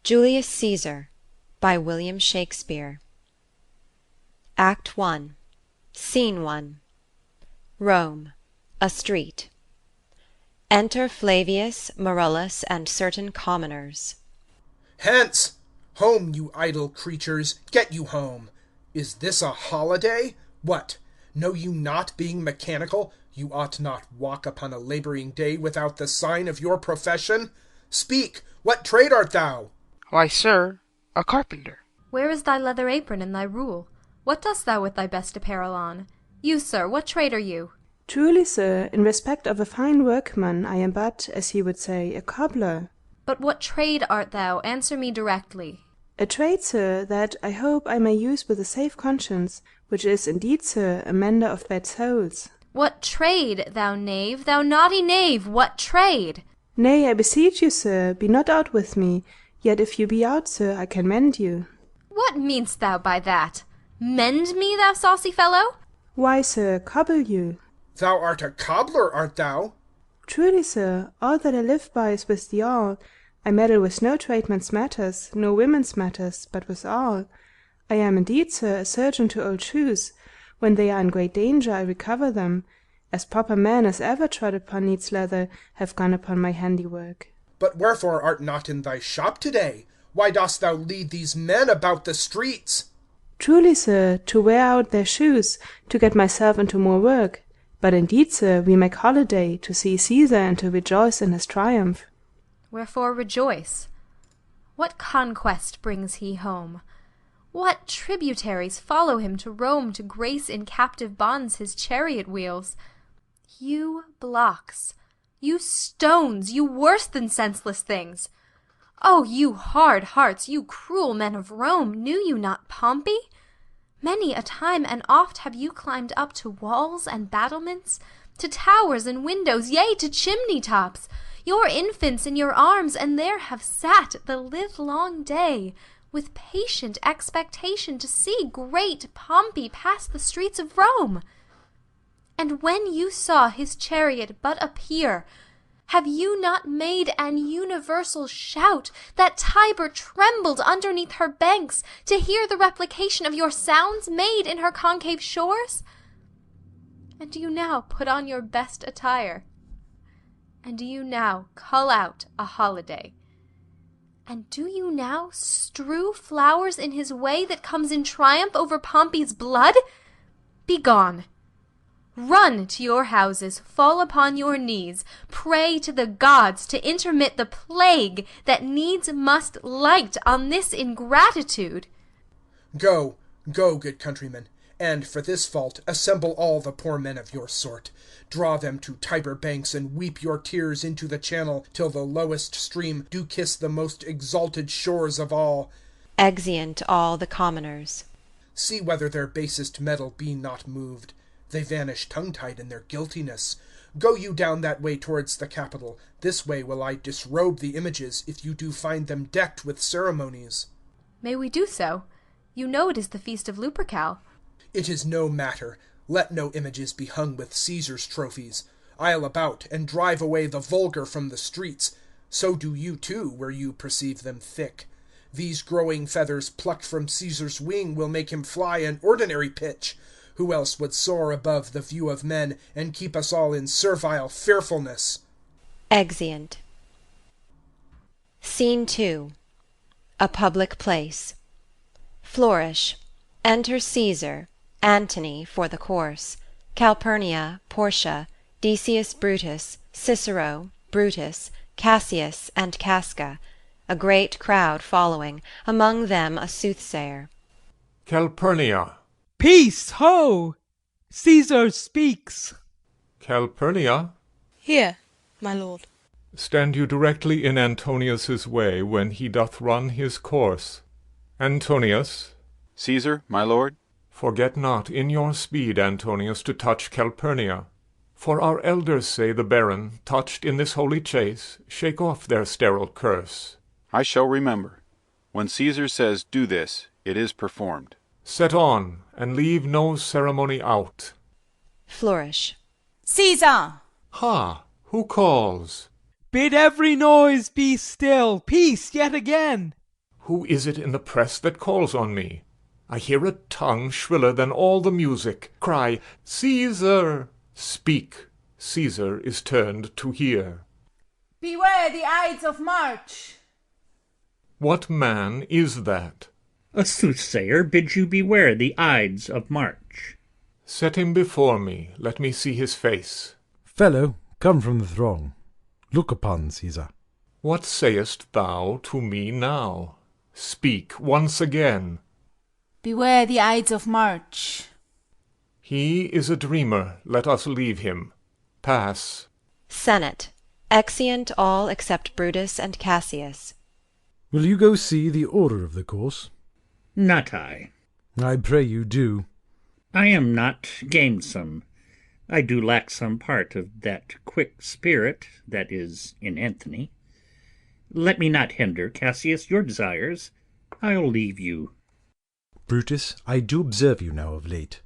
Julius Caesar by William Shakespeare. Act 1. Scene 1. Rome. A street. Enter Flavius, Marullus, and certain commoners. Hence! Home, you idle creatures, get you home. Is this a holiday? What? Know you not, being mechanical, you ought not walk upon a labouring day without the sign of your profession? Speak, what trade art thou? Why, sir, a carpenter. Where is thy leather apron and thy rule? What dost thou with thy best apparel on? You, sir, what trade are you? Truly, sir, in respect of a fine workman, I am but, as he would say, a cobbler. But what trade art thou? Answer me directly. A trade, sir, that I hope I may use with a safe conscience, which is indeed, sir, a mender of bad souls. What trade, thou knave, thou naughty knave, what trade? Nay, I beseech you, sir, be not out with me, yet if you be out, sir, I can mend you. What mean'st thou by that? Mend me, thou saucy fellow? Why, sir, cobble you. Thou art a cobbler, art thou? Truly, sir, all that I live by is with the awl. I meddle with no tradesman's matters, nor women's matters, but with all. I am indeed, sir, a surgeon to old shoes. When they are in great danger, I recover them. As proper men as ever trod upon neat's leather have gone upon my handiwork. But wherefore art not in thy shop to-day? Why dost thou lead these men about the streets? Truly, sir, to wear out their shoes, to get myself into more work. But indeed, sir, we make holiday, to see Caesar and to rejoice in his triumph. Wherefore rejoice? What conquest brings he home? What tributaries follow him to Rome to grace in captive bonds his chariot wheels? You blocks, you stones, you worse than senseless things! Oh, you hard hearts, you cruel men of Rome, knew you not Pompey? Many a time and oft have you climbed up to walls and battlements, to towers and windows, yea, to chimney tops, your infants in your arms, and there have sat the livelong day, with patient expectation to see great Pompey pass the streets of Rome. And when you saw his chariot but appear, have you not made an universal shout, that Tiber trembled underneath her banks, to hear the replication of your sounds made in her concave shores? And do you now put on your best attire? And do you now cull out a holiday? And do you now strew flowers in his way that comes in triumph over Pompey's blood? Begone! Run to your houses, fall upon your knees, pray to the gods to intermit the plague that needs must light on this ingratitude. Go, go, good countrymen, and for this fault assemble all the poor men of your sort. Draw them to Tiber banks, and weep your tears into the channel, till the lowest stream do kiss the most exalted shores of all. Exeunt all the commoners. See whether their basest metal be not moved. They vanish tongue-tied in their guiltiness. Go you down that way towards the Capitol. This way will I disrobe the images, if you do find them decked with ceremonies. May we do so? You know it is the feast of Lupercal. It is no matter. Let no images be hung with Caesar's trophies. I'll about, and drive away the vulgar from the streets. So do you too, where you perceive them thick. These growing feathers plucked from Caesar's wing will make him fly an ordinary pitch. Who else would soar above the view of men, and keep us all in servile fearfulness? Exeunt. Scene 2. A public place. Flourish. Enter Caesar, Antony for the course, Calpurnia, Portia, Decius Brutus, Cicero, Brutus, Cassius, and Casca, a great crowd following, among them a soothsayer. Calpurnia. Peace, ho! Caesar speaks. Calpurnia. Here, my lord. Stand you directly in Antonius's way when he doth run his course. Antonius. Caesar, my lord. Forget not in your speed, Antonius, to touch Calpurnia. For our elders say the baron, touched in this holy chase, shake off their sterile curse. I shall remember. When Caesar says do this, it is performed. Set on, and leave no ceremony out. Flourish. Caesar! Ha! Who calls? Bid every noise be still. Peace yet again. Who is it in the press that calls on me? I hear a tongue shriller than all the music cry, Caesar! Speak, Caesar is turned to hear. Beware the Ides of March! What man is that? A soothsayer bids you beware the Ides of March. Set him before me, let me see his face. Fellow, come from the throng. Look upon Caesar. What sayest thou to me now? Speak once again. Beware the Ides of March. He is a dreamer, let us leave him. Pass. Senate. Exeunt all except Brutus and Cassius. Will you go see the order of the course? Not I. I pray you do. I am not gamesome. I do lack some part of that quick spirit that is in Antony. Let me not hinder, Cassius, your desires. I'll leave you. Brutus, I do observe you now of late.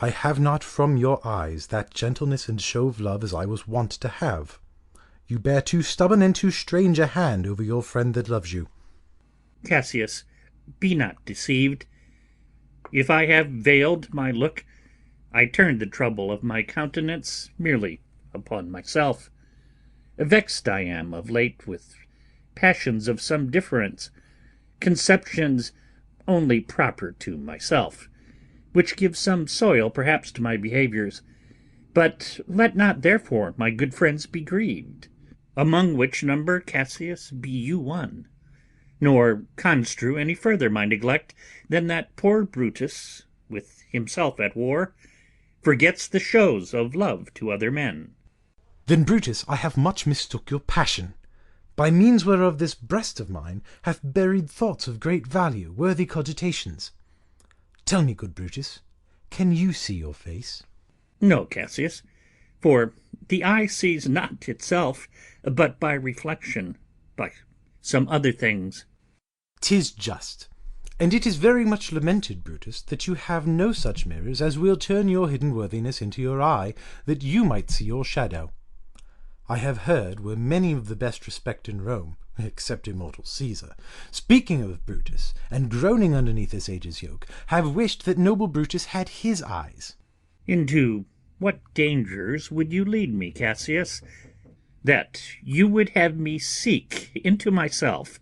I have not from your eyes that gentleness and show of love as I was wont to have. You bear too stubborn and too strange a hand over your friend that loves you. Cassius, be not deceived. If I have veiled my look, I turned the trouble of my countenance merely upon myself. Vexed I am of late with passions of some difference, conceptions only proper to myself, which give some soil perhaps to my behaviours. But let not therefore my good friends be grieved, among which number, Cassius, be you one, nor construe any further my neglect than that poor Brutus, with himself at war, forgets the shows of love to other men. Then, Brutus, I have much mistook your passion, by means whereof this breast of mine hath buried thoughts of great value, worthy cogitations. Tell me, good Brutus, can you see your face? No, Cassius, for the eye sees not itself, but by reflection, by some other things. 'Tis just, and it is very much lamented, Brutus, that you have no such mirrors as will turn your hidden worthiness into your eye, that you might see your shadow. I have heard where many of the best respect in Rome, except immortal Caesar, speaking of Brutus, and groaning underneath this age's yoke, have wished that noble Brutus had his eyes. Into what dangers would you lead me, Cassius, that you would have me seek into myself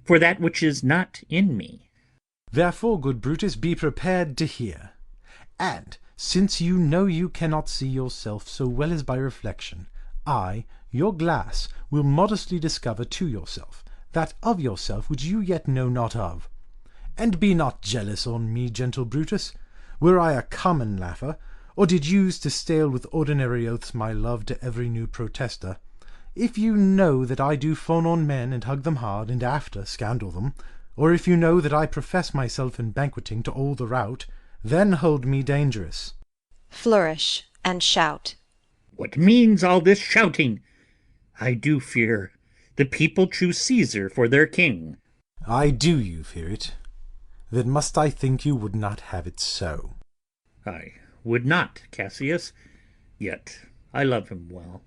for that which is not in me? Therefore, good Brutus, be prepared to hear. And, since you know you cannot see yourself so well as by reflection, I, your glass, will modestly discover to yourself that of yourself which you yet know not of. And be not jealous on me, gentle Brutus. Were I a common laugher, or did use to stale with ordinary oaths my love to every new protester, if you know that I do fawn on men and hug them hard, and after scandal them, or if you know that I profess myself in banqueting to all the rout, then hold me dangerous. Flourish and shout. What means all this shouting? I do fear the people choose Caesar for their king. I do you fear it. Then must I think you would not have it so. I would not, Cassius, yet I love him well.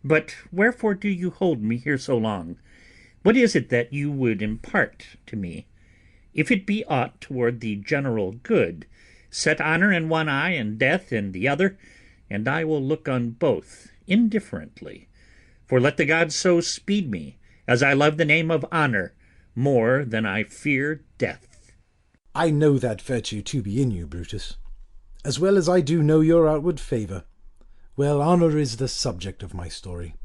But wherefore do you hold me here so long? What is it that you would impart to me? If it be aught toward the general good, set honour in one eye and death in the other, and I will look on both indifferently. For let the gods so speed me, as I love the name of honour more than I fear death. I know that virtue to be in you, Brutus, as well as I do know your outward favour. Well, honour is the subject of my story.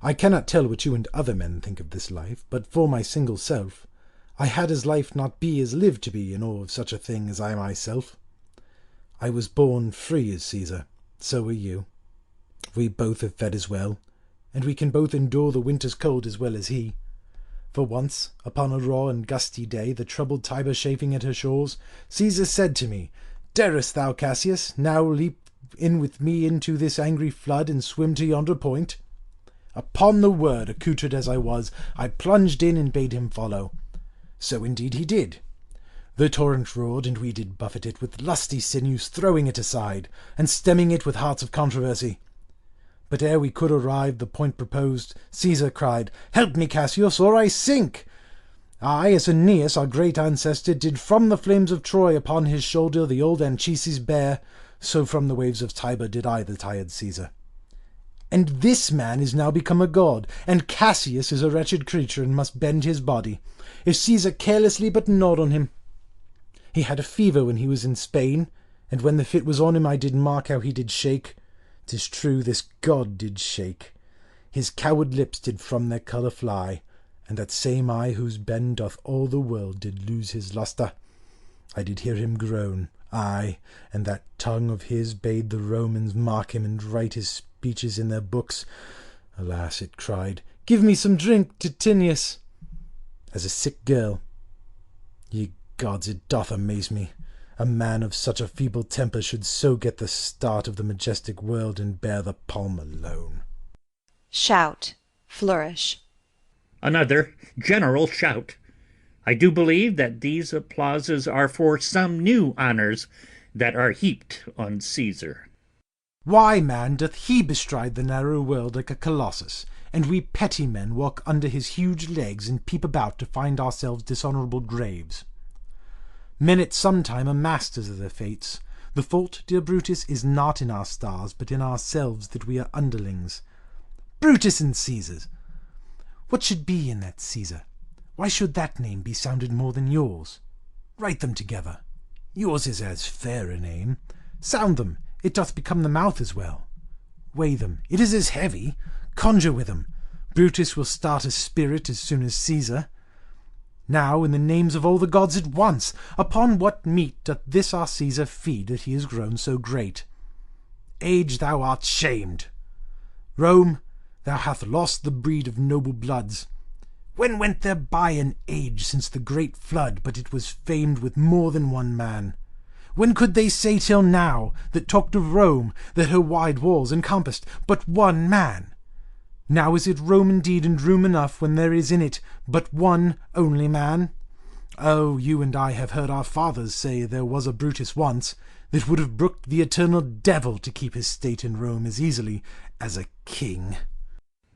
I cannot tell what you and other men think of this life, but for my single self, I had as life not be as live to be in awe of such a thing as I myself. I was born free as Caesar, so are you. We both have fed as well, and we can both endure the winter's cold as well as he. For once, upon a raw and gusty day, the troubled Tiber chafing at her shores, Caesar said to me, Darest thou, Cassius, now leap in with me into this angry flood, and swim to yonder point? Upon the word, accoutred as I was, I plunged in and bade him follow. So indeed he did. The torrent roared, and we did buffet it with lusty sinews, throwing it aside, and stemming it with hearts of controversy. But ere we could arrive the point proposed, Caesar cried, Help me, Cassius, or I sink! Ay, as Aeneas, our great ancestor, did from the flames of Troy upon his shoulder the old Anchises bear, so from the waves of Tiber did I the tired Caesar. And this man is now become a god, and Cassius is a wretched creature, and must bend his body, if Caesar carelessly but nod on him. He had a fever when he was in Spain, and when the fit was on him I did mark how he did shake. 'Tis true this god did shake. His coward lips did from their colour fly, and that same eye whose bend doth all the world did lose his lustre. I did hear him groan, ay, and that tongue of his bade the Romans mark him and write his speeches in their books. Alas, it cried, give me some drink, Titinius, as a sick girl. Ye gods, it doth amaze me. A man of such a feeble temper should so get the start of the majestic world and bear the palm alone. Shout, flourish. Another general shout. I do believe that these applauses are for some new honours that are heaped on Caesar. Why, man, doth he bestride the narrow world like a colossus, and we petty men walk under his huge legs and peep about to find ourselves dishonourable graves? Men at some time are masters of their fates. The fault, dear Brutus, is not in our stars, but in ourselves that we are underlings. Brutus and Caesar! What should be in that Caesar? Why should that name be sounded more than yours? Write them together. Yours is as fair a name. Sound them, it doth become the mouth as well. Weigh them, it is as heavy. Conjure with them. Brutus will start a spirit as soon as Caesar. Now, in the names of all the gods at once, upon what meat doth this our Caesar feed that he is grown so great? Age, thou art shamed. Rome, thou hast lost the breed of noble bloods. When went there by an age since the great flood but it was famed with more than one man? When could they say till now, that talked of Rome, that her wide walls encompassed but one man? Now is it Rome indeed, and room enough, when there is in it but one only man? Oh, you and I have heard our fathers say there was a Brutus once, that would have brooked the eternal devil to keep his state in Rome as easily as a king.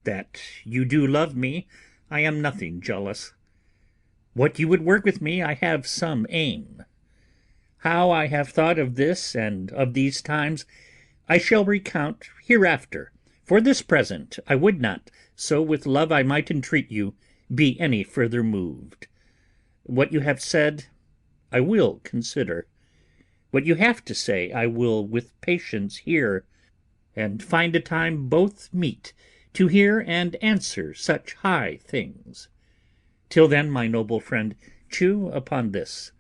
That you do love me, I am nothing jealous. What you would work with me, I have some aim. How I have thought of this and of these times, I shall recount hereafter. For this present I would not, so with love I might entreat you, be any further moved. What you have said, I will consider. What you have to say, I will with patience hear, and find a time both meet to hear and answer such high things. Till then, my noble friend, chew upon this.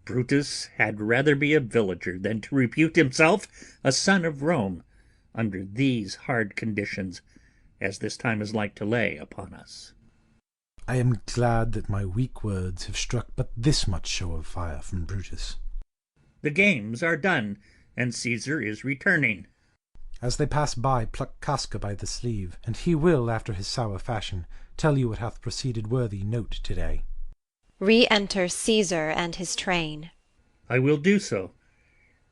Brutus had rather be a villager than to repute himself a son of Rome under these hard conditions as this time is like to lay upon us. I am glad that my weak words have struck but this much show of fire from Brutus. The games are done, and Caesar is returning. As they pass by, pluck Casca by the sleeve, and he will, after his sour fashion, tell you what hath proceeded worthy note to-day. Re-enter Caesar and his train. I will do so.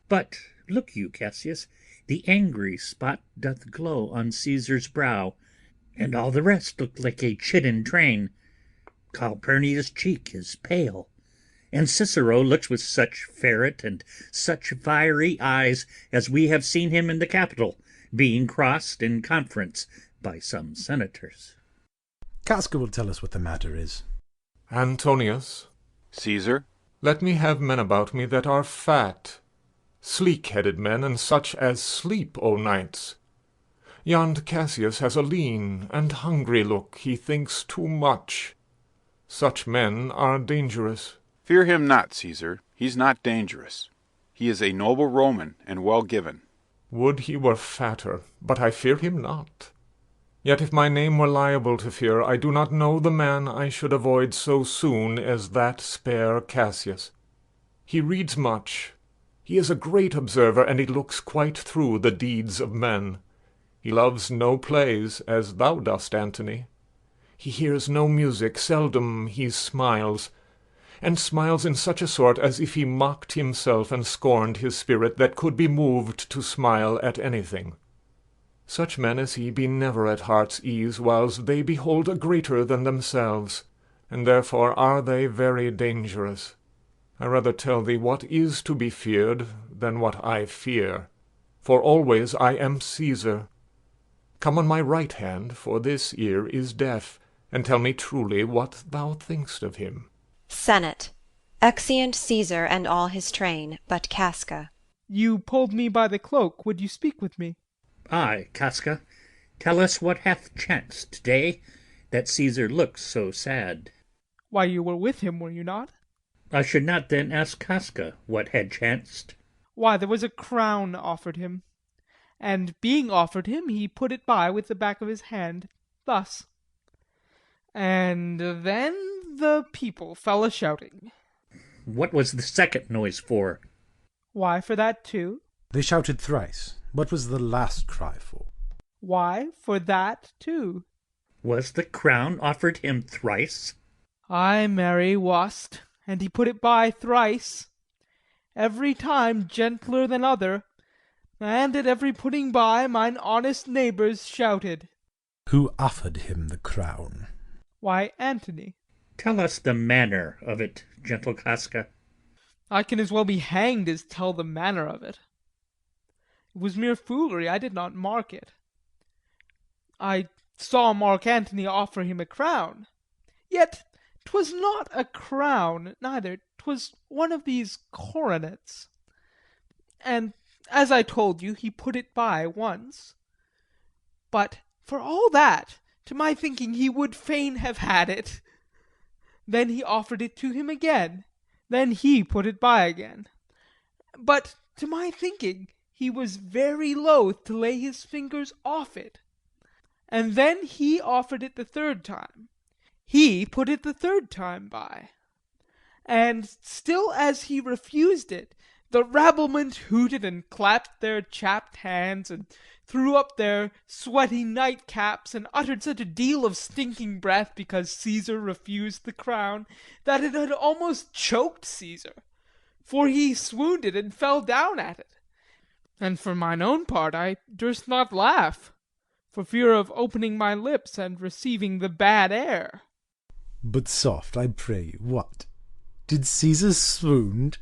But look you, Cassius, the angry spot doth glow on Caesar's brow, and all the rest look like a chidden train. Calpurnia's cheek is pale, and Cicero looks with such ferret and such fiery eyes as we have seen him in the Capitol, being crossed in conference by some senators. Casca will tell us what the matter is. Antonius, Caesar, let me have men about me that are fat, sleek-headed men, and such as sleep o' nights. Yond Cassius has a lean and hungry look, he thinks too much. Such men are dangerous. Fear him not, Caesar. He's not dangerous. He is a noble Roman and well given. Would he were fatter, but I fear him not. Yet if my name were liable to fear, I do not know the man I should avoid so soon as that spare Cassius. He reads much. He is a great observer, and he looks quite through the deeds of men. He loves no plays, as thou dost, Antony. He hears no music, seldom he smiles, and smiles in such a sort as if he mocked himself and scorned his spirit that could be moved to smile at anything. Such men as he be never at heart's ease, whiles they behold a greater than themselves, and therefore are they very dangerous. I rather tell thee what is to be feared than what I fear, for always I am Caesar. Come on my right hand, for this ear is deaf, and tell me truly what thou thinkst of him. Senate. Exeunt Caesar and all his train, but Casca. You pulled me by the cloak. Would you speak with me? Ay, Casca, tell us what hath chanced today, that Caesar looks so sad. Why, you were with him, were you not? I should not then ask Casca what had chanced. Why, there was a crown offered him, and being offered him, he put it by with the back of his hand, thus. And then the people fell a-shouting. What was the second noise for? Why, for that too. They shouted thrice. What was the last cry for? Why, for that too. Was the crown offered him thrice? Ay, marry, wast, and he put it by thrice, every time gentler than other, and at every putting by mine honest neighbours shouted. Who offered him the crown? Why, Antony. Tell us the manner of it, gentle Casca. I can as well be hanged as tell the manner of it. It was mere foolery, I did not mark it. I saw Mark Antony offer him a crown, yet 'twas not a crown, neither, 'twas one of these coronets. And, as I told you, he put it by once. But, for all that, to my thinking he would fain have had it. Then he offered it to him again, then he put it by again. But, to my thinking, he was very loath to lay his fingers off it. And then he offered it the third time. He put it the third time by. And still as he refused it, the rabblement hooted and clapped their chapped hands, and threw up their sweaty nightcaps, and uttered such a deal of stinking breath because Caesar refused the crown, that it had almost choked Caesar, for he swooned and fell down at it. And for mine own part I durst not laugh, for fear of opening my lips and receiving the bad air. But soft, I pray you, what? Did Caesar swoon?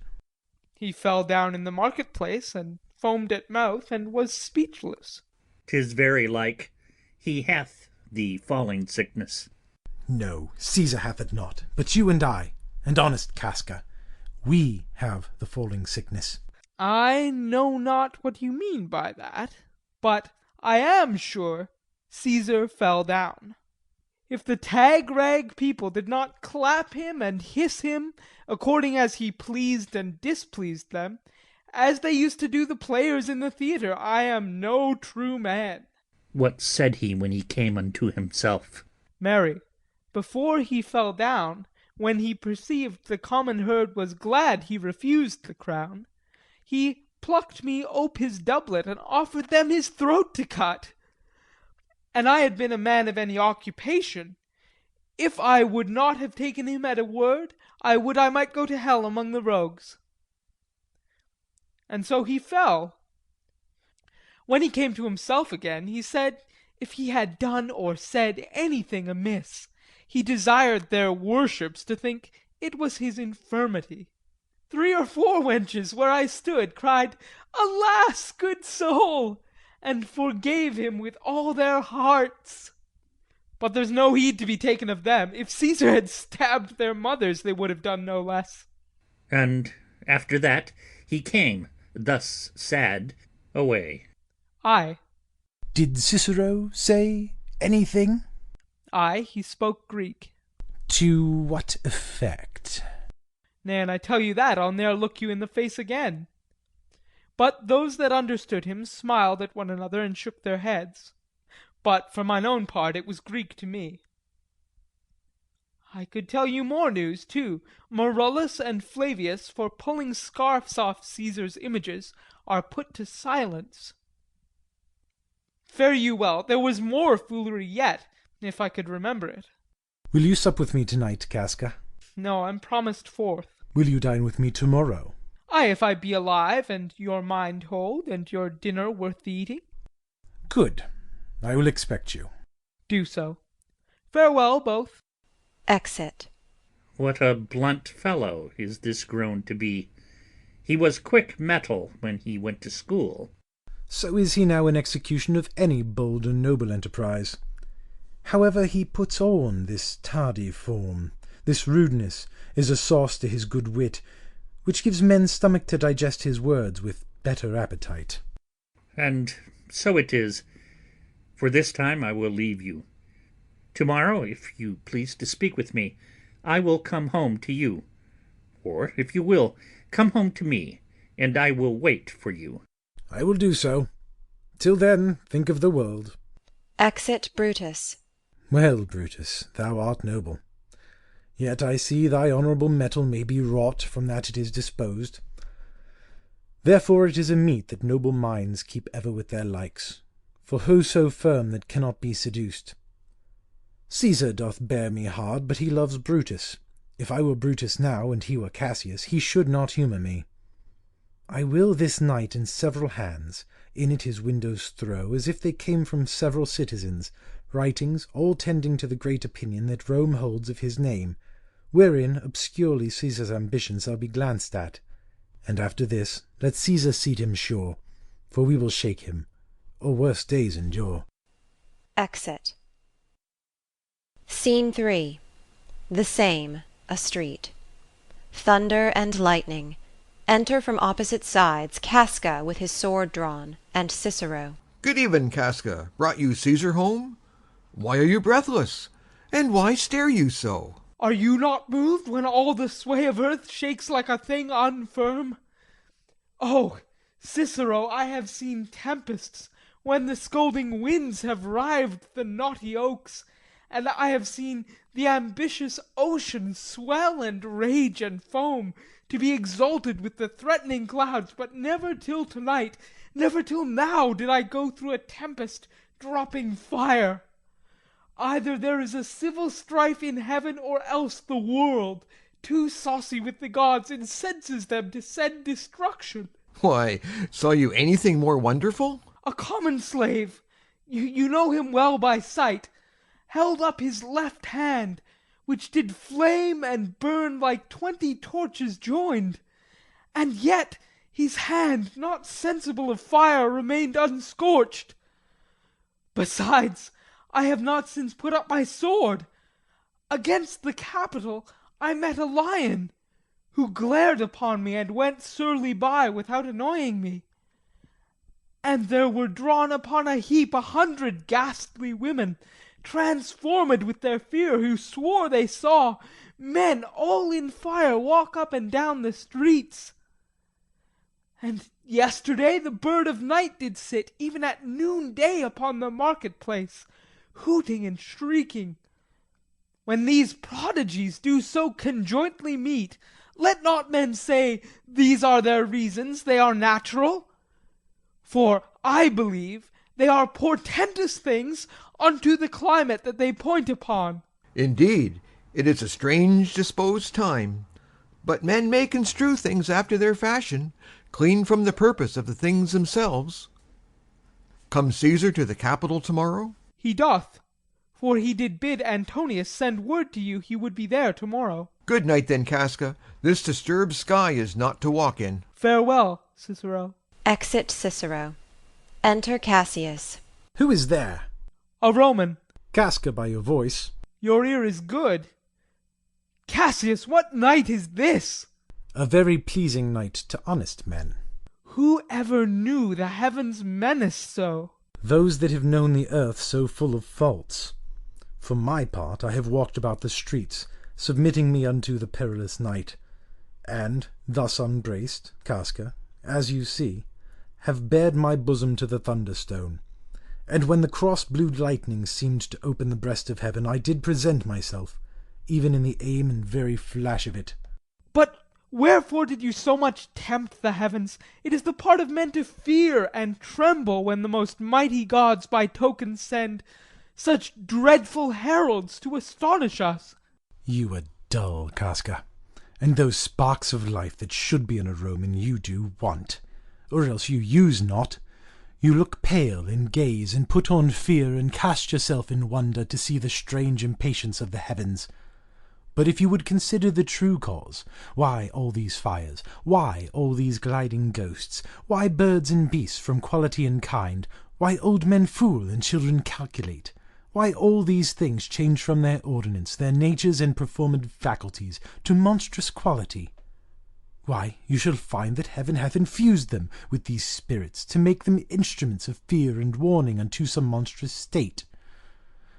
He fell down in the market-place, and foamed at mouth, and was speechless. 'Tis very like he hath the falling sickness. No, Caesar hath it not, but you and I, and honest Casca, we have the falling sickness. I know not what you mean by that, but I am sure Caesar fell down. If the tag-rag people did not clap him and hiss him according as he pleased and displeased them, as they used to do the players in the theatre, I am no true man. What said he when he came unto himself? Marry, before he fell down, when he perceived the common herd was glad he refused the crown, he plucked me ope his doublet, and offered them his throat to cut. And I had been a man of any occupation, if I would not have taken him at a word, I would I might go to hell among the rogues. And so he fell. When he came to himself again, he said, if he had done or said anything amiss, he desired their worships to think it was his infirmity. 3 or 4 wenches, where I stood, cried, Alas, good soul! And forgave him with all their hearts. But there's no heed to be taken of them. If Caesar had stabbed their mothers, they would have done no less. And after that he came, thus sad, away. Ay. Did Cicero say anything? Ay, he spoke Greek. To what effect? Nay, and I tell you that, I'll ne'er look you in the face again. But those that understood him smiled at one another and shook their heads. But for mine own part it was Greek to me. I could tell you more news too. Marullus and Flavius, for pulling scarfs off Caesar's images, are put to silence. Fare you well, there was more foolery yet, if I could remember it. Will you sup with me tonight, Casca? No, I'm promised forth. Will you dine with me tomorrow? Ay, if I be alive, and your mind hold, and your dinner worth the eating. Good. I will expect you. Do so. Farewell, both. Exit. What a blunt fellow is this grown to be! He was quick metal when he went to school. So is he now in execution of any bold and noble enterprise. However, he puts on this tardy form. This rudeness is a sauce to his good wit, which gives men's stomach to digest his words with better appetite. And so it is. For this time I will leave you. Tomorrow, if you please to speak with me, I will come home to you. Or, if you will, come home to me, and I will wait for you. I will do so. Till then, think of the world. Exit Brutus. Well, Brutus, thou art noble. Yet I see thy honourable metal may be wrought from that it is disposed. Therefore it is a meet that noble minds keep ever with their likes, for who so firm that cannot be seduced? Caesar doth bear me hard, but he loves Brutus. If I were Brutus now, and he were Cassius, he should not humour me. I will this night in several hands in at his windows throw, as if they came from several citizens, writings all tending to the great opinion that Rome holds of his name, wherein obscurely Caesar's ambition shall be glanced at. And after this, let Caesar seat him sure, for we will shake him, or worse days endure. Exit. Scene 3. The same, a street. Thunder and lightning. Enter from opposite sides Casca with his sword drawn, and Cicero. Good even, Casca. Brought you Caesar home? Why are you breathless? And why stare you so? Are you not moved when all the sway of earth shakes like a thing unfirm? Oh, Cicero, I have seen tempests, when the scolding winds have rived the knotty oaks, and I have seen the ambitious ocean swell and rage and foam, to be exalted with the threatening clouds, but never till tonight, never till now did I go through a tempest dropping fire. Either there is a civil strife in heaven, or else the world, too saucy with the gods, incenses them to send destruction. Why, saw you anything more wonderful? A common slave, you know him well by sight, held up his left hand, which did flame and burn like 20 torches joined, and yet his hand, not sensible of fire, remained unscorched. Besides, I have not since put up my sword. Against the Capitol I met a lion, who glared upon me and went surly by without annoying me. And there were drawn upon a heap 100 ghastly women, transformed with their fear, who swore they saw men all in fire walk up and down the streets. And yesterday the bird of night did sit, even at noonday, upon the market-place, hooting and shrieking. When these prodigies do so conjointly meet, let not men say, these are their reasons, they are natural. For I believe they are portentous things unto the climate that they point upon. Indeed, it is a strange disposed time. But men may construe things after their fashion, clean from the purpose of the things themselves. Comes Caesar to the Capitol tomorrow? He doth, for he did bid Antonius send word to you he would be there tomorrow. Good night then, Casca. This disturbed sky is not to walk in. Farewell, Cicero. Exit Cicero. Enter Cassius. Who is there? A Roman. Casca, by your voice. Your ear is good. Cassius, what night is this? A very pleasing night to honest men. Who ever knew the heavens menaced so? Those that have known the earth so full of faults. For my part, I have walked about the streets, submitting me unto the perilous night, and, thus unbraced, Casca, as you see, have bared my bosom to the thunderstone. And when the cross-blue lightning seemed to open the breast of heaven, I did present myself, even in the aim and very flash of it. But wherefore did you so much tempt the heavens? It is the part of men to fear and tremble when the most mighty gods by token send such dreadful heralds to astonish us. You are dull, Casca, and those sparks of life that should be in a Roman you do want, or else you use not. You look pale, and gaze, and put on fear, and cast yourself in wonder to see the strange impatience of the heavens. But if you would consider the true cause, why all these fires, why all these gliding ghosts, why birds and beasts from quality and kind, why old men fool and children calculate, why all these things change from their ordinance, their natures and performed faculties, to monstrous quality, why, you shall find that heaven hath infused them with these spirits, to make them instruments of fear and warning unto some monstrous state.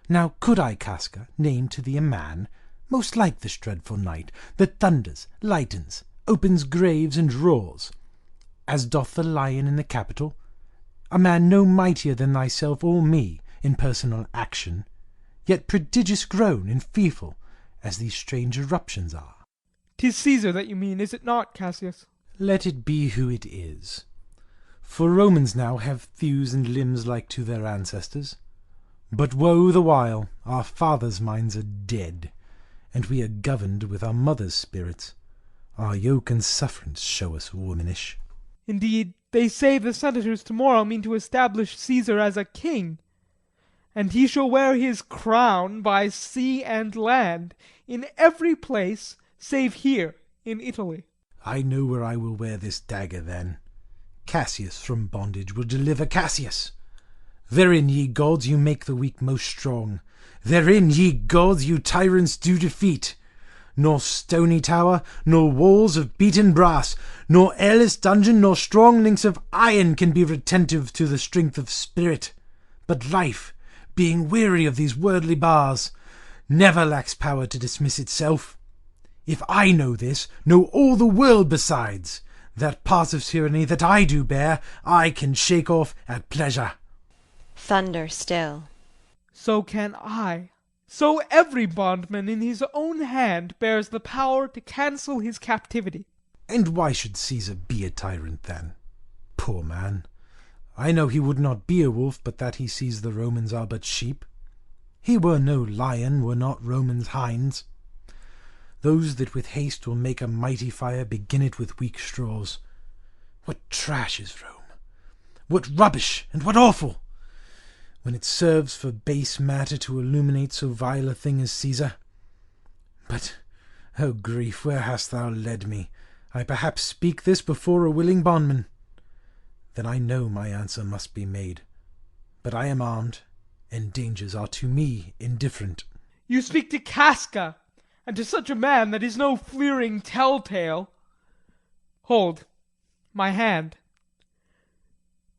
Now could I, Casca, name to thee a man, most like this dreadful night, that thunders, lightens, opens graves, and roars, as doth the lion in the Capitol, a man no mightier than thyself or me in personal action, yet prodigious grown and fearful, as these strange eruptions are. 'Tis Caesar that you mean, is it not, Cassius? Let it be who it is. For Romans now have thews and limbs like to their ancestors. But woe the while, our fathers' minds are dead, and we are governed with our mothers' spirits. Our yoke and sufferance show us womanish. Indeed, they say the senators tomorrow mean to establish Caesar as a king, and he shall wear his crown by sea and land, in every place, save here in Italy. I know where I will wear this dagger then. Cassius from bondage will deliver Cassius. Therein, ye gods, you make the weak most strong. Therein, ye gods, you tyrants do defeat. Nor stony tower, nor walls of beaten brass, nor airless dungeon, nor strong links of iron can be retentive to the strength of spirit. But life, being weary of these worldly bars, never lacks power to dismiss itself. If I know this, know all the world besides. That part of tyranny that I do bear, I can shake off at pleasure. Thunder still. So can I. So every bondman in his own hand bears the power to cancel his captivity. And why should Caesar be a tyrant then? Poor man! I know he would not be a wolf, but that he sees the Romans are but sheep. He were no lion, were not Romans hinds. Those that with haste will make a mighty fire begin it with weak straws. What trash is Rome! What rubbish, and what awful! When it serves for base matter to illuminate so vile a thing as Caesar. But, O grief, where hast thou led me? I perhaps speak this before a willing bondman. Then I know my answer must be made. But I am armed, and dangers are to me indifferent. You speak to Casca, and to such a man that is no fleering tell-tale. Hold my hand.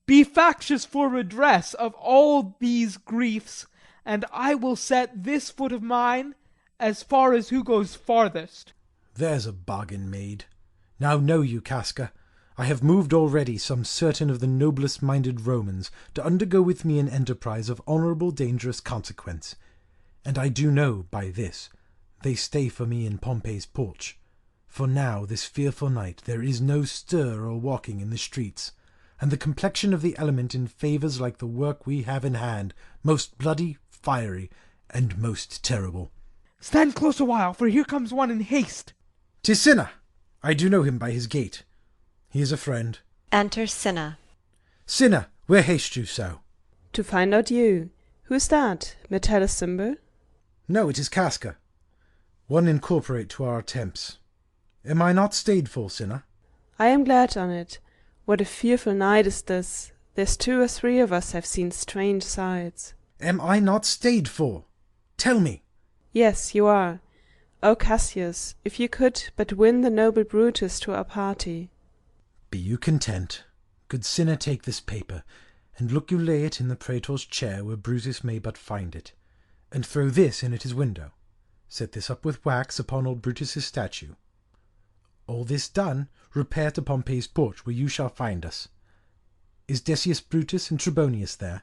Be factious for redress of all these griefs, and I will set this foot of mine as far as who goes farthest. There's a bargain made. Now know you, Casca, I have moved already some certain of the noblest minded Romans to undergo with me an enterprise of honourable dangerous consequence, and I do know by this they stay for me in Pompey's porch. For now, this fearful night, there is no stir or walking in the streets, and the complexion of the element in favours like the work we have in hand, most bloody, fiery, and most terrible. Stand close a while, for here comes one in haste. 'Tis Cinna. I do know him by his gait. He is a friend. Enter Cinna. Cinna, where haste you so? To find out you. Who's that? Metellus Symbol? No, it is Casca. One incorporate to our attempts. Am I not stayed for, Cinna? I am glad on it. What a fearful night is this! There's 2 or 3 of us have seen strange sights. Am I not stayed for? Tell me. Yes, you are. O Cassius, if you could but win the noble Brutus to our party. Be you content. Good Cinna, take this paper, and look you lay it in the praetor's chair where Brutus may but find it, and throw this in at his window. Set this up with wax upon old Brutus's statue. All this done, repair to Pompey's porch, where you shall find us. Is Decius Brutus and Trebonius there?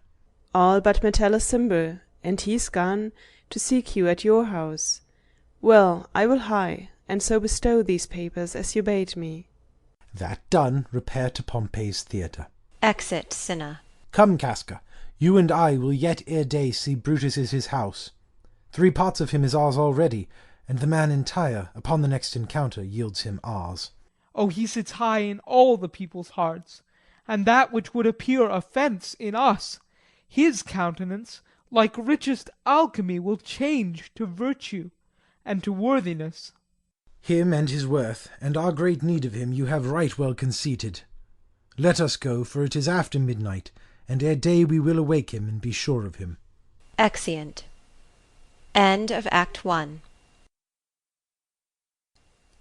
All but Metellus Symbol, and he's gone to seek you at your house. Well, I will hie, and so bestow these papers as you bade me. That done, repair to Pompey's theatre. Exit Cinna. Come, Casca, you and I will yet ere day see Brutus' his house. 3 parts of him is ours already, and the man entire, upon the next encounter, yields him ours. Oh, he sits high in all the people's hearts, and that which would appear offence in us, his countenance, like richest alchemy, will change to virtue, and to worthiness. Him and his worth, and our great need of him, you have right well conceited. Let us go, for it is after midnight, and ere day we will awake him and be sure of him. Exeunt. End of Act 1.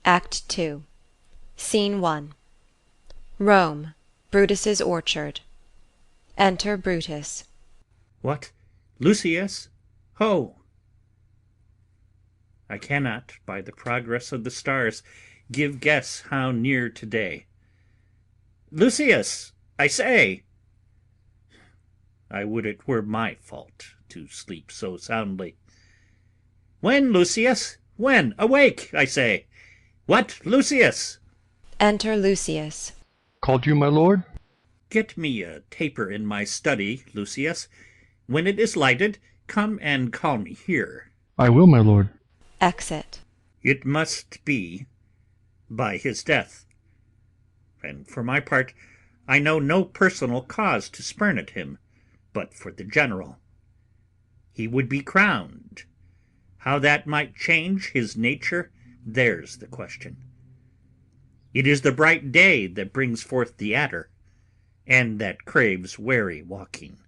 Act 2. Scene 1. Rome, Brutus's orchard. Enter Brutus. What, Lucius? Ho! I cannot, by the progress of the stars, give guess how near to-day. Lucius, I say! I would it were my fault to sleep so soundly. When, Lucius? When? Awake, I say! What, Lucius? Enter Lucius. Called you, my lord? Get me a taper in my study, Lucius. When it is lighted, come and call me here. I will, my lord. Exit. It must be by his death. And for my part, I know no personal cause to spurn at him, but for the general. He would be crowned. How that might change his nature, there's the question. It is the bright day that brings forth the adder, and that craves wary walking.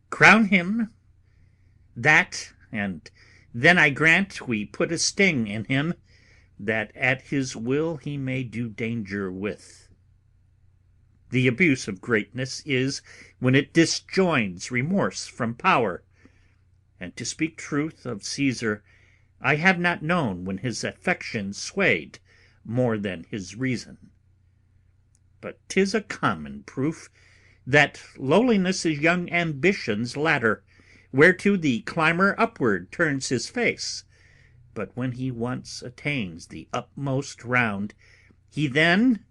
Crown him, that, and then I grant we put a sting in him, that at his will he may do danger with. The abuse of greatness is when it disjoins remorse from power, and to speak truth of Caesar, I have not known when his affection swayed more than his reason. But 'tis a common proof that lowliness is young ambition's ladder, whereto the climber upward turns his face, but when he once attains the upmost round, he then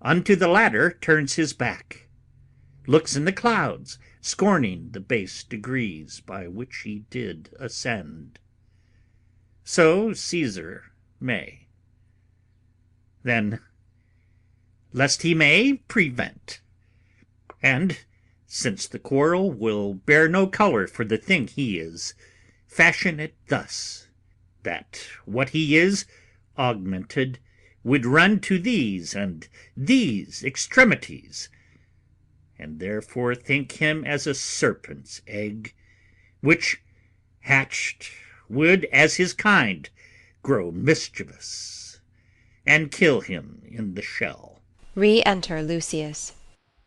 unto the ladder turns his back, looks in the clouds, scorning the base degrees by which he did ascend. So Caesar may. Then, lest he may prevent, and since the quarrel will bear no colour for the thing he is, fashion it thus, that what he is, augmented, would run to these and these extremities, and therefore think him as a serpent's egg, which, hatched, would, as his kind, grow mischievous, and kill him in the shell. Re-enter Lucius.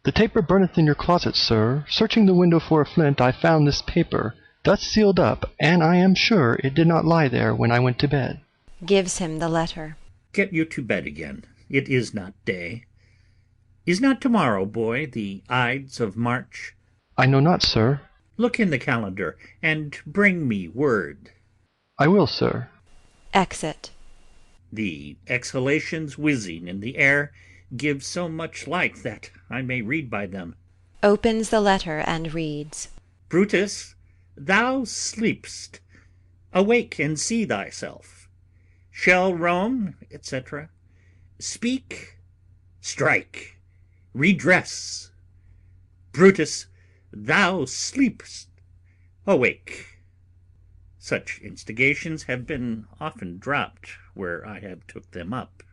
The taper burneth in your closet, sir. Searching the window for a flint, I found this paper, thus sealed up, and I am sure it did not lie there when I went to bed. Gives him the letter. Get you to bed again. It is not day. Is not tomorrow, boy, the Ides of March? I know not, sir. Look in the calendar, and bring me word. I will, sir. Exit. The exhalations whizzing in the air give so much light that I may read by them. Opens the letter and reads. Brutus, thou sleep'st. Awake and see thyself. Shall Rome, etc. Speak, strike, redress. Brutus, thou sleep'st. Awake. Such instigations have been often dropped where I have took them up.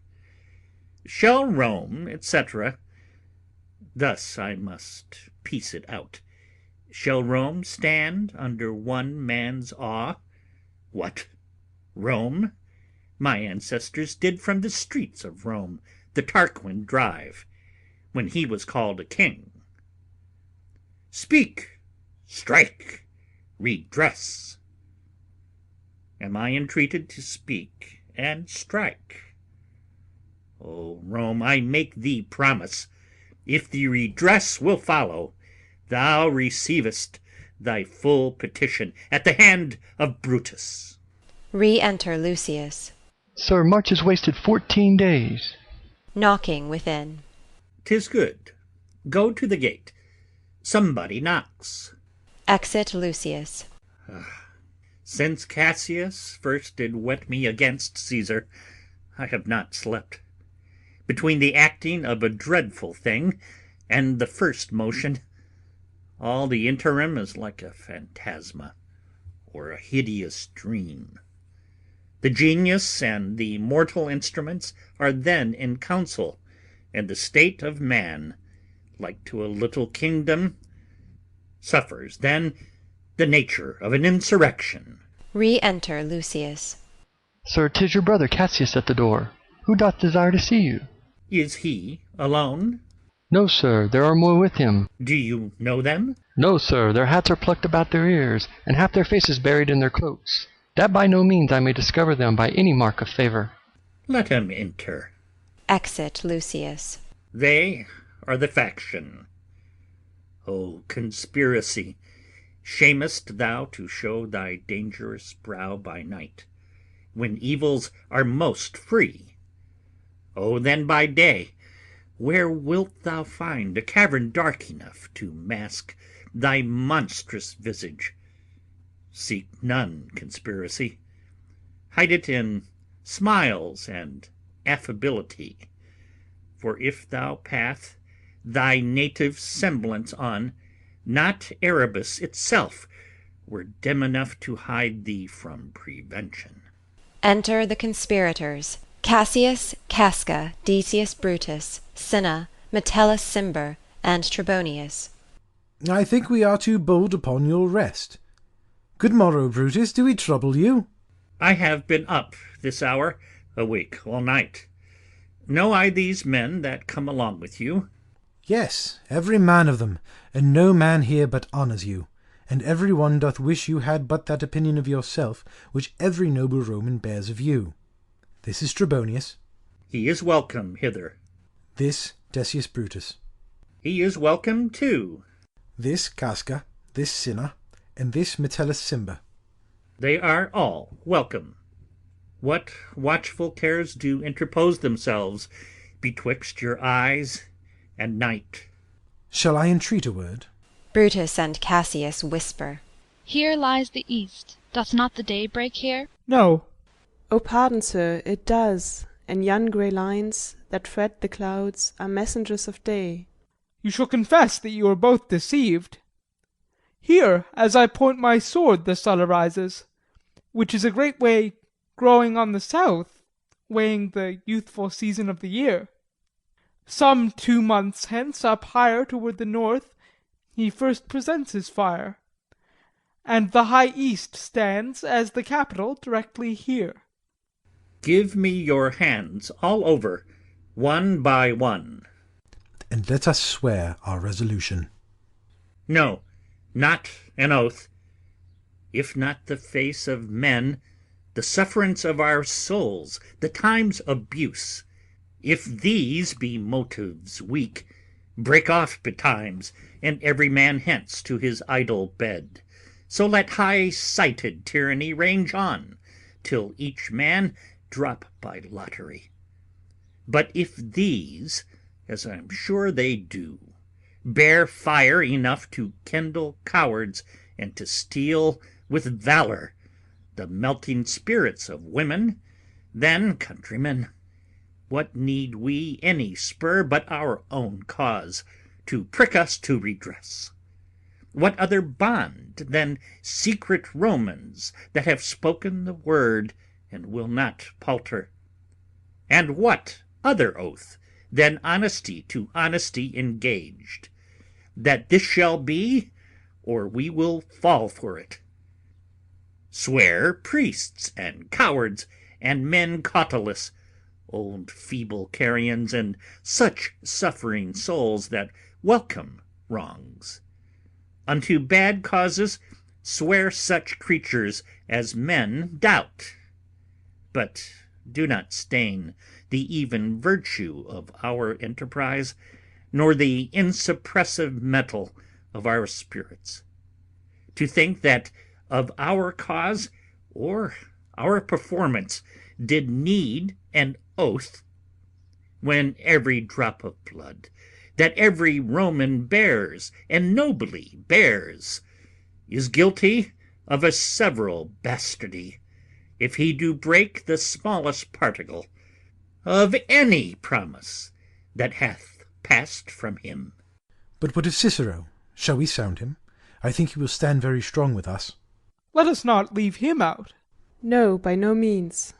Shall Rome, etc. Thus I must piece it out. Shall Rome stand under one man's awe? What? Rome? My ancestors did from the streets of Rome the Tarquin drive, when he was called a king. Speak, strike, redress. Am I entreated to speak and strike? O Rome, I make thee promise, if the redress will follow, thou receivest thy full petition at the hand of Brutus. Re-enter Lucius. Sir, March has wasted 14 days. Knocking within. 'Tis good. Go to the gate. Somebody knocks. Exit Lucius. Since Cassius first did whet me against Caesar, I have not slept. Between the acting of a dreadful thing and the first motion, all the interim is like a phantasma or a hideous dream. The genius and the mortal instruments are then in council, and the state of man, like to a little kingdom, suffers then the nature of an insurrection. Re-enter Lucius. Sir, 'tis your brother Cassius at the door, who doth desire to see you. Is he alone? No, sir, there are more with him. Do you know them? No, sir, their hats are plucked about their ears, and half their faces buried in their cloaks, that by no means I may discover them by any mark of favour. Let him enter. Exit Lucius. They are the faction. O conspiracy, shamest thou to show thy dangerous brow by night, when evils are most free? O then by day, where wilt thou find a cavern dark enough to mask thy monstrous visage? Seek none conspiracy. Hide it in smiles and affability. For if thou path thy native semblance on, not Erebus itself were dim enough to hide thee from prevention. Enter the conspirators, Cassius, Casca, Decius Brutus, Cinna, Metellus Cimber, and Trebonius. I think we are too bold upon your rest. Good morrow, Brutus, do we trouble you? I have been up this hour, awake all night. Know I these men that come along with you? Yes, every man of them, and no man here but honours you, and every one doth wish you had but that opinion of yourself which every noble Roman bears of you. This is Trebonius. He is welcome hither. This Decius Brutus. He is welcome too. This Casca, this Cinna, and this Metellus Cimber. They are all welcome. What watchful cares do interpose themselves betwixt your eyes and night? Shall I entreat a word? Brutus and Cassius whisper. Here lies the east. Doth not the day break here? No. O pardon, sir, it does, and yon grey lines that thread the clouds are messengers of day. You shall confess that you are both deceived. Here, as I point my sword, the sun arises, which is a great way growing on the south, weighing the youthful season of the year. Some 2 months hence, up higher toward the north, he first presents his fire, and the high east stands as the capital directly here. Give me your hands all over, one by one. And let us swear our resolution. No, not an oath. If not the face of men, the sufferance of our souls, the time's abuse, if these be motives weak, break off betimes, and every man hence to his idle bed. So let high-sighted tyranny range on, till each man drop by lottery. But if these, as I'm sure they do, bear fire enough to kindle cowards and to steal with valour the melting spirits of women, then, countrymen, what need we any spur but our own cause to prick us to redress? What other bond than secret Romans that have spoken the word and will not palter? And what other oath than honesty to honesty engaged, that this shall be, or we will fall for it? Swear priests and cowards and men cautelous, old feeble carrions, and such suffering souls that welcome wrongs. Unto bad causes swear such creatures as men doubt, but do not stain the even virtue of our enterprise, nor the insuppressive metal of our spirits. To think that of our cause or our performance did need an oath, when every drop of blood that every Roman bears, and nobly bears, is guilty of a several bastardy, if he do break the smallest particle of any promise that hath passed from him. But what of Cicero? Shall we sound him? I think he will stand very strong with us. Let us not leave him out. No, by no means.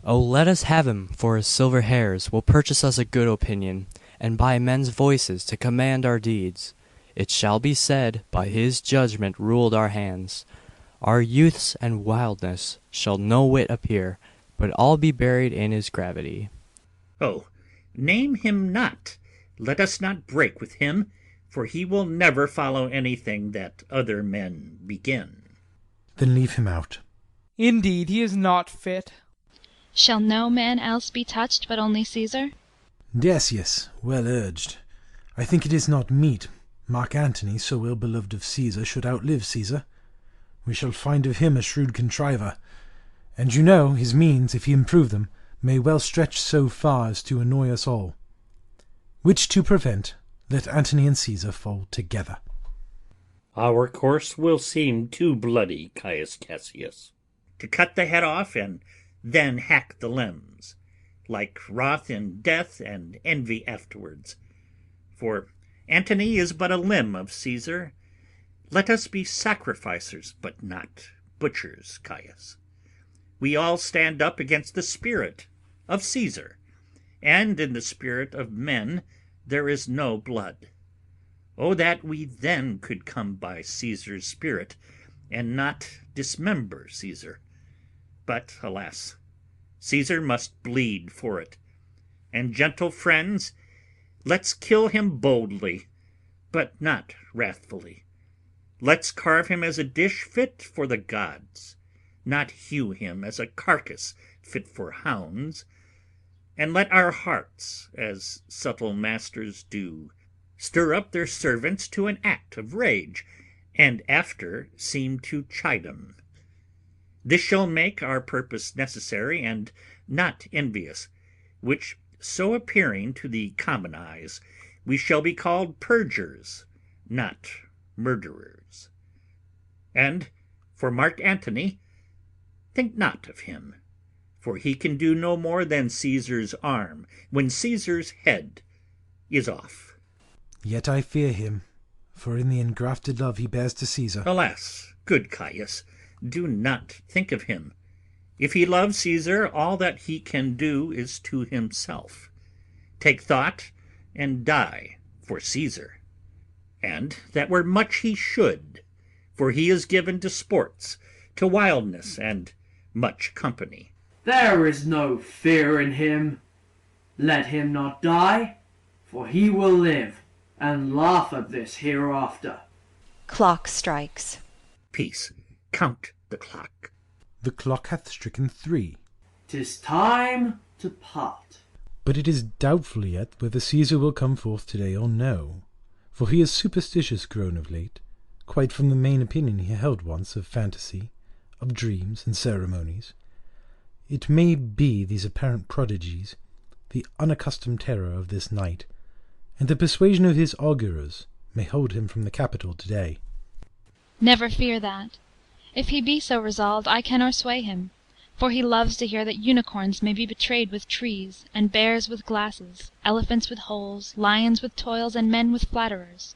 Oh, let us have him, for his silver hairs will purchase us a good opinion, and by men's voices to command our deeds. It shall be said, by his judgment ruled our hands. Our youths and wildness shall no whit appear, but all be buried in his gravity. Oh, name him not. Let us not break with him, for he will never follow anything that other men begin. Then leave him out. Indeed, he is not fit. Shall no man else be touched but only Caesar? Decius, well urged. I think it is not meet Mark Antony, so well beloved of Caesar, should outlive Caesar. We shall find of him a shrewd contriver, and you know his means, if he improve them, may well stretch so far as to annoy us all. Which to prevent, let Antony and Caesar fall together. Our course will seem too bloody, Caius Cassius, to cut the head off and then hack the limbs, like wrath in death and envy afterwards. For Antony is but a limb of Caesar. Let us be sacrificers, but not butchers, Caius. We all stand up against the spirit of Caesar, and in the spirit of men there is no blood. Oh, that we then could come by Caesar's spirit, and not dismember Caesar. But, alas, Caesar must bleed for it. And, gentle friends, let's kill him boldly, but not wrathfully. Let's carve him as a dish fit for the gods, not hew him as a carcass fit for hounds. And let our hearts, as subtle masters do, stir up their servants to an act of rage, and after seem to chide 'em. This shall make our purpose necessary and not envious, which so appearing to the common eyes, we shall be called purgers, not murderers. And for Mark Antony, think not of him, for he can do no more than Caesar's arm when Caesar's head is off. Yet I fear him, for in the engrafted love he bears to Caesar. Alas, good Caius, do not think of him. If he loves Caesar, all that he can do is to himself. Take thought and die for Caesar. And that were much he should, for he is given to sports, to wildness, and much company. There is no fear in him. Let him not die, for he will live, and laugh at this hereafter. Clock strikes. Peace. Count the clock. The clock hath stricken 3. 'Tis time to part. But it is doubtful yet whether Caesar will come forth today or no, for he is superstitious grown of late, quite from the main opinion he held once of fantasy, of dreams and ceremonies. It may be these apparent prodigies, the unaccustomed terror of this night, and the persuasion of his augurers may hold him from the Capitol today. Never fear that. If he be so resolved, I cannot sway him, for he loves to hear that unicorns may be betrayed with trees, and bears with glasses, elephants with holes, lions with toils, and men with flatterers.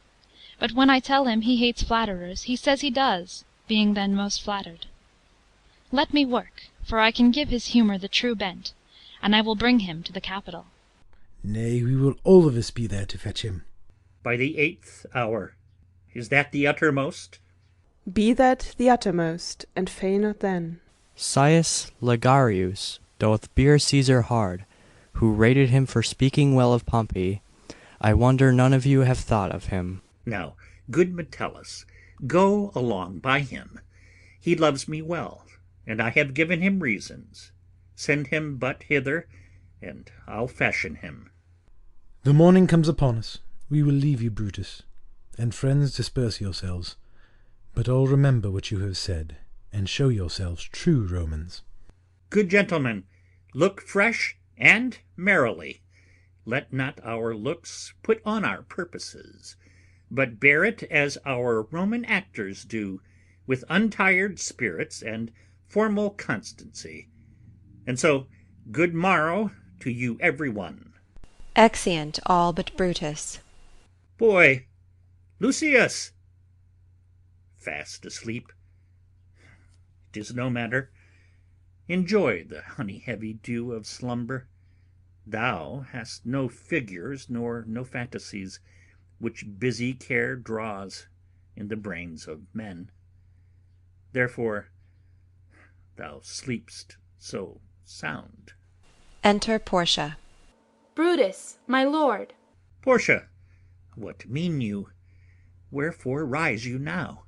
But when I tell him he hates flatterers, he says he does, being then most flattered. Let me work, for I can give his humour the true bent, and I will bring him to the Capitol. Nay, we will all of us be there to fetch him. By the 8th hour. Is that the uttermost? Be that the uttermost, and fail not then. Caius Ligarius doth bear Caesar hard, who rated him for speaking well of Pompey. I wonder none of you have thought of him. Now, good Metellus, go along by him. He loves me well, and I have given him reasons. Send him but hither, and I'll fashion him. The morning comes upon us. We will leave you, Brutus, and friends, disperse yourselves. But all remember what you have said, and show yourselves true Romans. Good gentlemen, look fresh and merrily. Let not our looks put on our purposes, but bear it as our Roman actors do, with untired spirits and formal constancy. And so, good morrow to you every one. Exeunt all but Brutus. Boy, Lucius! Fast asleep. 'Tis no matter. enjoy the honey-heavy dew of slumber. Thou hast no figures nor no fantasies, which busy care draws in the brains of men. Therefore thou sleepst so sound. Enter Portia. Brutus, my lord. Portia, what mean you? Wherefore rise you now?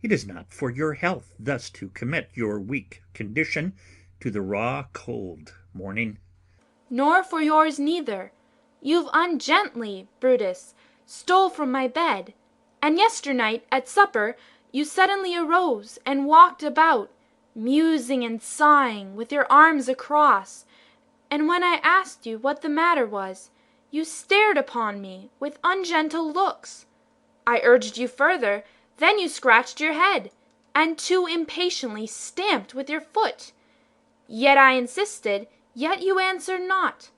It is not for your health thus to commit your weak condition to the raw cold morning. Nor for yours neither. You've ungently, Brutus, stole from my bed, and yesternight at supper you suddenly arose and walked about, musing and sighing, with your arms across, and when I asked you what the matter was, you stared upon me with ungentle looks. I urged you further, then you scratched your head, and too impatiently stamped with your foot. Yet I insisted, yet you answered not,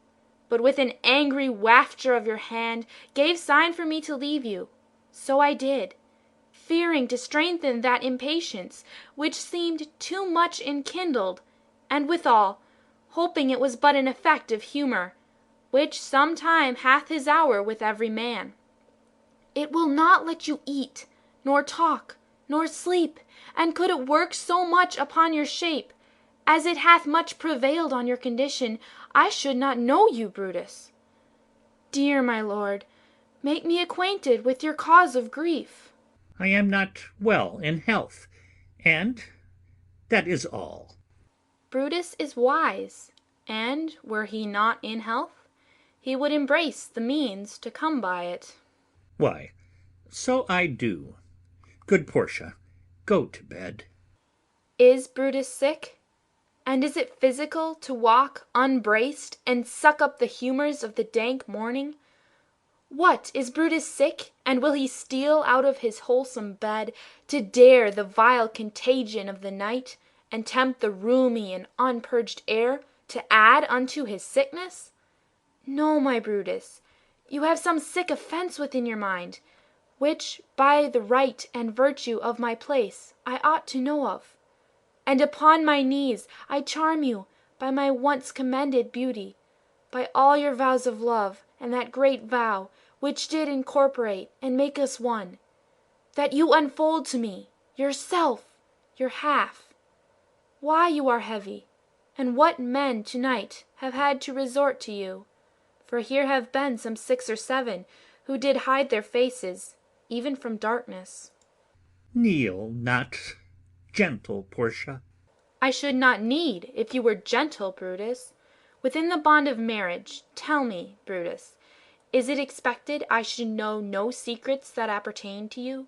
but with an angry wafture of your hand gave sign for me to leave you. So I did, fearing to strengthen that impatience which seemed too much enkindled, and withal hoping it was but an effect of humour, which sometime hath his hour with every man. It will not let you eat, nor talk, nor sleep, and could it work so much upon your shape, as it hath much prevailed on your condition, I should not know you, Brutus. Dear my lord, make me acquainted with your cause of grief. I am not well in health, and that is all. Brutus is wise, and were he not in health, he would embrace the means to come by it. Why, so I do. Good Portia, go to bed. Is Brutus sick? And is it physical to walk unbraced and suck up the humours of the dank morning? What, is Brutus sick, and will he steal out of his wholesome bed to dare the vile contagion of the night, and tempt the rheumy and unpurged air to add unto his sickness? No, my Brutus, you have some sick offence within your mind, which by the right and virtue of my place I ought to know of. And upon my knees I charm you by my once commended beauty, by all your vows of love, and that great vow which did incorporate and make us one, that you unfold to me yourself, your half. Why you are heavy, and what men to-night have had to resort to you, for here have been some 6 or 7 who did hide their faces, even from darkness. Kneel not, gentle Portia. I should not need if you were gentle, Brutus. Within the bond of marriage, tell me, Brutus, is it expected I should know no secrets that appertain to you?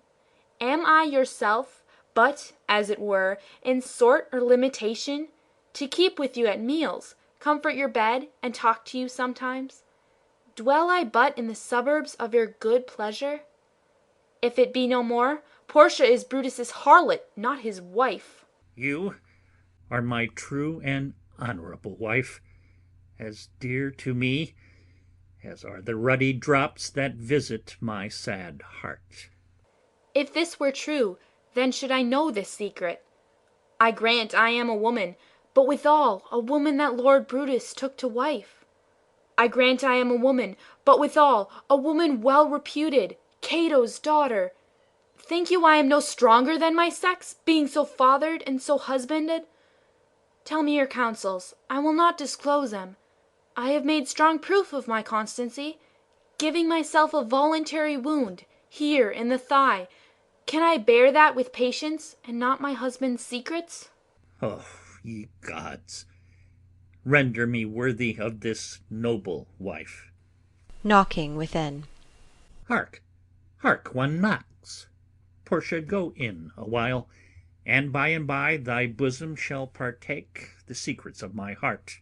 Am I yourself but, as it were, in sort or limitation, to keep with you at meals, comfort your bed, and talk to you sometimes? Dwell I but in the suburbs of your good pleasure? If it be no more, Portia is Brutus's harlot, not his wife. You are my true and honourable wife, as dear to me as are the ruddy drops that visit my sad heart. If this were true, then should I know this secret. I grant I am a woman, but withal a woman that Lord Brutus took to wife. I grant I am a woman, but withal a woman well reputed, Cato's daughter. Think you I am no stronger than my sex, being so fathered and so husbanded? Tell me your counsels, I will not disclose them. I have made strong proof of my constancy, giving myself a voluntary wound, here in the thigh. Can I bear that with patience, and not my husband's secrets? Oh, ye gods, render me worthy of this noble wife. Knocking within. Hark, hark, one knocks. Portia, go in a while, and by thy bosom shall partake the secrets of my heart.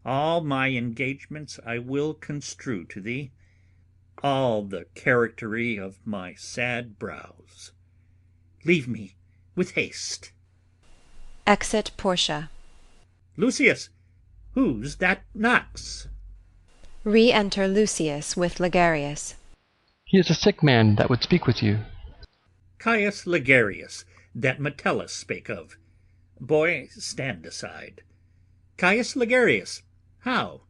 All my engagements I will construe to thee, all the charactery of my sad brows. Leave me with haste. Exit Portia. Lucius, who's that knocks? Re-enter Lucius with Ligarius. He is a sick man that would speak with you. Caius Ligarius, that Metellus spake of. boy, stand aside. Caius Ligarius, how?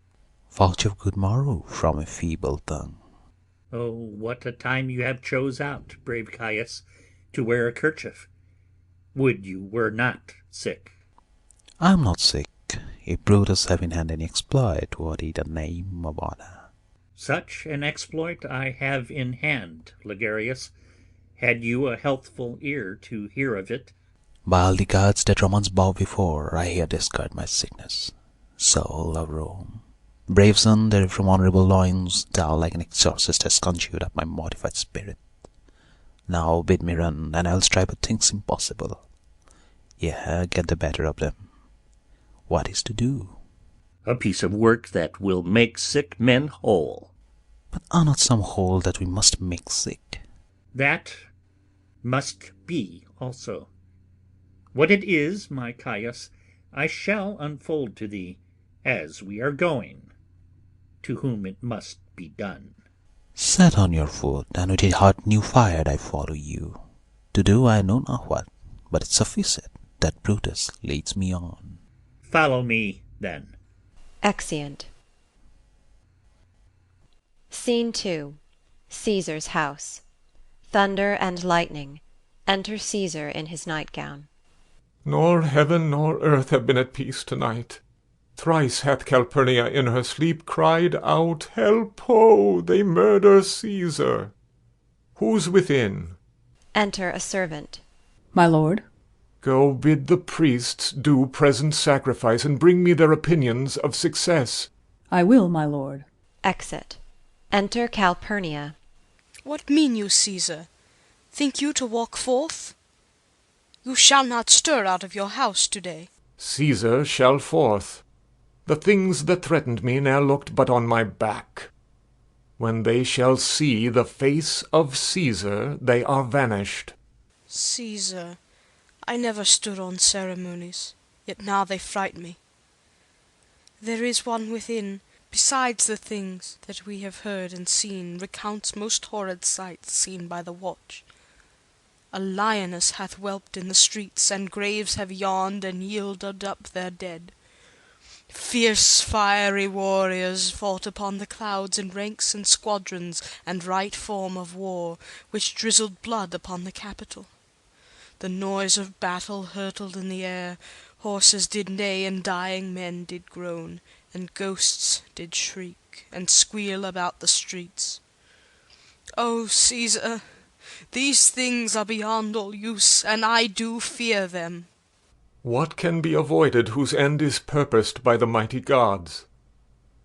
Vouch of good morrow from a feeble tongue. Oh, what a time you have chose out, brave Caius, to wear a kerchief. Would you were not sick. I am not sick, if Brutus have in hand any exploit worthy the name of honour. Such an exploit I have in hand, Ligarius, had you a healthful ear to hear of it. By all the gods that Romans bow before, I here discard my sickness. Soul of Rome, brave son, that from honourable loins thou like an exorcist hast conjured up my mortified spirit. Now bid me run, and I'll strive at things impossible. Yea, get the better of them. What is to do? A piece of work that will make sick men whole. But are not some whole that we must make sick? That must be also. What it is, my Caius, I shall unfold to thee, as we are going, to whom it must be done. Set on your foot, and with a heart new fired I follow you, to do I know not what, but it sufficeth that Brutus leads me on. Follow me, then. Exeunt. Scene 2. Caesar's house. Thunder and lightning. Enter Caesar in his nightgown. Nor heaven nor earth have been at peace tonight. Thrice hath Calpurnia in her sleep cried out, Help, ho! They murder Caesar. Who's within? Enter a servant. My lord. Go bid the priests do present sacrifice, and bring me their opinions of success. I will, my lord. Exit. Enter Calpurnia. What mean you, Caesar? Think you to walk forth? You shall not stir out of your house to-day. Caesar shall forth. The things that threatened me ne'er looked but on my back. When they shall see the face of Caesar, they are vanished. Caesar, I never stood on ceremonies, yet now they fright me. There is one within, besides the things that we have heard and seen, recounts most horrid sights seen by the watch. A lioness hath whelped in the streets, and graves have yawned and yielded up their dead. Fierce fiery warriors fought upon the clouds in ranks and squadrons and right form of war, which drizzled blood upon the Capitol. The noise of battle hurtled in the air, horses did neigh and dying men did groan, and ghosts did shriek and squeal about the streets. O Caesar, these things are beyond all use, and I do fear them. What can be avoided whose end is purposed by the mighty gods?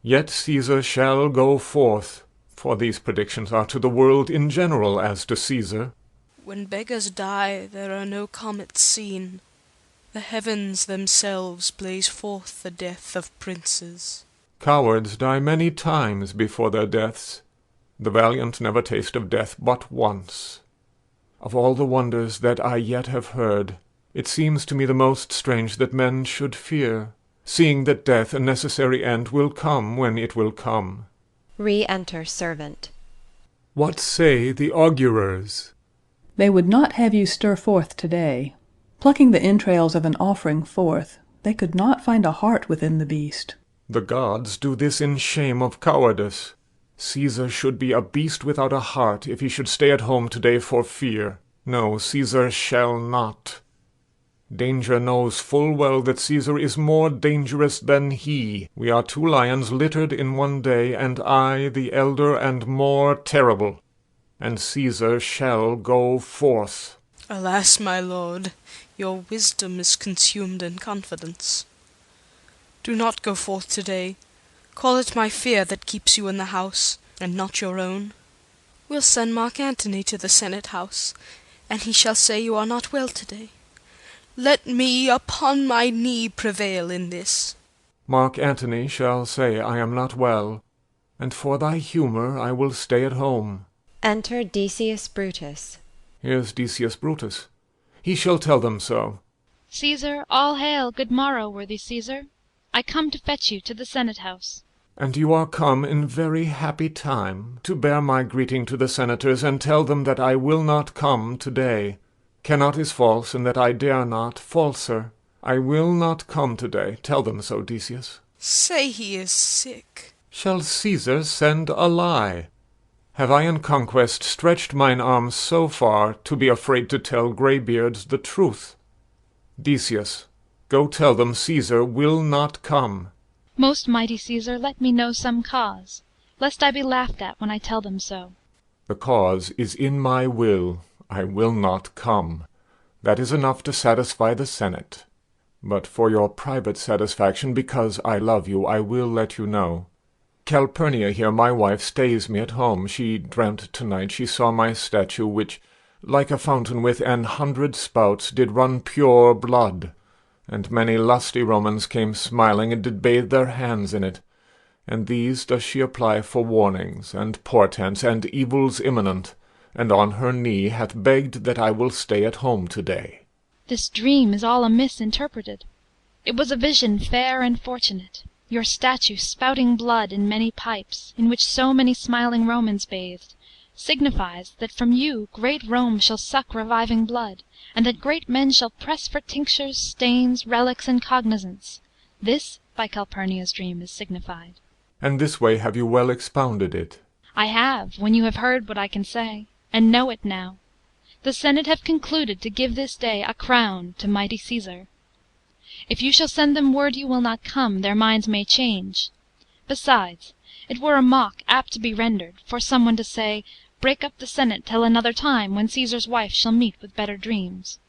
Yet Caesar shall go forth, for these predictions are to the world in general as to Caesar. When beggars die, there are no comets seen. The heavens themselves blaze forth the death of princes. Cowards die many times before their deaths. The valiant never taste of death but once. Of all the wonders that I yet have heard, it seems to me the most strange that men should fear, seeing that death, a necessary end, will come when it will come. Re-enter servant. What say the augurers? They would not have you stir forth to-day. Plucking the entrails of an offering forth, they could not find a heart within the beast. The gods do this in shame of cowardice. Caesar should be a beast without a heart if he should stay at home to-day for fear. No, Caesar shall not. Danger knows full well that Caesar is more dangerous than he. We are two lions littered in one day, and I the elder and more terrible. And Caesar shall go forth. Alas, my lord, your wisdom is consumed in confidence. Do not go forth to-day. Call it my fear that keeps you in the house, and not your own. We'll send Mark Antony to the Senate house, and he shall say you are not well to-day. Let me upon my knee prevail in this. Mark Antony shall say I am not well, and for thy humour I will stay at home. Enter Decius Brutus. Here's Decius Brutus. He shall tell them so. Caesar, all hail, good morrow, worthy Caesar. I come to fetch you to the Senate house. And you are come in very happy time to bear my greeting to the senators, and tell them that I will not come to-day. Cannot is false, and that I dare not falser. I will not come today. Tell them so, Decius. Say he is sick. Shall Caesar send a lie? Have I in conquest stretched mine arms so far to be afraid to tell greybeards the truth? Decius, go tell them Caesar will not come. Most mighty Caesar, let me know some cause, lest I be laughed at when I tell them so. The cause is in my will. I will not come. That is enough to satisfy the Senate. But for your private satisfaction, because I love you, I will let you know. Calpurnia here, my wife, stays me at home. She dreamt tonight she saw my statue, which, like a fountain with 100 spouts, did run pure blood. And many lusty Romans came smiling, and did bathe their hands in it. And these does she apply for warnings, and portents, and evils imminent, and on her knee hath begged that I will stay at home to-day. This dream is all amiss interpreted. It was a vision fair and fortunate. Your statue spouting blood in many pipes, in which so many smiling Romans bathed, signifies that from you great Rome shall suck reviving blood, and that great men shall press for tinctures, stains, relics, and cognizance. This by Calpurnia's dream is signified. And this way have you well expounded it. I have, when you have heard what I can say, and know it now. The Senate have concluded to give this day a crown to mighty Caesar. If you shall send them word you will not come, their minds may change. Besides, it were a mock apt to be rendered, for some one to say, break up the Senate till another time, when Caesar's wife shall meet with better dreams.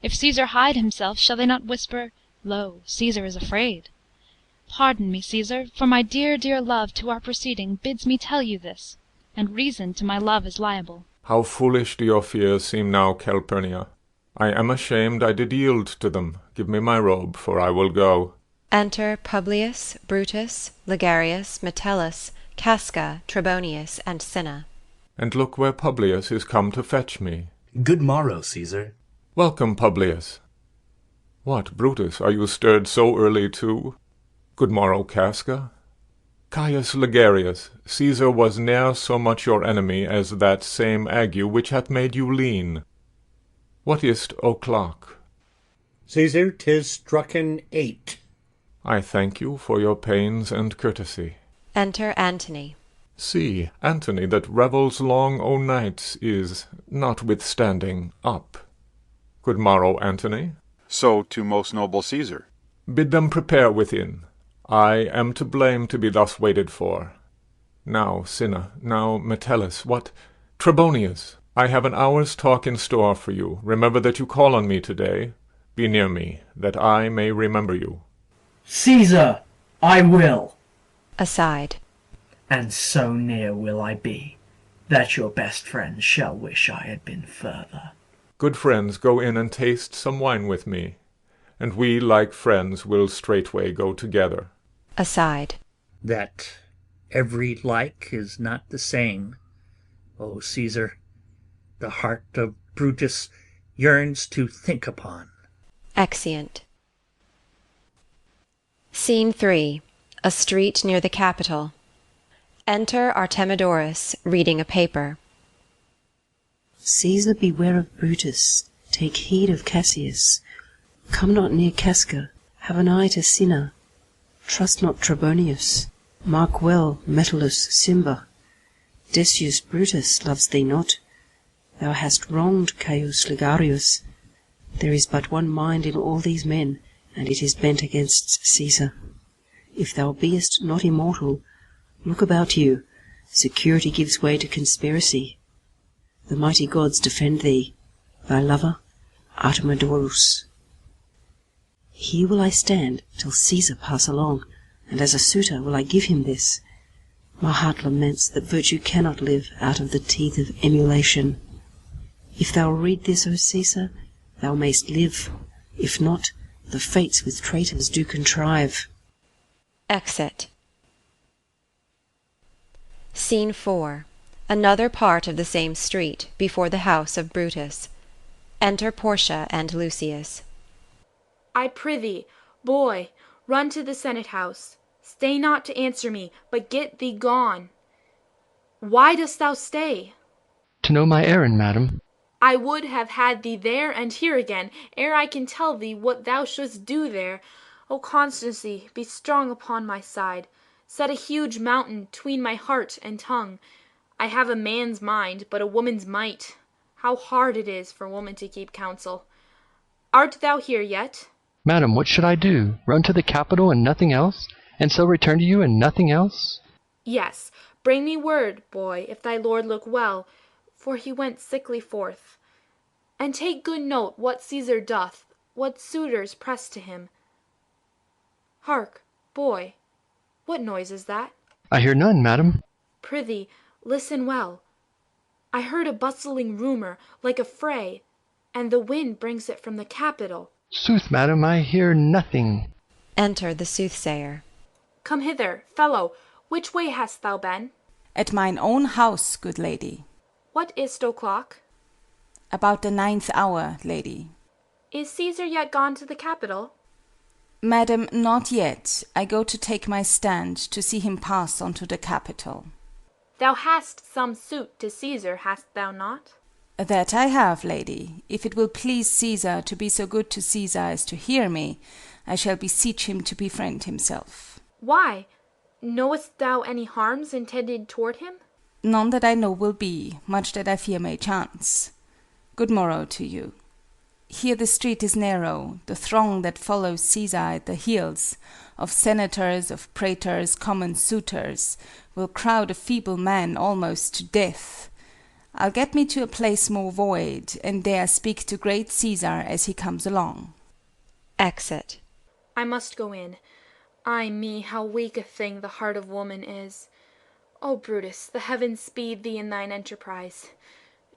If Caesar hide himself, shall they not whisper, lo, Caesar is afraid? Pardon me, Caesar, for my dear, dear love to our proceeding bids me tell you this, and reason to my love is liable. How foolish do your fears seem now, Calpurnia. I am ashamed I did yield to them. Give me my robe, for I will go. Enter Publius, Brutus, Ligarius, Metellus, Casca, Trebonius, and Cinna. And look where Publius is come to fetch me. Good morrow, Caesar. Welcome, Publius. What, Brutus, are you stirred so early too? Good morrow, Casca. Caius Ligarius, Caesar was ne'er so much your enemy as that same ague which hath made you lean. What is't o'clock? Caesar, 'tis strucken 8. I thank you for your pains and courtesy. Enter Antony. See, Antony that revels long o' nights is, notwithstanding, up. Good morrow, Antony. So to most noble Caesar. Bid them prepare within. I am to blame to be thus waited for. Now, Cinna, now, Metellus, what? Trebonius, I have an hour's talk in store for you. Remember that you call on me to-day. Be near me, that I may remember you. Caesar, I will. Aside. And so near will I be, that your best friends shall wish I had been further. Good friends, go in and taste some wine with me, and we, like friends, will straightway go together. Aside. That every like is not the same. O Caesar, the heart of Brutus yearns to think upon. Exeunt. Scene 3. A street near the Capitol. Enter Artemidorus, reading a paper. Caesar, beware of Brutus. Take heed of Cassius. Come not near Casca. Have an eye to Cinna. Trust not Trebonius. Mark well Metellus, Cimber. Decius Brutus loves thee not. Thou hast wronged Caius Ligarius. There is but one mind in all these men, and it is bent against Caesar. If thou beest not immortal, look about you. Security gives way to conspiracy. The mighty gods defend thee. Thy lover, Artemidorus. Here will I stand till Caesar pass along, and as a suitor will I give him this. My heart laments that virtue cannot live out of the teeth of emulation. If thou read this, O Caesar, thou mayst live. If not, the fates with traitors do contrive. Exit. Scene 4. Another part of the same street, before the house of Brutus. Enter Portia and Lucius. I prithee, boy, run to the Senate house. Stay not to answer me, but get thee gone. Why dost thou stay? To know my errand, madam. I would have had thee there and here again, ere I can tell thee what thou shouldst do there. O Constancy, be strong upon my side. Set a huge mountain 'tween my heart and tongue. I have a man's mind, but a woman's might. How hard it is for woman to keep counsel. Art thou here yet? Madam, what should I do? Run to the capital and nothing else? And so return to you and nothing else? Yes, bring me word, boy, if thy lord look well, for he went sickly forth. And take good note what Caesar doth, what suitors press to him. Hark, boy, what noise is that? I hear none, madam. Prithee, listen well. I heard a bustling rumour, like a fray, and the wind brings it from the capital. Sooth, madam, I hear nothing. Enter the soothsayer. Come hither, fellow. Which way hast thou been? At mine own house, good lady. What is't o'clock? About the 9th hour, lady. Is Caesar yet gone to the capital? Madam, not yet. I go to take my stand, to see him pass unto the capital. Thou hast some suit to Caesar, hast thou not? That I have, lady. If it will please Caesar to be so good to Caesar as to hear me, I shall beseech him to befriend himself. Why? Knowest thou any harms intended toward him? None that I know will be, much that I fear may chance. Good morrow to you. Here the street is narrow, the throng that follows Caesar at the heels, of senators, of praetors, common suitors, will crowd a feeble man almost to death. I'll get me to a place more void, and there speak to great Caesar as he comes along. Exit. I must go in. Ay me, how weak a thing the heart of woman is. O Brutus, the heavens speed thee in thine enterprise.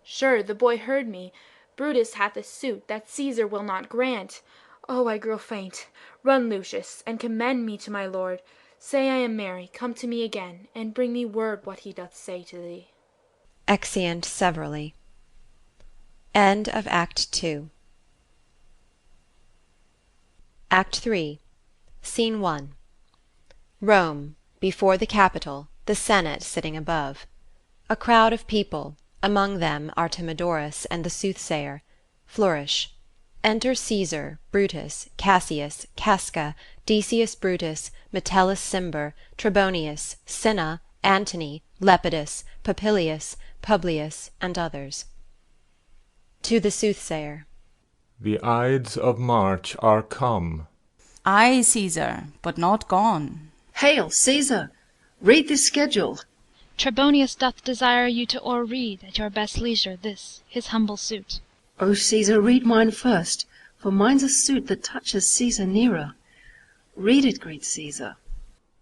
Sure, the boy heard me. Brutus hath a suit that Caesar will not grant. Oh, I grow faint. Run, Lucius, and commend me to my lord. Say I am merry, come to me again, and bring me word what he doth say to thee. Exeunt severally. End of Act 2. Act 3. Scene 1. Rome, before the Capitol, the Senate sitting above. A crowd of people, among them Artemidorus and the soothsayer. Flourish. Enter Caesar, Brutus, Cassius, Casca, Decius Brutus, Metellus Cimber, Trebonius, Cinna, Antony, Lepidus, Popilius, Publius, and others. To the soothsayer. The Ides of March are come. Ay, Caesar, but not gone. Hail, Caesar! Read this schedule. Trebonius doth desire you to o'erread at your best leisure this, his humble suit. O Caesar, read mine first, for mine's a suit that touches Caesar nearer. Read it, great Caesar.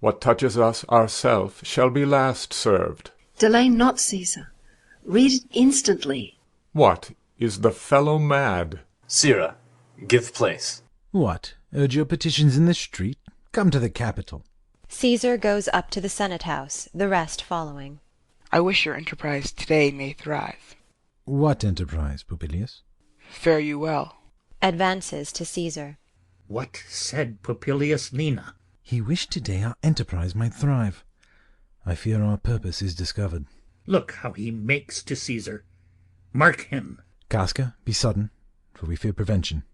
What touches us ourself shall be last served. Delay not, Caesar. Read it instantly. What, is the fellow mad? Sirrah, give place. What, urge your petitions in the street? Come to the Capitol. Caesar goes up to the Senate house, the rest following. I wish your enterprise today may thrive. What enterprise, Popilius? Fare you well. Advances to Caesar. What said Popilius Lena? He wished today our enterprise might thrive. I fear our purpose is discovered. Look how he makes to Caesar. Mark him. Casca, be sudden, for we fear prevention.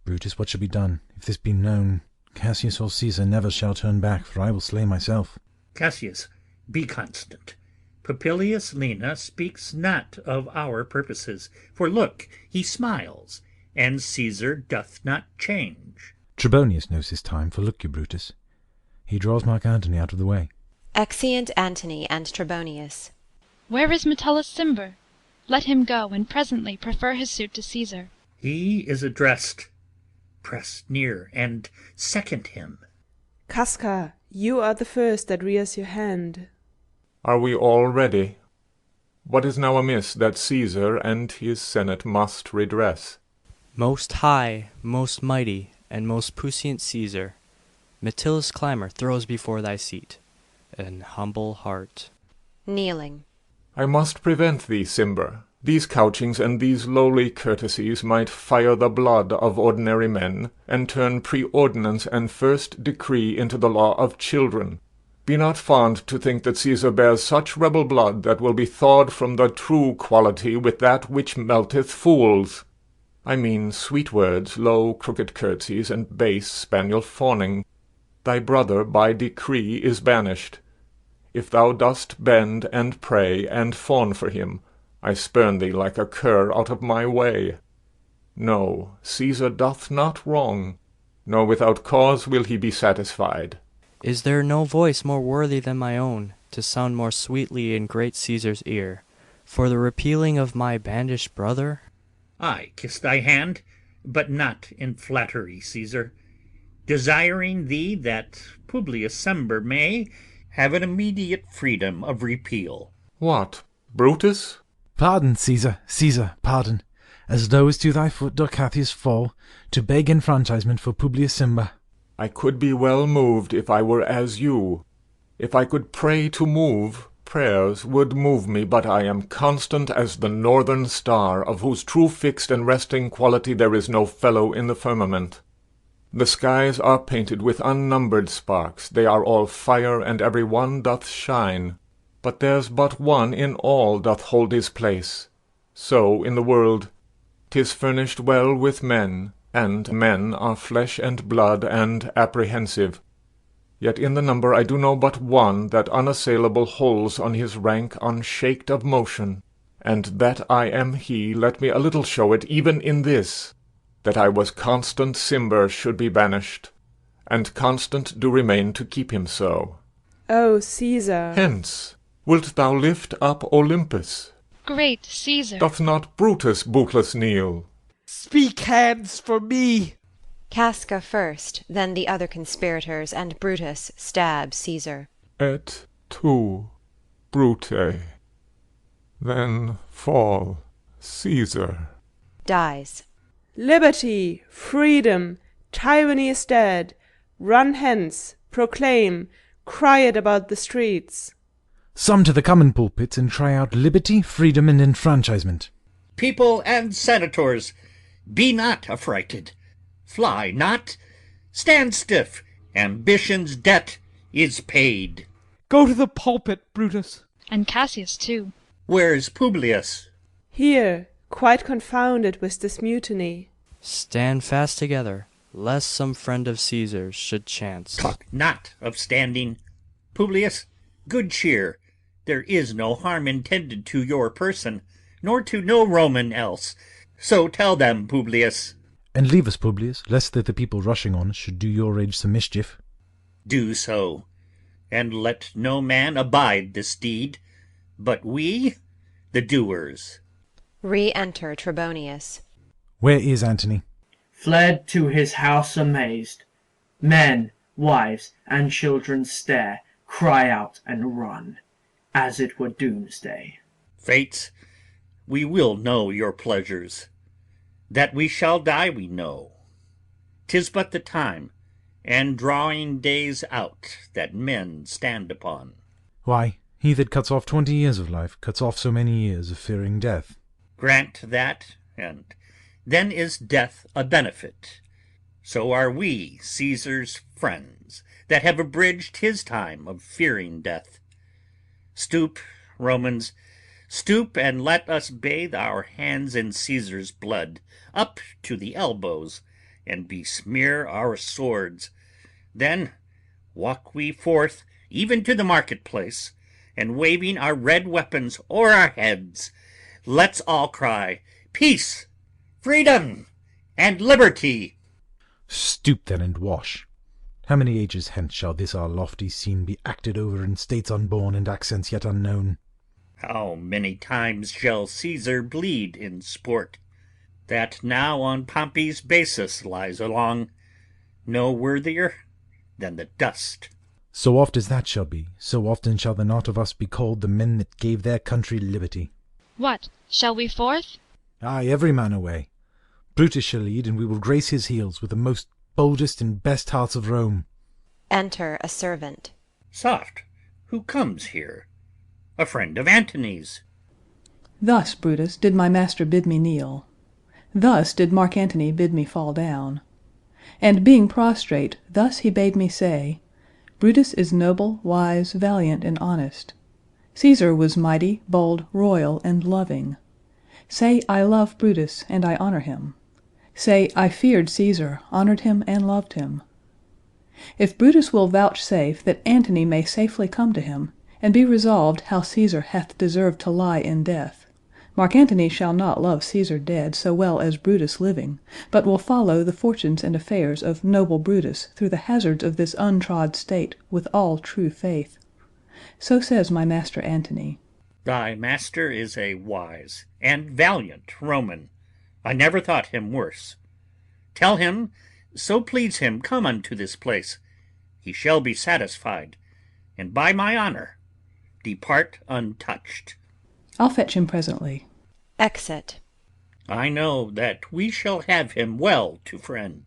Brutus, what shall be done? If this be known, Cassius or Caesar never shall turn back, for I will slay myself. Cassius, be constant. Popilius Lena speaks not of our purposes, for look, he smiles, and Caesar doth not change. Trebonius knows his time, for look you, Brutus, he draws Mark Antony out of the way. Exeunt Antony and Trebonius. Where is Metellus Cimber? Let him go, and presently prefer his suit to Caesar. He is addressed. Press near, and second him. Casca, you are the first that rears your hand. Are we all ready? What is now amiss that Caesar and his senate must redress? Most high, most mighty, and most puissant Caesar, Metellus Climber throws before thy seat an humble heart. Kneeling. I must prevent thee, Cimber. These couchings and these lowly courtesies might fire the blood of ordinary men, and turn preordinance and first decree into the law of children. Be not fond to think that Caesar bears such rebel blood that will be thawed from the true quality with that which melteth fools. I mean sweet words, low crooked curtsies, and base spaniel fawning. Thy brother by decree is banished. If thou dost bend and pray and fawn for him, I spurn thee like a cur out of my way. No, Caesar doth not wrong, nor without cause will he be satisfied. Is there no voice more worthy than my own, to sound more sweetly in great Caesar's ear, for the repealing of my banished brother? I kiss thy hand, but not in flattery, Caesar, desiring thee that Publius Semper may have an immediate freedom of repeal. What, Brutus? Pardon, Caesar, Caesar, pardon, as low as to thy foot doth Cassius fall, to beg enfranchisement for Publius Semper. I could be well moved if I were as you. If I could pray to move, prayers would move me, but I am constant as the northern star, of whose true fixed and resting quality there is no fellow in the firmament. The skies are painted with unnumbered sparks, they are all fire, and every one doth shine. But there's but one in all doth hold his place. So in the world 'tis furnished well with men, and men are flesh and blood and apprehensive. Yet in the number I do know but one that unassailable holds on his rank unshaked of motion, and that I am he. Let me a little show it even in this, that I was constant Cimber should be banished, and constant do remain to keep him so. O Caesar! Hence, wilt thou lift up Olympus? Great Caesar! Doth not Brutus bootless kneel? Speak hands for me! Casca first, then the other conspirators, and Brutus stab Caesar. Et tu, Brute. Then fall, Caesar. Dies. Liberty, freedom, tyranny is dead. Run hence, proclaim, cry it about the streets. Some to the common pulpits, and cry out liberty, freedom, and enfranchisement. People and senators, be not affrighted. Fly not. Stand stiff. Ambition's debt is paid. Go to the pulpit, Brutus. And Cassius too. Where's Publius? Here, quite confounded with this mutiny. Stand fast together, lest some friend of Caesar's should chance. Talk not of standing. Publius, good cheer. There is no harm intended to your person, nor to no Roman else. So tell them, Publius. And leave us, Publius, lest that the people rushing on us should do your age some mischief. Do so, and let no man abide this deed, but we, the doers. Re-enter Trebonius. Where is Antony? Fled to his house amazed. Men, wives, and children stare, cry out and run, as it were doomsday. Fates, we will know your pleasures. That we shall die we know. 'Tis but the time, and drawing days out, that men stand upon. Why, he that cuts off 20 years of life cuts off so many years of fearing death. Grant that, and then is death a benefit. So are we Caesar's friends, that have abridged his time of fearing death. Stoop, Romans, stoop, and let us bathe our hands in Caesar's blood, up to the elbows, and besmear our swords. Then walk we forth even to the marketplace, and waving our red weapons o'er our heads, let's all cry, Peace, freedom, and liberty. Stoop then and wash. How many ages hence shall this our lofty scene be acted over in states unborn and accents yet unknown? How many times shall Caesar bleed in sport, that now on Pompey's basis lies along, no worthier than the dust? So oft as that shall be, so often shall the not of us be called the men that gave their country liberty. What, shall we forth? Ay, every man away. Brutus shall lead, and we will grace his heels with the most boldest and best hearts of Rome. Enter a servant. Soft, who comes here? A friend of Antony's. Thus, Brutus, did my master bid me kneel. Thus did Mark Antony bid me fall down. And being prostrate, thus he bade me say, Brutus is noble, wise, valiant, and honest. Caesar was mighty, bold, royal, and loving. Say, I love Brutus, and I honor him. Say, I feared Caesar, honored him, and loved him. If Brutus will vouchsafe that Antony may safely come to him, and be resolved how Caesar hath deserved to lie in death, Mark Antony shall not love Caesar dead so well as Brutus living, but will follow the fortunes and affairs of noble Brutus through the hazards of this untrod state with all true faith. So says my master Antony. Thy master is a wise and valiant Roman. I never thought him worse. Tell him, so please him come unto this place, he shall be satisfied, and by my honour depart untouched. I'll fetch him presently. Exit. I know that we shall have him well to friend.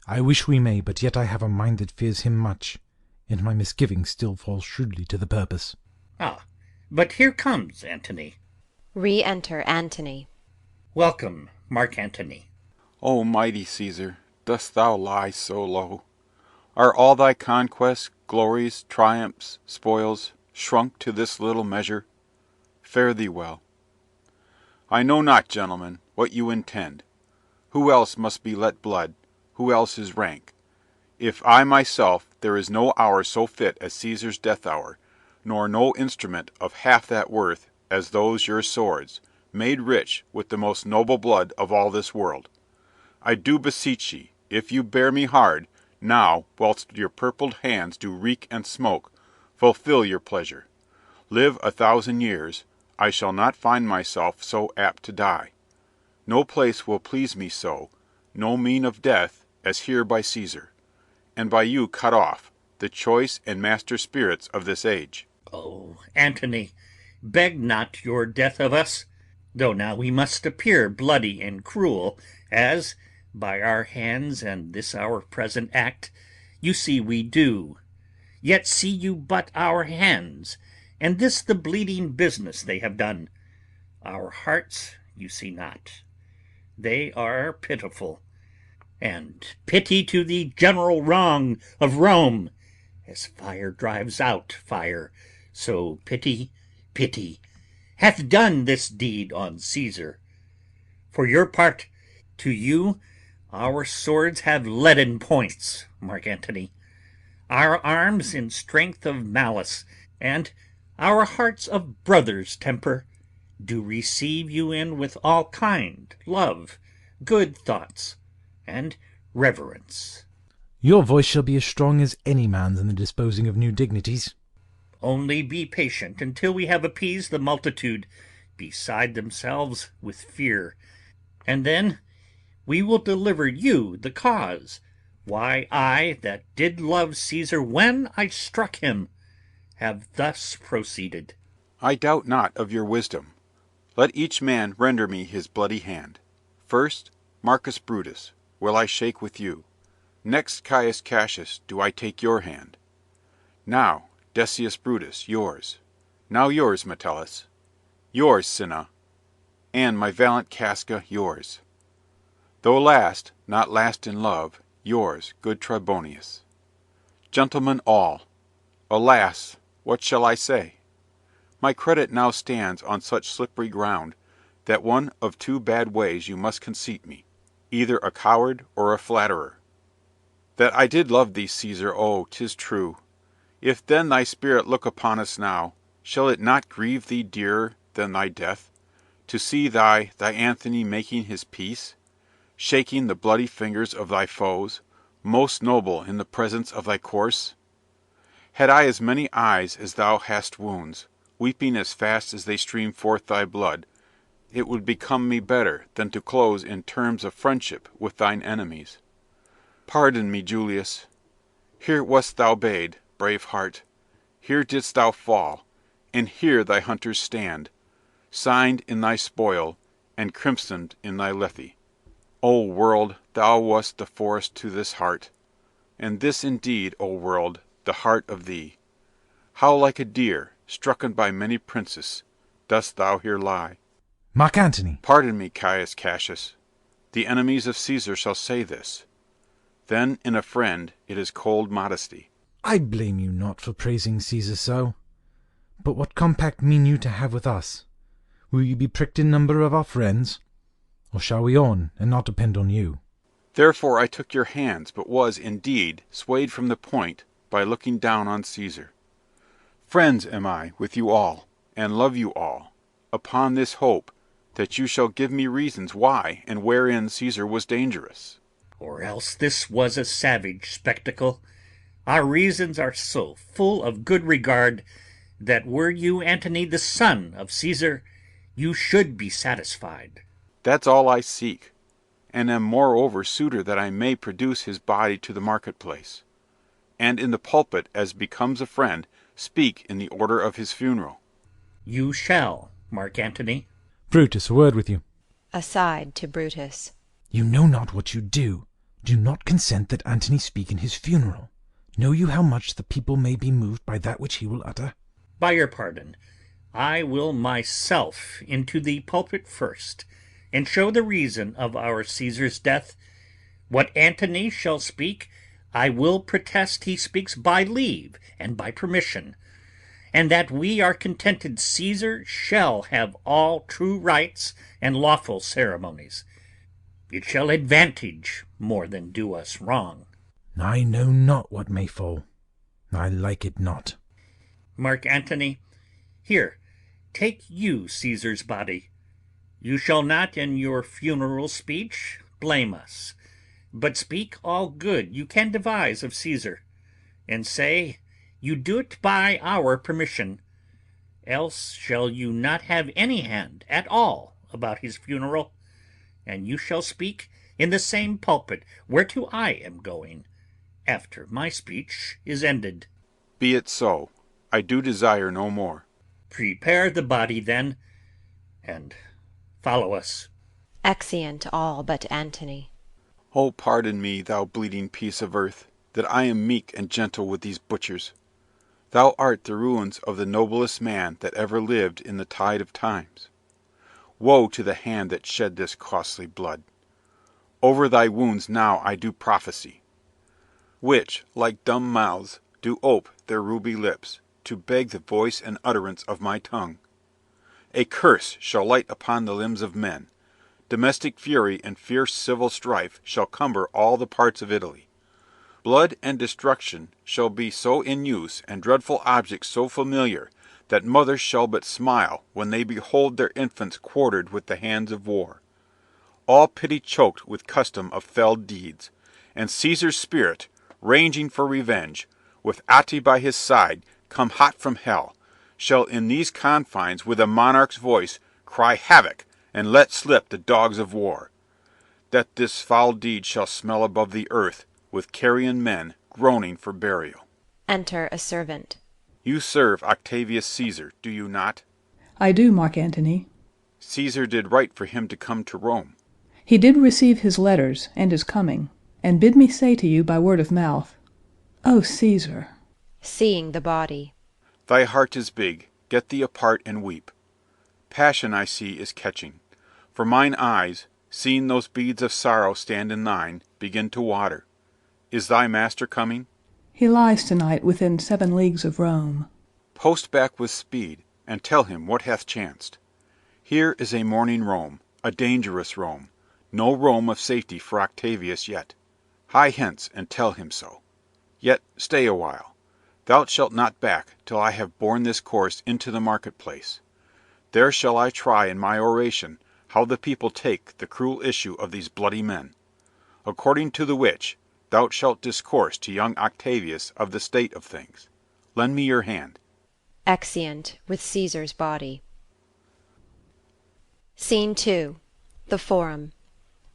I wish we may, but yet I have a mind that fears him much, and my misgivings still fall shrewdly to the purpose. Ah, but here comes Antony. Re-enter Antony. Welcome, Mark Antony. O mighty Caesar, dost thou lie so low? Are all thy conquests, glories, triumphs, spoils, shrunk to this little measure? Fare thee well. I know not, gentlemen, what you intend. Who else must be let blood? Who else is rank? If I myself, there is no hour so fit as Caesar's death hour, nor no instrument of half that worth as those your swords, made rich with the most noble blood of all this world. I do beseech ye, if you bear me hard, now, whilst your purpled hands do reek and smoke, fulfil your pleasure. Live 1,000 years, I shall not find myself so apt to die. No place will please me so, no mean of death, as here by Caesar, and by you cut off, the choice and master spirits of this age. Oh, Antony, beg not your death of us, though now we must appear bloody and cruel, as, by our hands and this our present act, you see we do. Yet see you but our hands, and this the bleeding business they have done. Our hearts you see not. They are pitiful, and pity to the general wrong of Rome. As fire drives out fire, so pity hath done this deed on Caesar. For your part, to you our swords have leaden points, Mark Antony, our arms in strength of malice, and our hearts of brothers' temper, do receive you in with all kind love, good thoughts, and reverence. Your voice shall be as strong as any man's in the disposing of new dignities. Only be patient until we have appeased the multitude beside themselves with fear, and then we will deliver you the cause why I, that did love Caesar when I struck him, have thus proceeded. I doubt not of your wisdom. Let each man render me his bloody hand. First, Marcus Brutus, will I shake with you. Next, Caius Cassius, do I take your hand. Now, Decius Brutus, yours. Now yours, Metellus. Yours, Cinna. And my valiant Casca, yours. Though last, not last in love, yours, good Tribonius. Gentlemen all, alas, what shall I say? My credit now stands on such slippery ground that one of two bad ways you must conceit me, either a coward or a flatterer. That I did love thee, Caesar, oh, 'tis true. If then thy spirit look upon us now, shall it not grieve thee dearer than thy death, to see thy Antony making his peace, shaking the bloody fingers of thy foes, most noble in the presence of thy corse? Had I as many eyes as thou hast wounds, weeping as fast as they stream forth thy blood, it would become me better than to close in terms of friendship with thine enemies. Pardon me, Julius. Here wast thou bade, brave heart, here didst thou fall, and here thy hunters stand, signed in thy spoil, and crimsoned in thy Lethe. O world, thou wast the forest to this heart, and this indeed, O world, the heart of thee. How like a deer, strucken by many princes, dost thou here lie. Mark Antony. Pardon me, Caius Cassius. The enemies of Caesar shall say this. Then in a friend it is cold modesty. I blame you not for praising Caesar so. But what compact mean you to have with us? Will you be pricked in number of our friends? Or shall we on, and not depend on you? Therefore I took your hands, but was, indeed, swayed from the point by looking down on Caesar. Friends am I with you all, and love you all, upon this hope, that you shall give me reasons why and wherein Caesar was dangerous. Or else this was a savage spectacle. Our reasons are so full of good regard, that were you, Antony, the son of Caesar, you should be satisfied. That's all I seek, and am moreover suitor that I may produce his body to the marketplace, and in the pulpit, as becomes a friend, speak in the order of his funeral. You shall, Mark Antony. Brutus, a word with you. Aside to Brutus. You know not what you do. Do not consent that Antony speak in his funeral. Know you how much the people may be moved by that which he will utter? By your pardon, I will myself into the pulpit first, and show the reason of our Caesar's death. What Antony shall speak, I will protest he speaks by leave and by permission, and that we are contented Caesar shall have all true rights and lawful ceremonies. It shall advantage more than do us wrong. I know not what may fall. I like it not. Mark Antony, here, take you Caesar's body. You shall not in your funeral speech blame us, but speak all good you can devise of Caesar, and say you do it by our permission, else shall you not have any hand at all about his funeral, and you shall speak in the same pulpit whereto I am going, after my speech is ended. Be it so. I do desire no more. Prepare the body then, and follow us. Exeunt all but Antony. O pardon me, thou bleeding piece of earth, that I am meek and gentle with these butchers. Thou art the ruins of the noblest man that ever lived in the tide of times. Woe to the hand that shed this costly blood. Over thy wounds now I do prophesy, which, like dumb mouths, do ope their ruby lips, to beg the voice and utterance of my tongue. A curse shall light upon the limbs of men. Domestic fury and fierce civil strife shall cumber all the parts of Italy. Blood and destruction shall be so in use, and dreadful objects so familiar, that mothers shall but smile when they behold their infants quartered with the hands of war. All pity choked with custom of fell deeds, and Caesar's spirit, ranging for revenge, with Atti by his side, come hot from hell, shall in these confines with a monarch's voice cry havoc, and let slip the dogs of war. That this foul deed shall smell above the earth, with carrion men groaning for burial. Enter a servant. You serve Octavius Caesar, do you not? I do, Mark Antony. Caesar did right for him to come to Rome. He did receive his letters, and is coming, and bid me say to you by word of mouth, O Caesar! Seeing the body. Thy heart is big, get thee apart and weep. Passion, I see, is catching. For mine eyes, seeing those beads of sorrow stand in thine, begin to water. Is thy master coming? He lies tonight within 7 leagues of Rome. Post back with speed, and tell him what hath chanced. Here is a mourning Rome, a dangerous Rome, no Rome of safety for Octavius yet. Hie hence, and tell him so. Yet stay a while. Thou shalt not back till I have borne this course into the marketplace. There shall I try in my oration how the people take the cruel issue of these bloody men. According to the which, thou shalt discourse to young Octavius of the state of things. Lend me your hand. Exeunt with Caesar's body. Scene 2. The Forum.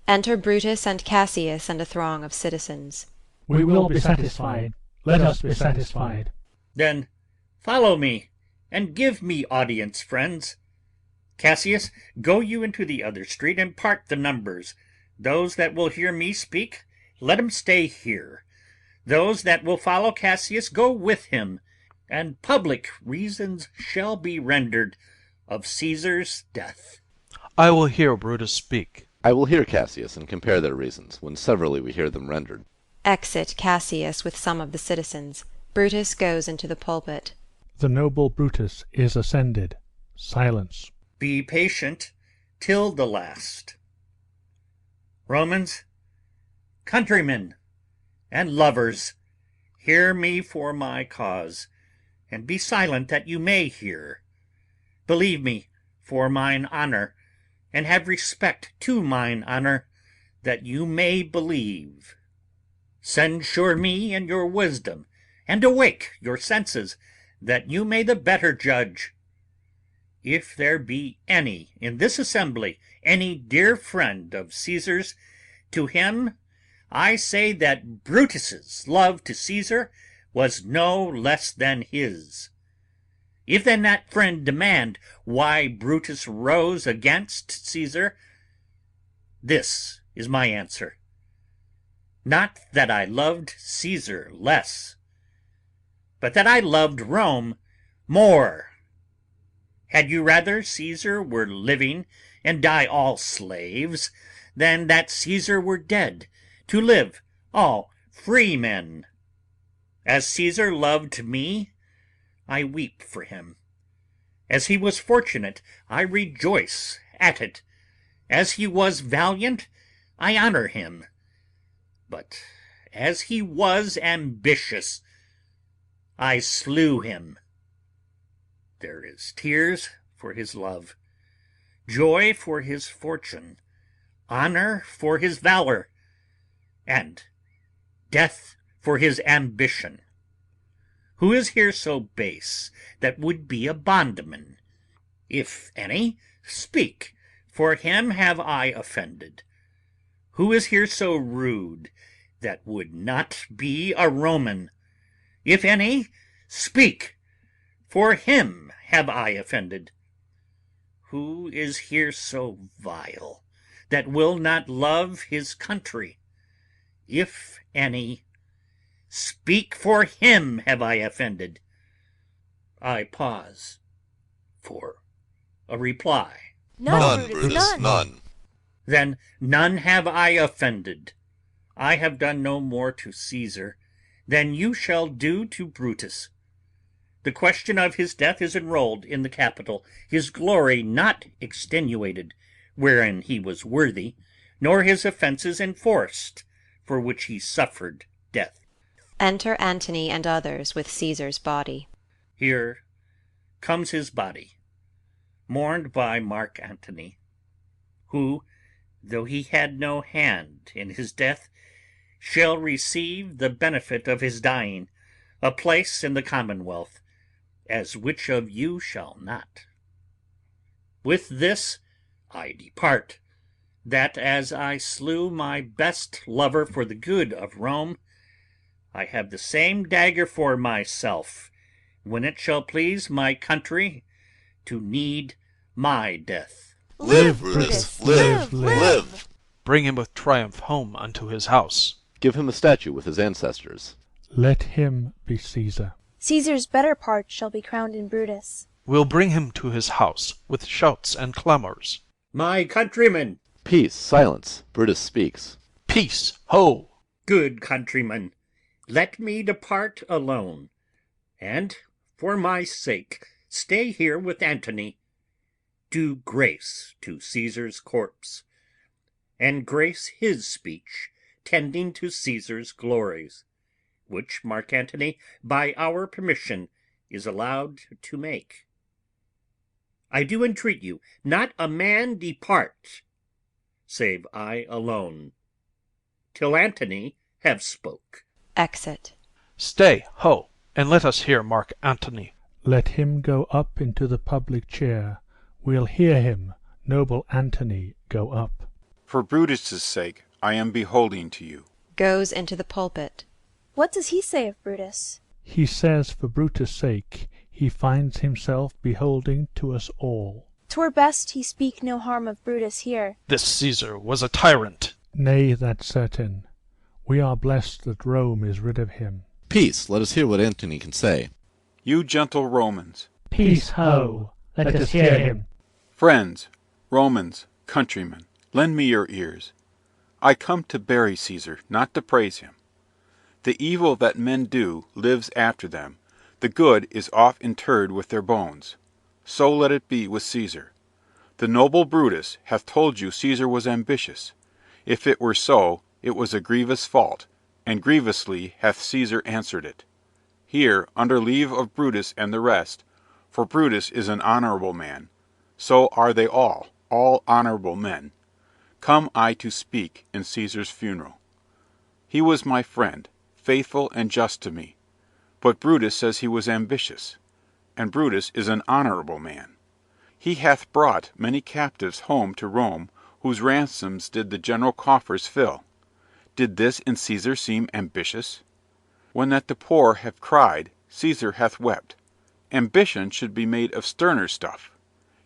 Enter Brutus and Cassius and a throng of citizens. We will be satisfied. Let us be satisfied. Then follow me, and give me audience, friends. Cassius, go you into the other street, and part the numbers. Those that will hear me speak, let 'em stay here. Those that will follow Cassius, go with him, and public reasons shall be rendered of Caesar's death. I will hear Brutus speak. I will hear Cassius, and compare their reasons, when severally we hear them rendered. Exit Cassius with some of the citizens. Brutus goes into the pulpit. The noble Brutus is ascended. Silence. Be patient till the last. Romans, countrymen, and lovers, hear me for my cause, and be silent that you may hear. Believe me for mine honour, and have respect to mine honour, that you may believe. Censure me in your wisdom, and awake your senses, that you may the better judge. If there be any in this assembly, any dear friend of Caesar's, to him I say that Brutus's love to Caesar was no less than his. If then that friend demand why Brutus rose against Caesar, this is my answer. Not that I loved Caesar less, but that I loved Rome more. Had you rather Caesar were living and die all slaves, than that Caesar were dead, to live all free men? As Caesar loved me, I weep for him. As he was fortunate, I rejoice at it. As he was valiant, I honour him. But as he was ambitious, I slew him. There is tears for his love, joy for his fortune, honour for his valour, and death for his ambition. Who is here so base that would be a bondman? If any, speak, for him have I offended. Who is here so rude that would not be a Roman? If any, speak, for him have I offended. Who is here so vile that will not love his country? If any, speak, for him have I offended. I pause for a reply. None, Brutus, none. Then none have I offended. I have done no more to Caesar than you shall do to Brutus. The question of his death is enrolled in the Capitol, his glory not extenuated, wherein he was worthy, nor his offences enforced, for which he suffered death. Enter Antony and others with Caesar's body. Here comes his body, mourned by Mark Antony, who, though he had no hand in his death, shall receive the benefit of his dying, a place in the commonwealth, as which of you shall not? With this I depart, that as I slew my best lover for the good of Rome, I have the same dagger for myself, when it shall please my country to need my death. Live, Brutus, live, live! Bring him with triumph home unto his house. Give him a statue with his ancestors. Let him be Caesar. Caesar's better part shall be crowned in Brutus. We'll bring him to his house with shouts and clamours. My countrymen! Peace, silence. Brutus speaks. Peace, ho! Good countrymen, let me depart alone, and for my sake stay here with Antony. Do grace to Caesar's corpse, and grace his speech tending to Caesar's glories, which Mark Antony by our permission is allowed to make. I do entreat you, not a man depart, save I alone, till Antony have spoke. Exit. Stay, ho, and let us hear Mark Antony. Let him go up into the public chair. We'll hear him, noble Antony, go up. For Brutus's sake, I am beholding to you. Goes into the pulpit. What does he say of Brutus? He says for Brutus' sake he finds himself beholding to us all. 'Twere best he speak no harm of Brutus here. This Caesar was a tyrant. Nay, that's certain. We are blessed that Rome is rid of him. Peace, let us hear what Antony can say. You gentle Romans. Peace, ho! Let us hear him. Friends, Romans, countrymen, lend me your ears. I come to bury Caesar, not to praise him. The evil that men do lives after them, the good is oft interred with their bones. So let it be with Caesar. The noble Brutus hath told you Caesar was ambitious. If it were so, it was a grievous fault, and grievously hath Caesar answered it. Here, under leave of Brutus and the rest, for Brutus is an honourable man, so are they all honourable men, come I to speak in Caesar's funeral. He was my friend, faithful and just to me, but Brutus says he was ambitious, and Brutus is an honourable man. He hath brought many captives home to Rome, whose ransoms did the general coffers fill. Did this in Caesar seem ambitious? When that the poor have cried, Caesar hath wept. Ambition should be made of sterner stuff.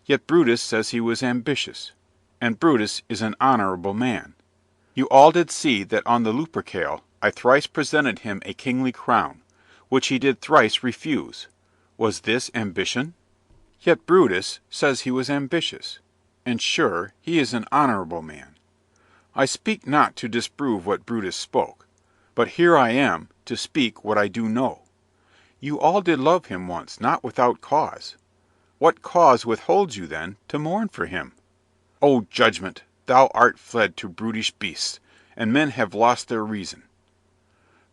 Yet Brutus says he was ambitious, and Brutus is an honourable man. You all did see that on the Lupercal I thrice presented him a kingly crown, which he did thrice refuse. Was this ambition? Yet Brutus says he was ambitious, and sure he is an honourable man. I speak not to disprove what Brutus spoke, but here I am to speak what I do know. You all did love him once, not without cause. What cause withholds you, then, to mourn for him? O judgment, thou art fled to brutish beasts, and men have lost their reason.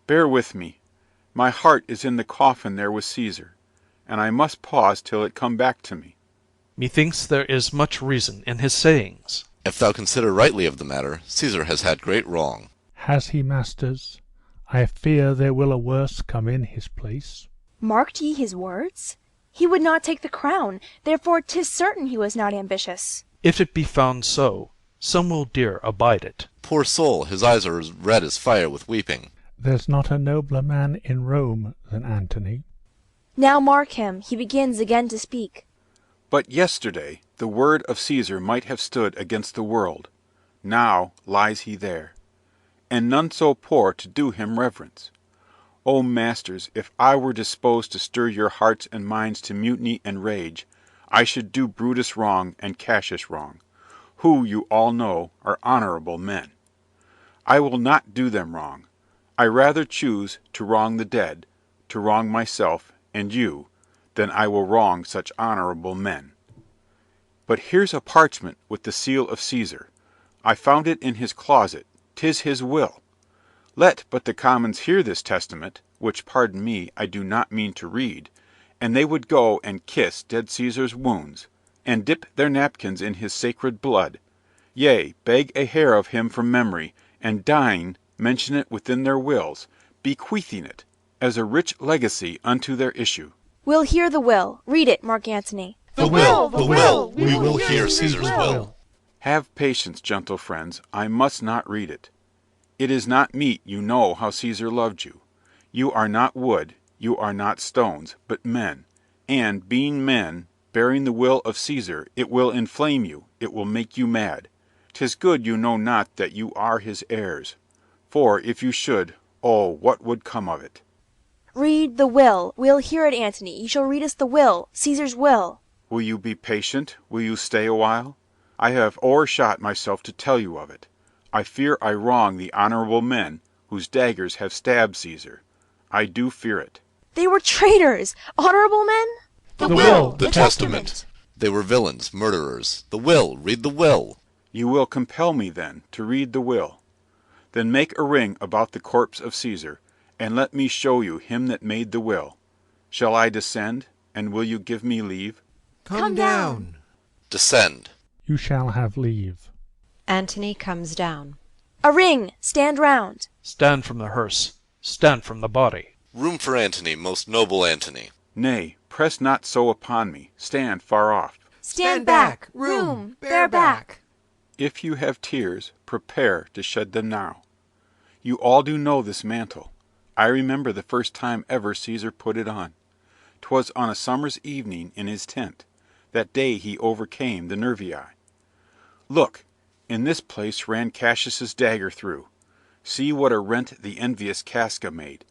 Bear with me. My heart is in the coffin there with Caesar, and I must pause till it come back to me. Methinks there is much reason in his sayings. If thou consider rightly of the matter, Caesar has had great wrong. Has he, masters? I fear there will a worse come in his place. Marked ye his words? He would not take the crown, therefore 'tis certain he was not ambitious. If it be found so, some will dear abide it. Poor soul, his eyes are as red as fire with weeping. There's not a nobler man in Rome than Antony. Now mark him, he begins again to speak. But yesterday the word of Caesar might have stood against the world. Now lies he there, and none so poor to do him reverence. O masters, if I were disposed to stir your hearts and minds to mutiny and rage, I should do Brutus wrong and Cassius wrong, who, you all know, are honourable men. I will not do them wrong. I rather choose to wrong the dead, to wrong myself and you, than I will wrong such honourable men. But here's a parchment with the seal of Caesar. I found it in his closet. 'Tis his will. Let but the commons hear this testament, which, pardon me, I do not mean to read, and they would go and kiss dead Caesar's wounds, and dip their napkins in his sacred blood, yea, beg a hair of him from memory, and dying mention it within their wills, bequeathing it as a rich legacy unto their issue. We'll hear the will. Read it, Mark Antony. The will, the will, we will hear Caesar's will. Have patience, gentle friends, I must not read it. It is not meet you know how Caesar loved you. You are not wood, you are not stones, but men, and, being men, bearing the will of Caesar, it will inflame you, it will make you mad. 'Tis good you know not that you are his heirs, for if you should, oh, what would come of it? Read the will. We'll hear it, Antony. You shall read us the will, Caesar's will. Will you be patient? Will you stay a while? I have o'ershot myself to tell you of it. I fear I wrong the honourable men whose daggers have stabbed Caesar. I do fear it. They were traitors! Honourable men? The will, the testament. They were villains, murderers. The will, read the will. You will compel me, then, to read the will. Then make a ring about the corpse of Caesar, and let me show you him that made the will. Shall I descend, and will you give me leave? Come down. Descend. You shall have leave. Antony comes down. A ring! Stand round. Stand from the hearse. Stand from the body. Room for Antony, most noble Antony. Nay, press not so upon me. Stand far off. Stand back. Room. Bear back. If you have tears, prepare to shed them now. You all do know this mantle. I remember the first time ever Caesar put it on. 'Twas on a summer's evening in his tent. That day he overcame the Nervii. Look, in this place ran Cassius's dagger through. See what a rent the envious Casca made.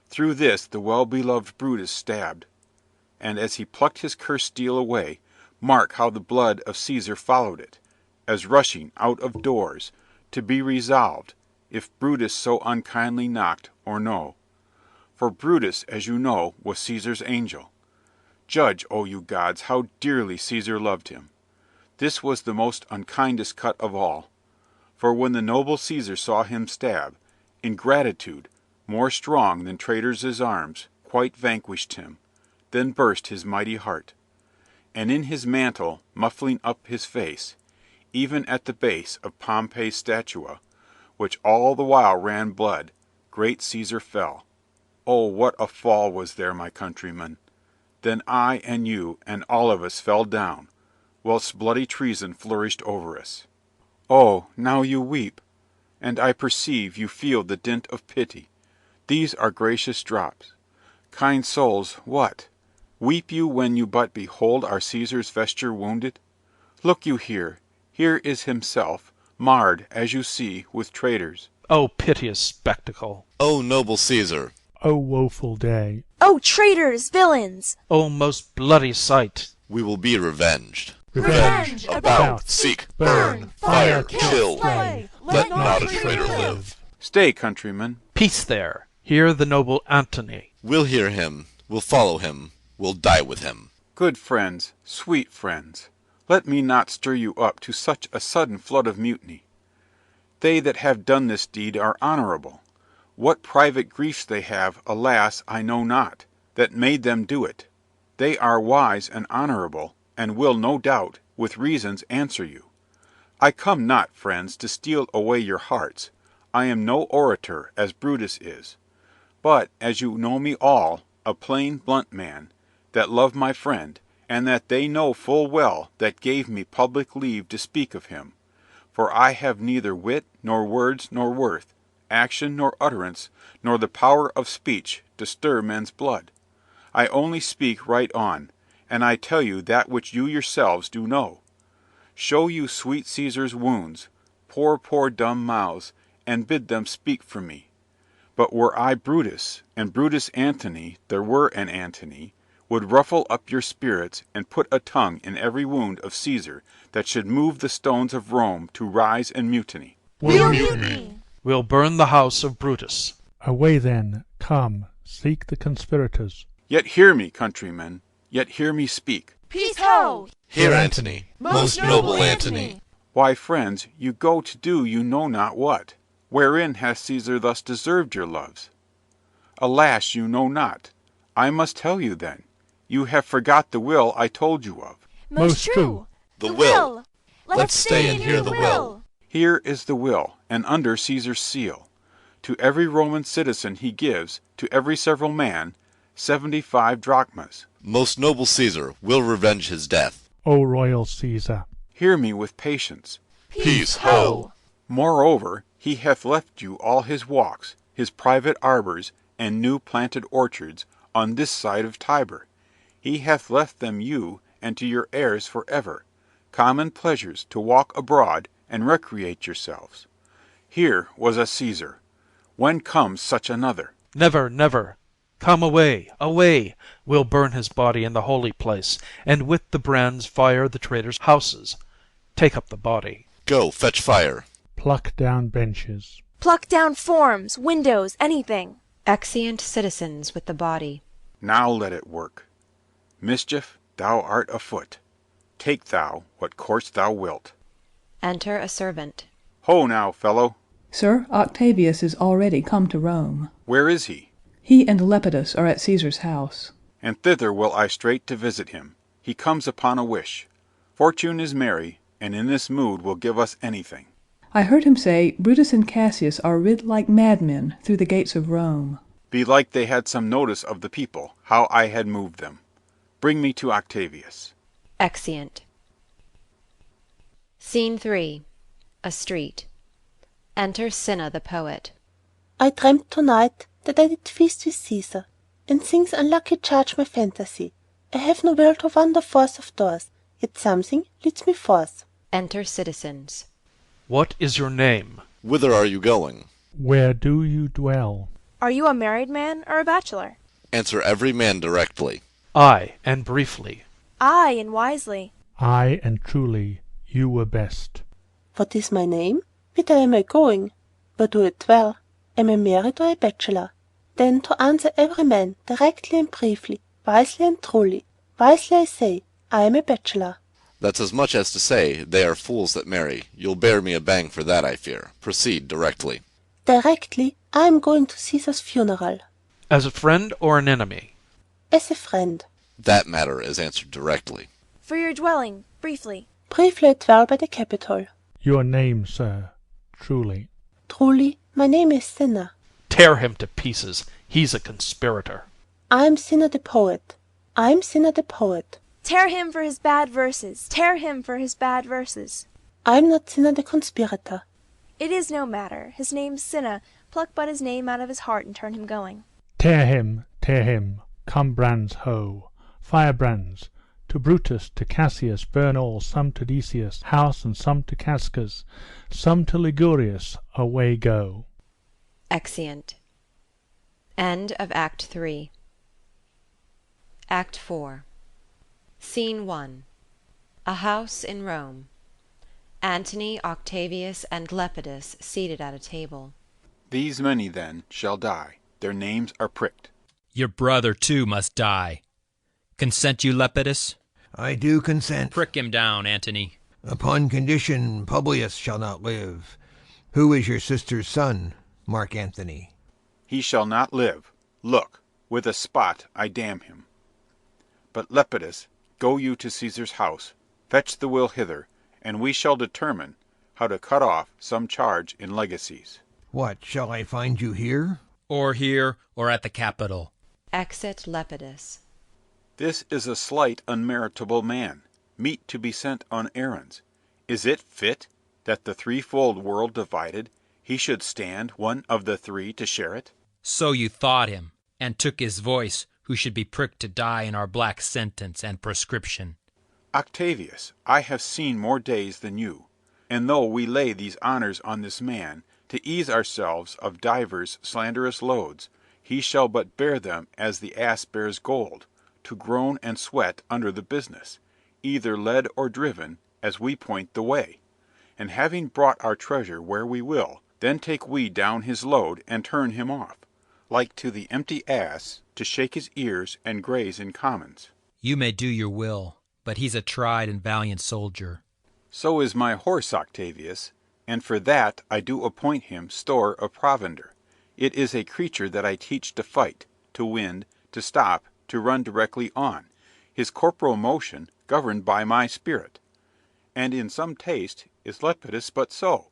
Through this the well-beloved Brutus stabbed. And as he plucked his cursed steel away, mark how the blood of Caesar followed it, as rushing out of doors, to be resolved, if Brutus so unkindly knocked or no. For Brutus, as you know, was Caesar's angel. Judge, O you gods, how dearly Caesar loved him. This was the most unkindest cut of all. For when the noble Caesar saw him stab, ingratitude, more strong than traitors' arms, quite vanquished him, then burst his mighty heart. And in his mantle, muffling up his face, even at the base of Pompey's statua, which all the while ran blood, great Caesar fell. Oh, what a fall was there, my countrymen! Then I and you and all of us fell down, whilst bloody treason flourished over us. Oh, now you weep, and I perceive you feel the dint of pity. These are gracious drops. Kind souls, what? Weep you when you but behold our Caesar's vesture wounded? Look you here, here is himself, marred, as you see, with traitors. O piteous spectacle! O noble Caesar! O woeful day! Oh, traitors, villains! O most bloody sight! We will be revenged. Revenge, about, seek, burn, fire, kill. Let not a traitor live. Stay, countrymen. Peace there! Hear the noble Antony. We'll hear him, we'll follow him, we'll die with him. Good friends, sweet friends, let me not stir you up to such a sudden flood of mutiny. They that have done this deed are honourable. What private griefs they have, alas, I know not, that made them do it. They are wise and honourable, and will, no doubt, with reasons answer you. I come not, friends, to steal away your hearts. I am no orator, as Brutus is. But, as you know me all, a plain, blunt man, that love my friend, and that they know full well that gave me public leave to speak of him. For I have neither wit, nor words, nor worth, action, nor utterance, nor the power of speech, to stir men's blood. I only speak right on, and I tell you that which you yourselves do know. Show you sweet Caesar's wounds, poor dumb mouths, and bid them speak for me. But were I Brutus, and Brutus Antony, there were an Antony, would ruffle up your spirits, and put a tongue in every wound of Caesar that should move the stones of Rome to rise and mutiny. We'll mutiny. We'll burn the house of Brutus. Away then, come, seek the conspirators. Yet hear me, countrymen, yet hear me speak. Peace ho! Hear Antony, most noble Antony. Why, friends, you go to do you know not what. Wherein hath Caesar thus deserved your loves? Alas, you know not. I must tell you then. You have forgot the will I told you of. Most true. The will. Let's stay and hear the will. Here is the will, and under Caesar's seal. To every Roman citizen he gives, to every several man, 75 drachmas. Most noble Caesar will revenge his death. O royal Caesar! Hear me with patience. Peace ho! Moreover, he hath left you all his walks, his private arbours, and new planted orchards, on this side of Tiber. He hath left them you, and to your heirs for ever, common pleasures to walk abroad and recreate yourselves. Here was a Caesar. When comes such another? Never, never. Come away, away. We'll burn his body in the holy place, and with the brands fire the traitors' houses. Take up the body. Go, fetch fire. Pluck down benches. Pluck down forms, windows, anything. Exeunt citizens with the body. Now let it work. Mischief, thou art afoot. Take thou what course thou wilt. Enter a servant. Ho now, fellow. Sir, Octavius is already come to Rome. Where is he? He and Lepidus are at Caesar's house. And thither will I straight to visit him. He comes upon a wish. Fortune is merry, and in this mood will give us anything. I heard him say Brutus and Cassius are rid like madmen through the gates of Rome. Belike they had some notice of the people, how I had moved them. Bring me to Octavius. Exeunt. Scene 3. A street. Enter Cinna the poet. I dreamt tonight that I did feast with Caesar, and things unlucky charge my fantasy. I have no will to wander forth of doors, yet something leads me forth. Enter citizens. What is your name? Whither are you going? Where do you dwell? Are you a married man or a bachelor? Answer every man directly. Aye, and briefly. Aye, and wisely. Aye, and truly, you were best. What is my name? Whither am I going? Where do I dwell? Am I married or a bachelor? Then to answer every man, directly and briefly, wisely and truly. Wisely I say, I am a bachelor. That's as much as to say, they are fools that marry. You'll bear me a bang for that, I fear. Proceed directly. Directly, I am going to Caesar's funeral. As a friend or an enemy? As a friend. That matter is answered directly. For your dwelling, briefly. Briefly I dwell by the Capitol. Your name, sir, truly. Truly, my name is Cinna. Tear him to pieces. He's a conspirator. I am Cinna the poet. I am Cinna the poet. Tear him for his bad verses. Tear him for his bad verses. I am not Cinna the conspirator. It is no matter. His name's Cinna. Pluck but his name out of his heart and turn him going. Tear him, come brands ho, firebrands, to Brutus, to Cassius, burn all, some to Decius' house, and some to Casca's, some to Ligurius, away go. Exeunt. End of Act 3. Act 4. Scene 1. A house in Rome. Antony, Octavius, and Lepidus seated at a table. These many, then, shall die. Their names are pricked. Your brother, too, must die. Consent you, Lepidus? I do consent. Prick him down, Antony. Upon condition Publius shall not live. Who is your sister's son, Mark Antony? He shall not live. Look, with a spot I damn him. But Lepidus, go you to Caesar's house, fetch the will hither, and we shall determine how to cut off some charge in legacies. What, shall I find you here? Or here, or at the Capitol. Exit Lepidus. This is a slight unmeritable man, meet to be sent on errands. Is it fit that the threefold world divided, he should stand one of the three to share it? So you thought him, and took his voice, who should be pricked to die in our black sentence and prescription. Octavius, I have seen more days than you, and though we lay these honours on this man, to ease ourselves of divers slanderous loads, he shall but bear them as the ass bears gold, to groan and sweat under the business, either led or driven, as we point the way. And having brought our treasure where we will, then take we down his load and turn him off, like to the empty ass, to shake his ears and graze in commons. You may do your will, but he's a tried and valiant soldier. So is my horse, Octavius, and for that I do appoint him store of provender. It is a creature that I teach to fight, to wind, to stop, to run directly on, his corporal motion governed by my spirit. And in some taste is Lepidus but so.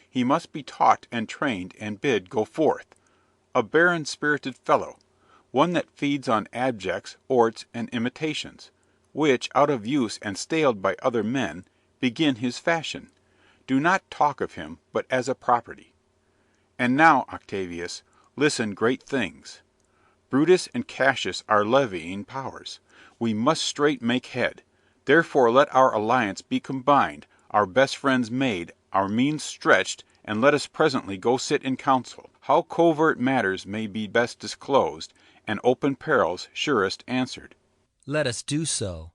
He must be taught and trained and bid go forth. A barren-spirited fellow, one that feeds on abjects, orts, and imitations, which, out of use and staled by other men, begin his fashion. Do not talk of him but as a property. And now, Octavius, listen great things. Brutus and Cassius are levying powers. We must straight make head. Therefore let our alliance be combined, our best friends made, our means stretched, and let us presently go sit in council, how covert matters may be best disclosed, and open perils surest answered. Let us do so,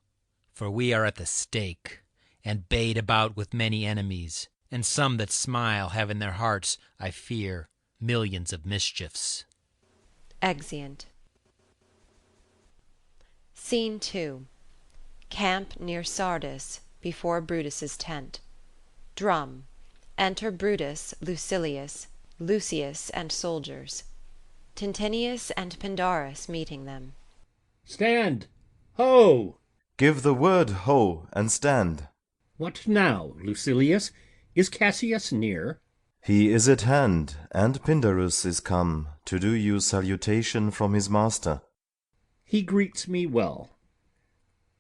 for we are at the stake, and bade about with many enemies, and some that smile have in their hearts, I fear, millions of mischiefs. Exeunt. Scene 2. Camp near Sardis, before Brutus's tent. Drum. Enter Brutus, Lucilius, Lucius, and soldiers. Tintinius and Pindarus meeting them. Stand! Ho! Give the word, ho, and stand. What now, Lucilius? Is Cassius near? He is at hand, and Pindarus is come to do you salutation from his master. He greets me well.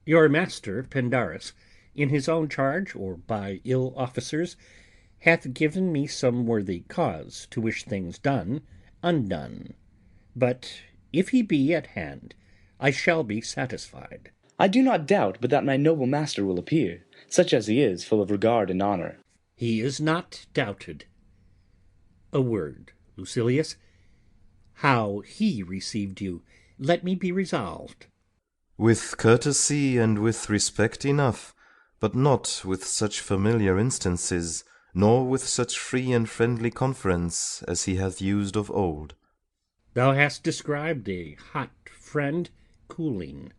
Your master, Pindarus, in his own charge, or by ill officers, hath given me some worthy cause to wish things done, undone. But if he be at hand, I shall be satisfied. I do not doubt but that my noble master will appear, such as he is, full of regard and honour. He is not doubted. A word, Lucilius. How he received you, let me be resolved. With courtesy and with respect enough, but not with such familiar instances, nor with such free and friendly conference as he hath used of old. Thou hast described a hot friend cooling.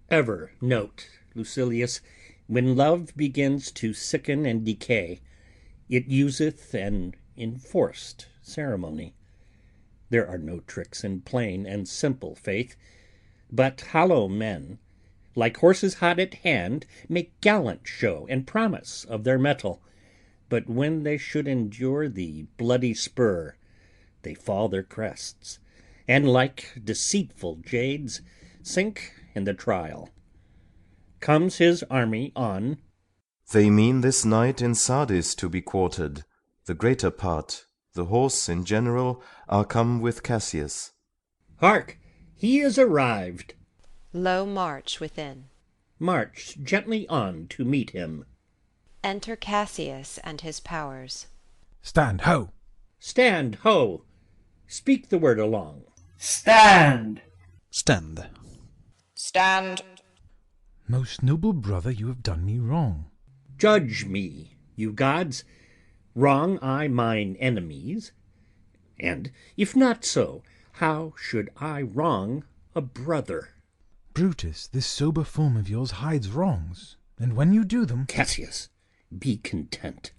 Ever note, Lucilius, when love begins to sicken and decay, it useth an enforced ceremony. There are no tricks in plain and simple faith, but hollow men, like horses hot at hand, make gallant show and promise of their mettle, but when they should endure the bloody spur, they fall their crests, and like deceitful jades sink in the trial. Comes his army on. They mean this night in Sardis to be quartered. The greater part, the horse in general, are come with Cassius. Hark! He is arrived. Low march within. March gently on to meet him. Enter Cassius and his powers. Stand, ho! Stand, ho! Speak the word along. Stand! Stand. Stand. Most noble brother, you have done me wrong. Judge me, you gods. Wrong I mine enemies? And if not so, how should I wrong a brother? Brutus, this sober form of yours hides wrongs, and when you do them— Cassius, be content.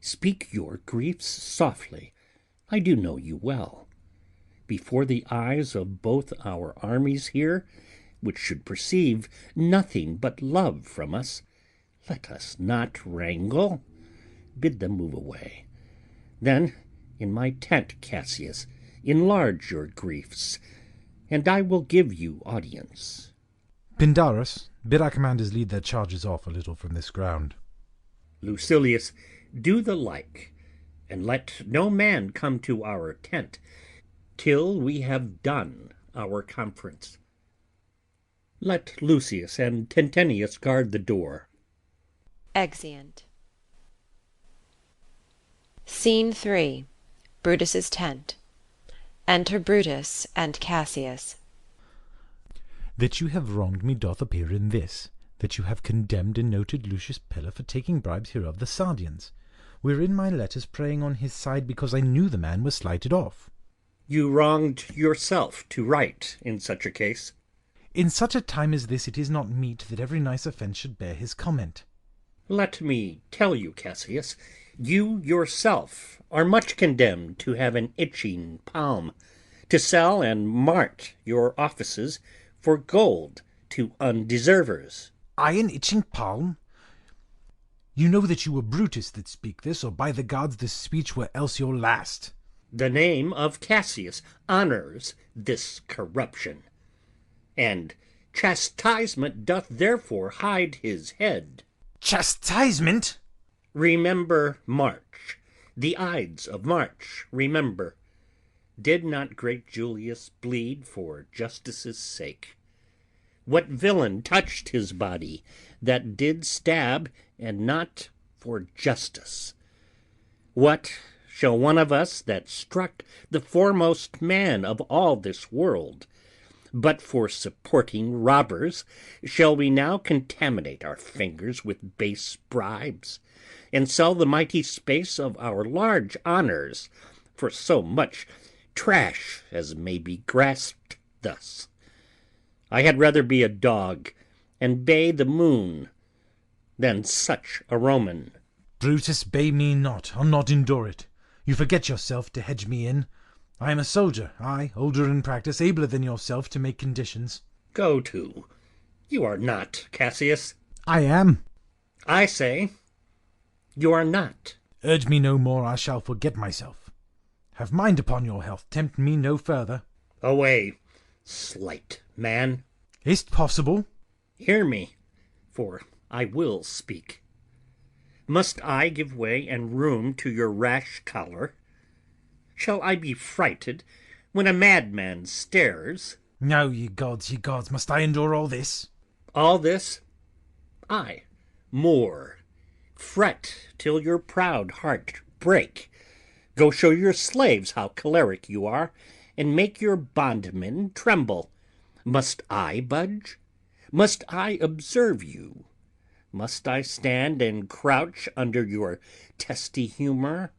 Speak your griefs softly. I do know you well. Before the eyes of both our armies here, which should perceive nothing but love from us, let us not wrangle. Bid them move away. Then, in my tent, Cassius, enlarge your griefs, and I will give you audience. Pindarus, bid our commanders lead their charges off a little from this ground. Lucilius, do the like, and let no man come to our tent till we have done our conference. Let Lucius and Tentenius guard the door. Exeunt. Scene 3. Brutus's tent. Enter Brutus and Cassius. That you have wronged me doth appear in this, that you have condemned and noted Lucius Pella for taking bribes hereof the Sardians, wherein my letters praying on his side because I knew the man was slighted off. You wronged yourself to write in such a case. In such a time as this it is not meet that every nice offence should bear his comment. Let me tell you, Cassius, you yourself are much condemned to have an itching palm, to sell and mart your offices for gold to undeservers. I an itching palm? You know that you were Brutus that speak this, or by the gods this speech were else your last. The name of Cassius honours this corruption, and chastisement doth therefore hide his head. Chastisement? Remember March, the Ides of March, remember. Did not great Julius bleed for justice's sake? What villain touched his body that did stab, and not for justice? What shall one of us that struck the foremost man of all this world, but for supporting robbers, shall we now contaminate our fingers with base bribes, and sell the mighty space of our large honours for so much trash as may be grasped thus? I had rather be a dog, and bay the moon, than such a Roman. Brutus, bay me not, I'll not endure it. You forget yourself to hedge me in. I am a soldier, I, older in practice, abler than yourself to make conditions. Go to. You are not, Cassius. I am. I say, you are not. Urge me no more, I shall forget myself. Have mind upon your health, tempt me no further. Away, slight man. Is't possible? Hear me, for I will speak. Must I give way and room to your rash choler? Shall I be frighted when a madman stares? No, ye gods, must I endure all this? All this? Ay, more. Fret till your proud heart break. Go show your slaves how choleric you are, and make your bondmen tremble. Must I budge? Must I observe you? Must I stand and crouch under your testy humour?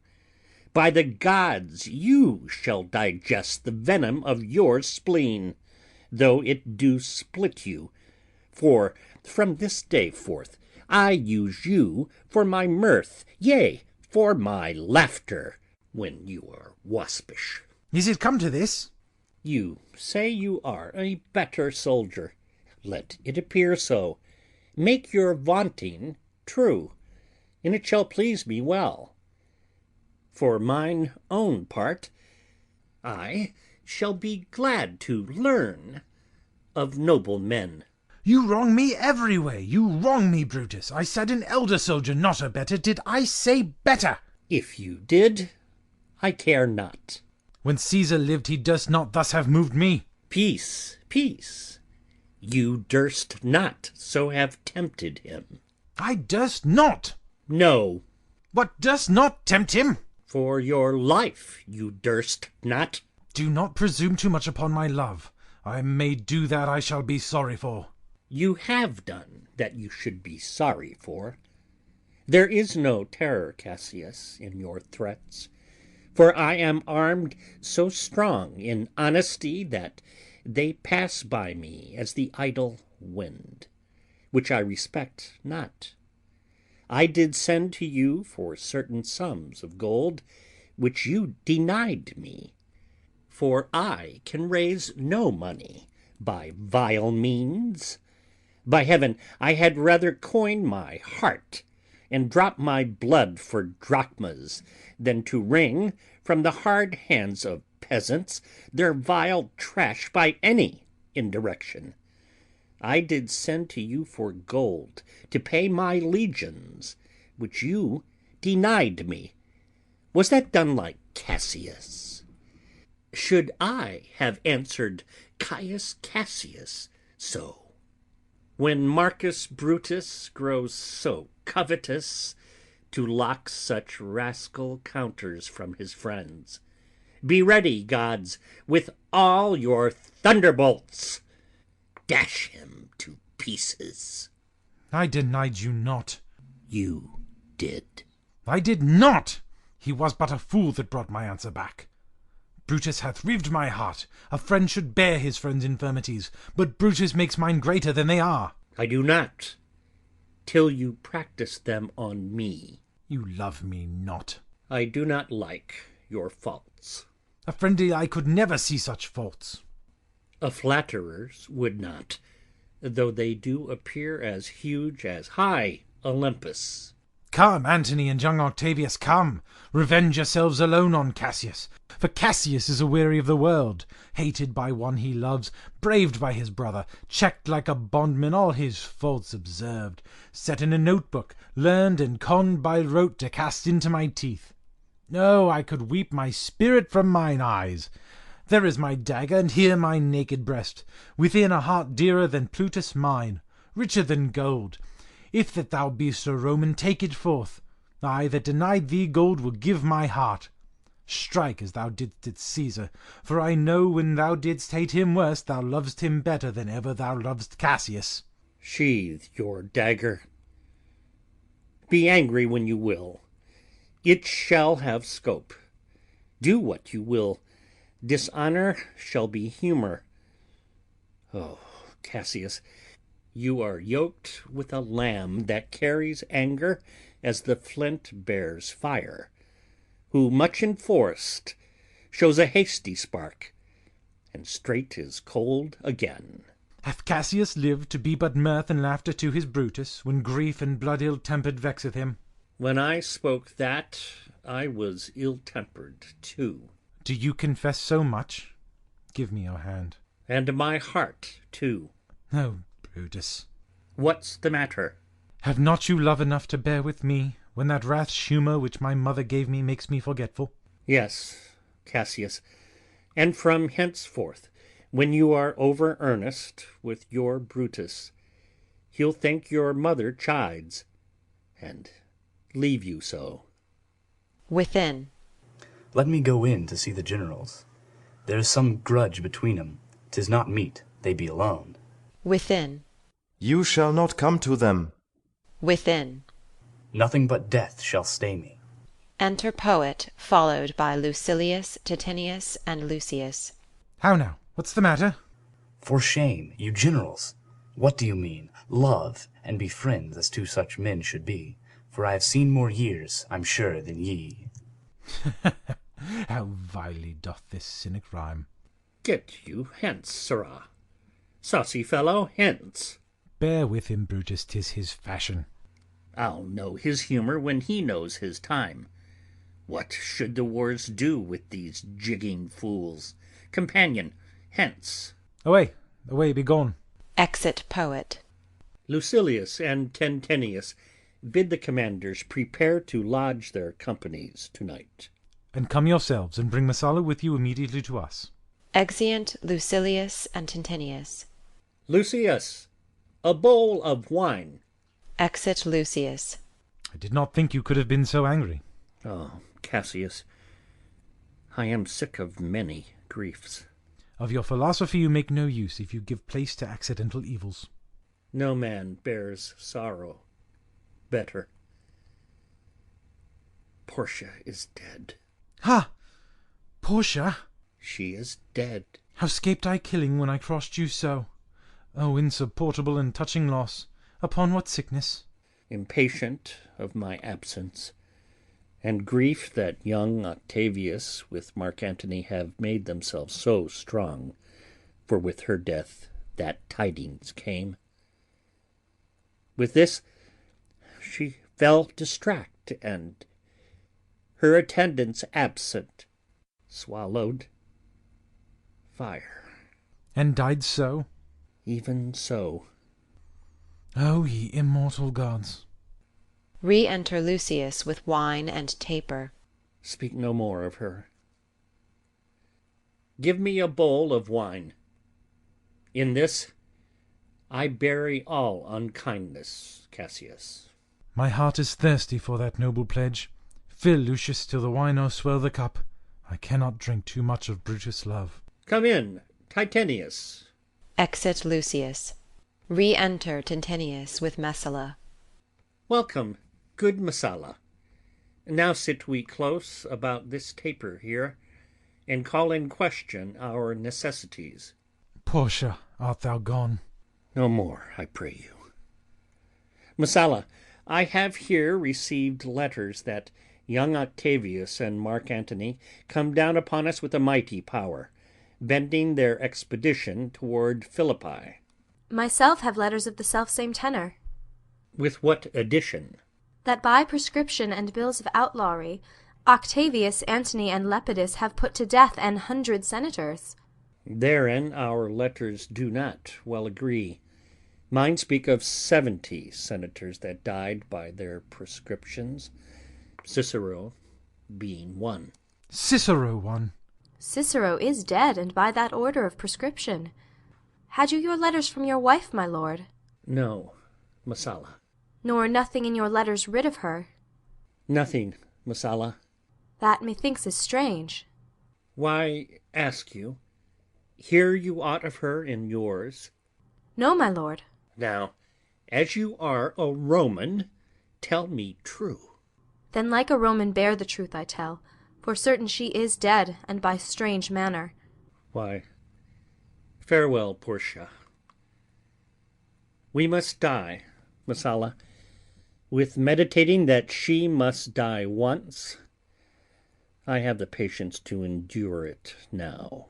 By the gods, you shall digest the venom of your spleen, though it do split you. For from this day forth I use you for my mirth, yea, for my laughter, when you are waspish. Is it come to this? You say you are a better soldier. Let it appear so. Make your vaunting true, and it shall please me well. For mine own part, I shall be glad to learn of noble men. You wrong me every way. You wrong me, Brutus. I said an elder soldier, not a better. Did I say better? If you did, I care not. When Caesar lived, he durst not thus have moved me. Peace, peace. You durst not so have tempted him. I durst not. No. What durst not tempt him? For your life you durst not. Do not presume too much upon my love. I may do that I shall be sorry for. You have done that you should be sorry for. There is no terror, Cassius, in your threats, for I am armed so strong in honesty that they pass by me as the idle wind, which I respect not. I did send to you for certain sums of gold, which you denied me, for I can raise no money by vile means. By heaven, I had rather coin my heart and drop my blood for drachmas than to wring from the hard hands of peasants their vile trash by any indirection. I did send to you for gold to pay my legions, which you denied me. Was that done like Cassius? Should I have answered Caius Cassius so? When Marcus Brutus grows so covetous to lock such rascal counters from his friends, be ready, gods, with all your thunderbolts. Dash him to pieces. I denied you not. You did. I did not. He was but a fool that brought my answer back. Brutus hath rived my heart. A friend should bear his friend's infirmities, but Brutus makes mine greater than they are. I do not, till you practice them on me. You love me not. I do not like your faults. A friendly eye could never see such faults. A flatterer's would not, though they do appear as huge as high Olympus. Come, Antony and young Octavius, come. Revenge yourselves alone on Cassius. For Cassius is aweary of the world, hated by one he loves, braved by his brother, checked like a bondman, all his faults observed, set in a notebook, learned and conned by rote to cast into my teeth. No, I could weep my spirit from mine eyes. There is my dagger, and here my naked breast, within a heart dearer than Plutus mine, richer than gold. If that thou be'st a Roman, take it forth. I that denied thee gold will give my heart. Strike as thou didst at Caesar, for I know when thou didst hate him worst, thou lovest him better than ever thou lovest Cassius. Sheathe your dagger. Be angry when you will. It shall have scope. Do what you will. Dishonor shall be humor. Oh, Cassius, you are yoked with a lamb that carries anger as the flint bears fire, who much enforced shows a hasty spark, and straight is cold again. Hath Cassius lived to be but mirth and laughter to his Brutus, when grief and blood ill-tempered vexeth him? When I spoke that, I was ill-tempered too. Do you confess so much? Give me your hand. And my heart too. Oh, Brutus. What's the matter? Have not you love enough to bear with me, when that rash humour which my mother gave me makes me forgetful? Yes, Cassius, and from henceforth, when you are over earnest with your Brutus, he'll think your mother chides, and leave you so. Within. Let me go in to see the generals. There is some grudge between 'em. 'Tis not meet they be alone. Within. You shall not come to them. Within. Nothing but death shall stay me. Enter Poet, followed by Lucilius, Titinius, and Lucius. How now? What's the matter? For shame, you generals! What do you mean? Love, and be friends as two such men should be. For I have seen more years, I'm sure, than ye. How vilely doth this cynic rhyme. Get you hence, sirrah. Saucy fellow, hence. Bear with him, Brutus, 'tis his fashion. I'll know his humour when he knows his time. What should the wars do with these jigging fools? Companion, hence. Away, away, be gone. Exit Poet. Lucilius and Tentenius, bid the commanders prepare to lodge their companies tonight. And come yourselves, and bring Messala with you immediately to us. Exeunt Lucilius and Tentenius. Lucius, a bowl of wine. Exit Lucius. I did not think you could have been so angry. Oh, Cassius, I am sick of many griefs. Of your philosophy you make no use if you give place to accidental evils. No man bears sorrow better. Portia is dead. Ha! Portia? She is dead. How scaped I killing when I crossed you so? Oh, insupportable and touching loss! Upon what sickness? Impatient of my absence, and grief that young Octavius with Mark Antony have made themselves so strong, for with her death that tidings came. With this she fell distract, and her attendants absent swallowed fire. And died so? Even so. Oh, ye immortal gods! Re-enter Lucius with wine and taper. Speak no more of her. Give me a bowl of wine. In this I bury all unkindness, Cassius. My heart is thirsty for that noble pledge. Fill, Lucius, till the wine o'erswell the cup. I cannot drink too much of Brutus' love. Come in, Titinius. Exit Lucius. Re-enter Tentenius with Messala. Welcome, good Messala. Now sit we close about this taper here, and call in question our necessities. Portia, art thou gone? No more, I pray you. Messala, I have here received letters that young Octavius and Mark Antony come down upon us with a mighty power, bending their expedition toward Philippi. Myself have letters of the selfsame tenor. With what addition? That by prescription and bills of outlawry, Octavius, Antony, and Lepidus have put to death 100 senators. Therein our letters do not well agree. Mine speak of 70 senators that died by their prescriptions, Cicero being one. Cicero one? Cicero is dead, and by that order of prescription. Had you your letters from your wife, my lord? No, Messala. Nor nothing in your letters rid of her? Nothing, Messala. That methinks is strange. Why, ask you, hear you aught of her in yours? No, my lord. Now, as you are a Roman, tell me true. Then like a Roman bear the truth I tell, for certain she is dead, and by strange manner. Why, farewell, Portia. We must die, Messala. With meditating that she must die once, I have the patience to endure it now.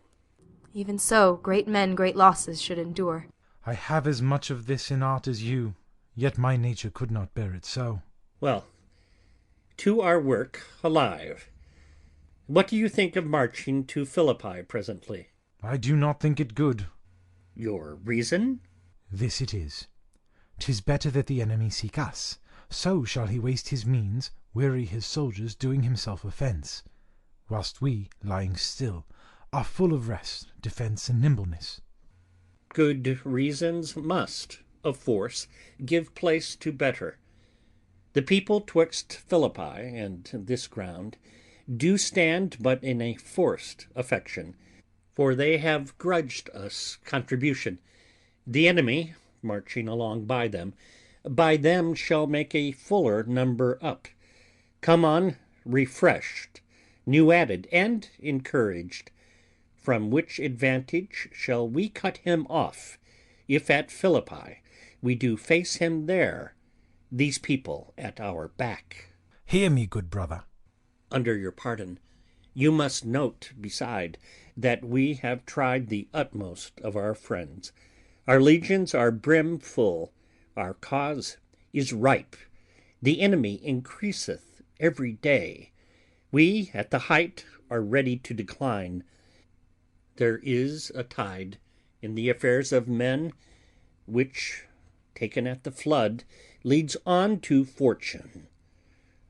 Even so, great men great losses should endure. I have as much of this in art as you, yet my nature could not bear it so. Well, to our work, alive. What do you think of marching to Philippi presently? I do not think it good. Your reason? This it is. 'Tis better that the enemy seek us. So shall he waste his means, weary his soldiers, doing himself offence, whilst we, lying still, are full of rest, defence, and nimbleness. Good reasons must, of force, give place to better. The people twixt Philippi and this ground do stand but in a forced affection, for they have grudged us contribution. The enemy, marching along by them shall make a fuller number up. Come on, refreshed, new added, and encouraged. From which advantage shall we cut him off, if at Philippi we do face him there, these people at our back? Hear me, good brother. Under your pardon, you must note, beside, that we have tried the utmost of our friends. Our legions are brim full, our cause is ripe, the enemy increaseth every day, we at the height are ready to decline. There is a tide in the affairs of men, which, taken at the flood, leads on to fortune.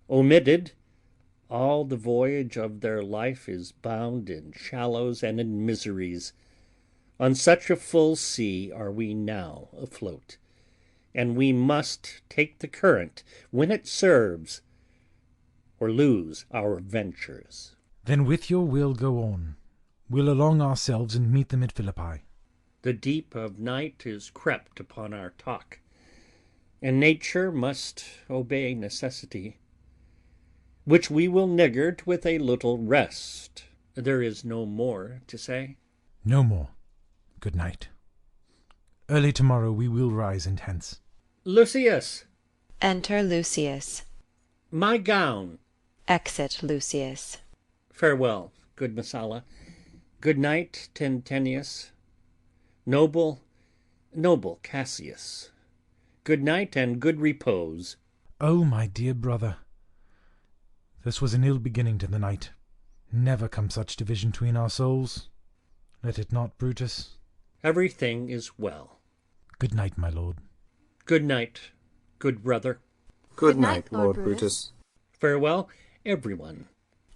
Omitted, all the voyage of their life is bound in shallows and in miseries. On such a full sea are we now afloat, and we must take the current when it serves, or lose our ventures. Then with your will go on. We'll along ourselves and meet them at Philippi. The deep of night is crept upon our talk, and nature must obey necessity, which we will niggard with a little rest. There is no more to say? No more. Good night. Early tomorrow we will rise and hence. Lucius! Enter Lucius. My gown. Exit Lucius. Farewell, good Messala. Good night, Tentenius. Noble Cassius. Good night and good repose. Oh, my dear brother, this was an ill beginning to the night. Never come such division between our souls. Let it not, Brutus. Everything is well. Good night, my lord. Good night, good brother. Good night, Lord Brutus. Farewell, everyone.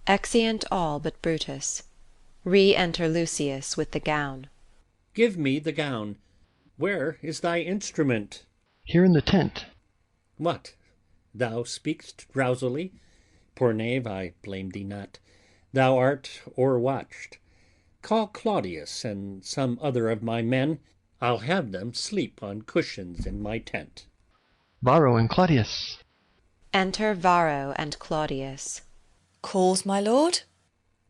Exeunt all but Brutus. Re-enter Lucius with the gown. Give me the gown. Where is thy instrument? Here in the tent. What? Thou speak'st drowsily? Poor knave, I blame thee not. Thou art o'erwatched. Call Claudius and some other of my men. I'll have them sleep on cushions in my tent. Varro and Claudius. Enter Varro and Claudius. Calls, my lord?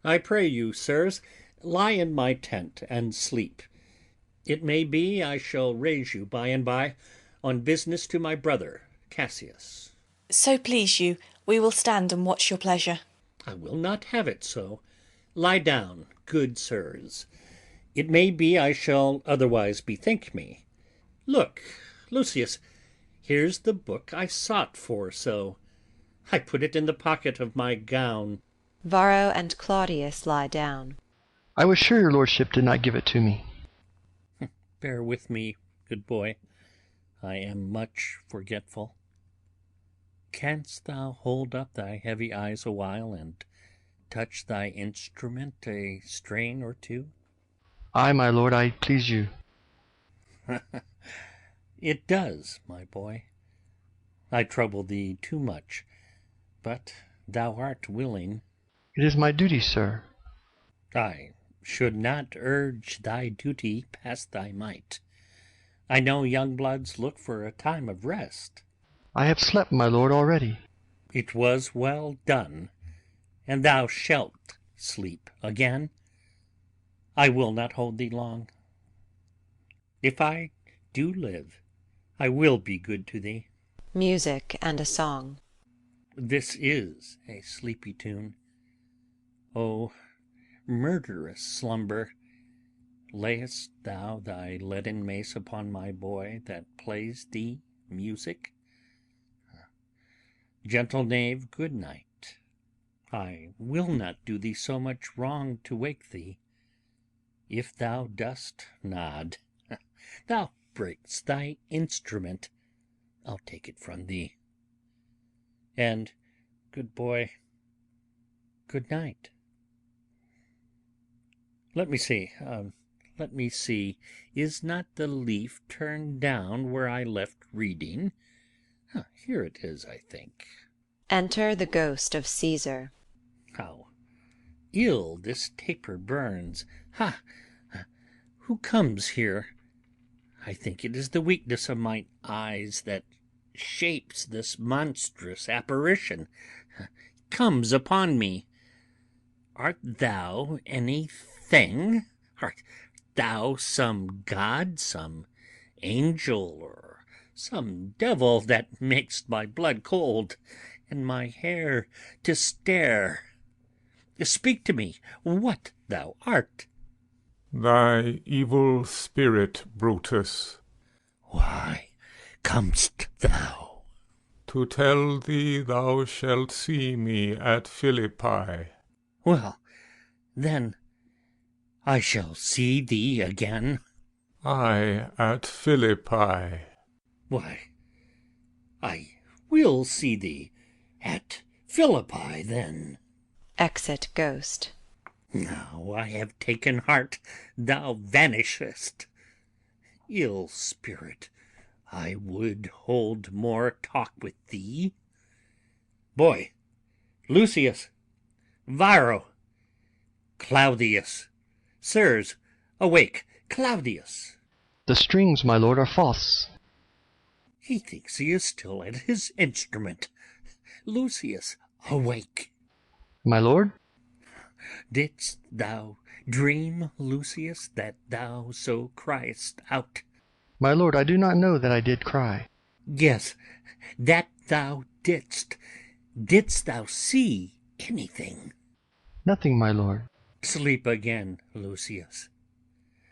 I pray you, sirs, lie in my tent and sleep. It may be I shall raise you by and by on business to my brother Cassius. So please you, we will stand and watch your pleasure. I will not have it so. Lie down, good sirs. It may be I shall otherwise bethink me. Look, Lucius, here's the book I sought for so. I put it in the pocket of my gown. Varro and Claudius lie down. I was sure your lordship did not give it to me. Bear with me, good boy. I am much forgetful. Canst thou hold up thy heavy eyes a while and touch thy instrument a strain or two? Ay, my lord, I please you. It does, my boy. I trouble thee too much, but thou art willing. It is my duty, sir. I should not urge thy duty past thy might. I know young bloods look for a time of rest. I have slept, my lord, already. It was well done, and thou shalt sleep again. I will not hold thee long. If I do live, I will be good to thee. Music and a song. This is a sleepy tune. O murderous slumber, layest thou thy leaden mace upon my boy that plays thee music? Gentle knave, good night. I will not do thee so much wrong to wake thee. If thou dost nod, thou break'st thy instrument. I'll take it from thee. And, good boy, good night. Let me see. Is not the leaf turned down where I left reading? Here it is, I think. Enter the ghost of Caesar. How ill this taper burns! Ha! Who comes here? I think it is the weakness of mine eyes that shapes this monstrous apparition. comes upon me. Art thou anything? Art thou some god, some angel, or some devil that makes my blood cold and my hair to stare? Speak to me what thou art. Thy evil spirit, Brutus. Why comest thou? To tell thee thou shalt see me at Philippi. Well, then, I shall see thee again. Ay, at Philippi. Why, I will see thee at Philippi then. Exit Ghost. Now I have taken heart, thou vanishest. Ill spirit, I would hold more talk with thee. Boy, Lucius, Varro, Claudius, sirs, awake, Claudius. The strings, my lord, are false. He thinks he is still at his instrument. Lucius, awake. My lord? Didst thou dream, Lucius, that thou so criest out? My lord, I do not know that I did cry. Yes, that thou didst. Didst thou see anything? Nothing, my lord. Sleep again, Lucius.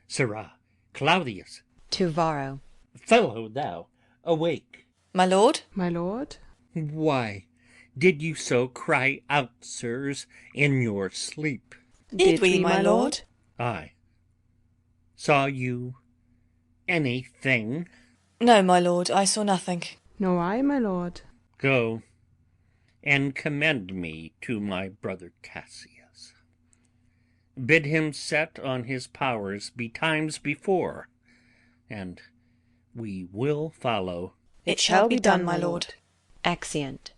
Sirrah, Claudius. To Varro. Fellow thou, awake. My lord? My lord? Why did you so cry out, sirs, in your sleep? Did we, my lord? Aye. Saw you anything? No, my lord, I saw nothing. No, I, my lord. Go and commend me to my brother Cassius. Bid him set on his powers betimes before, and we will follow. It shall be done, my lord. Exeunt.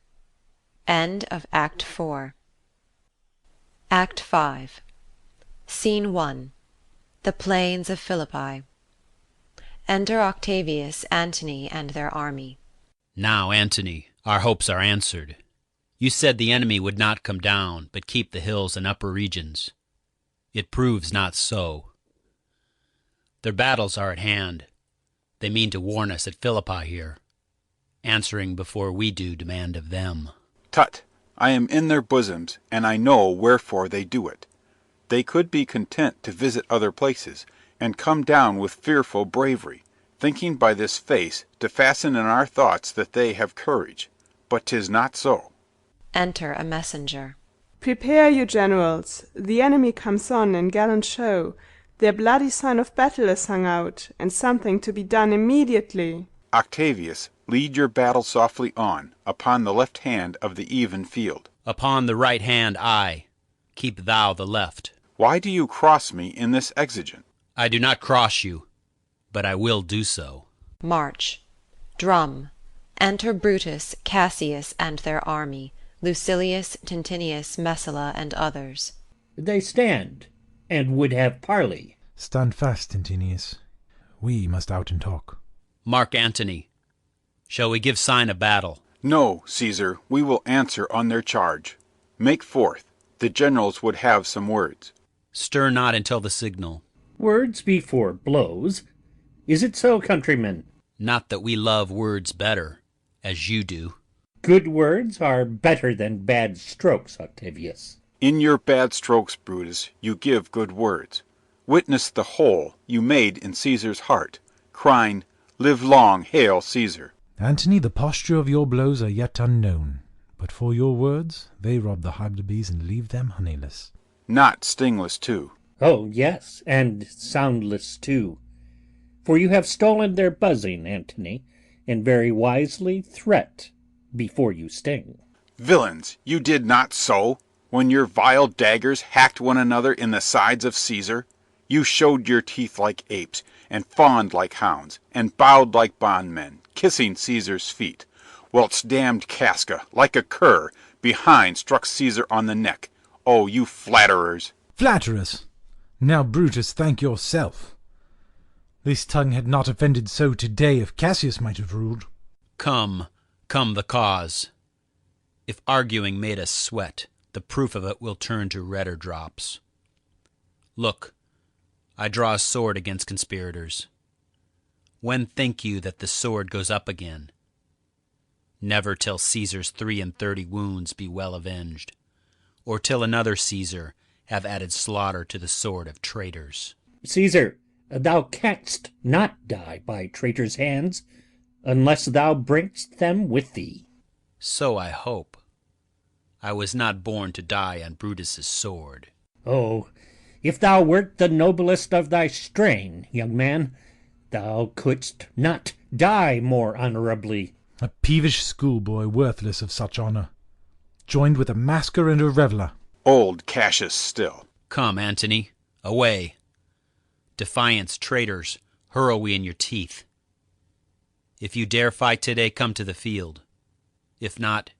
End of Act 4. Act 5. Scene 1. The plains of Philippi. Enter Octavius, Antony, and their army. Now, Antony, our hopes are answered. You said the enemy would not come down, but keep the hills and upper regions. It proves not so. Their battles are at hand. They mean to warn us at Philippi here, answering before we do demand of them. Tut! I am in their bosoms, and I know wherefore they do it. They could be content to visit other places, and come down with fearful bravery, thinking by this face to fasten in our thoughts that they have courage. But 'tis not so. Enter a messenger. Prepare you, generals. The enemy comes on in gallant show. Their bloody sign of battle is hung out, and something to be done immediately. Octavius, lead your battle softly on, upon the left hand of the even field. Upon the right hand I. Keep thou the left. Why do you cross me in this exigent? I do not cross you, but I will do so. March. Drum. Enter Brutus, Cassius, and their army, Lucilius, Tintinius, Messala, and others. They stand, and would have parley. Stand fast, Tintinius. We must out and talk. Mark Antony, shall we give sign of battle? No, Caesar, we will answer on their charge. Make forth. The generals would have some words. Stir not until the signal. Words before blows. Is it so, countrymen? Not that we love words better, as you do. Good words are better than bad strokes, Octavius. In your bad strokes, Brutus, you give good words. Witness the hole you made in Caesar's heart, crying, "Live long, hail Caesar!" Antony, the posture of your blows are yet unknown, but for your words they rob the hive bees and leave them honeyless. Not stingless, too. Oh, yes, and soundless, too. For you have stolen their buzzing, Antony, and very wisely threat before you sting. Villains, you did not so, when your vile daggers hacked one another in the sides of Caesar. You showed your teeth like apes, and fawned like hounds, and bowed like bondmen, kissing Caesar's feet, whilst damned Casca, like a cur, behind struck Caesar on the neck. Oh, you flatterers! Flatterers! Now, Brutus, thank yourself. This tongue had not offended so today if Cassius might have ruled. Come the cause. If arguing made us sweat, the proof of it will turn to redder drops. Look, I draw a sword against conspirators. When think you that the sword goes up again? Never till Caesar's 33 wounds be well avenged, or till another Caesar have added slaughter to the sword of traitors. Caesar, thou canst not die by traitors' hands, unless thou bring'st them with thee. So I hope. I was not born to die on Brutus's sword. Oh, if thou wert the noblest of thy strain, young man, thou couldst not die more honourably. A peevish schoolboy worthless of such honour, joined with a masker and a reveller. Old Cassius still. Come, Antony, away. Defiance, traitors, hurl we in your teeth. If you dare fight today, come to the field. If not,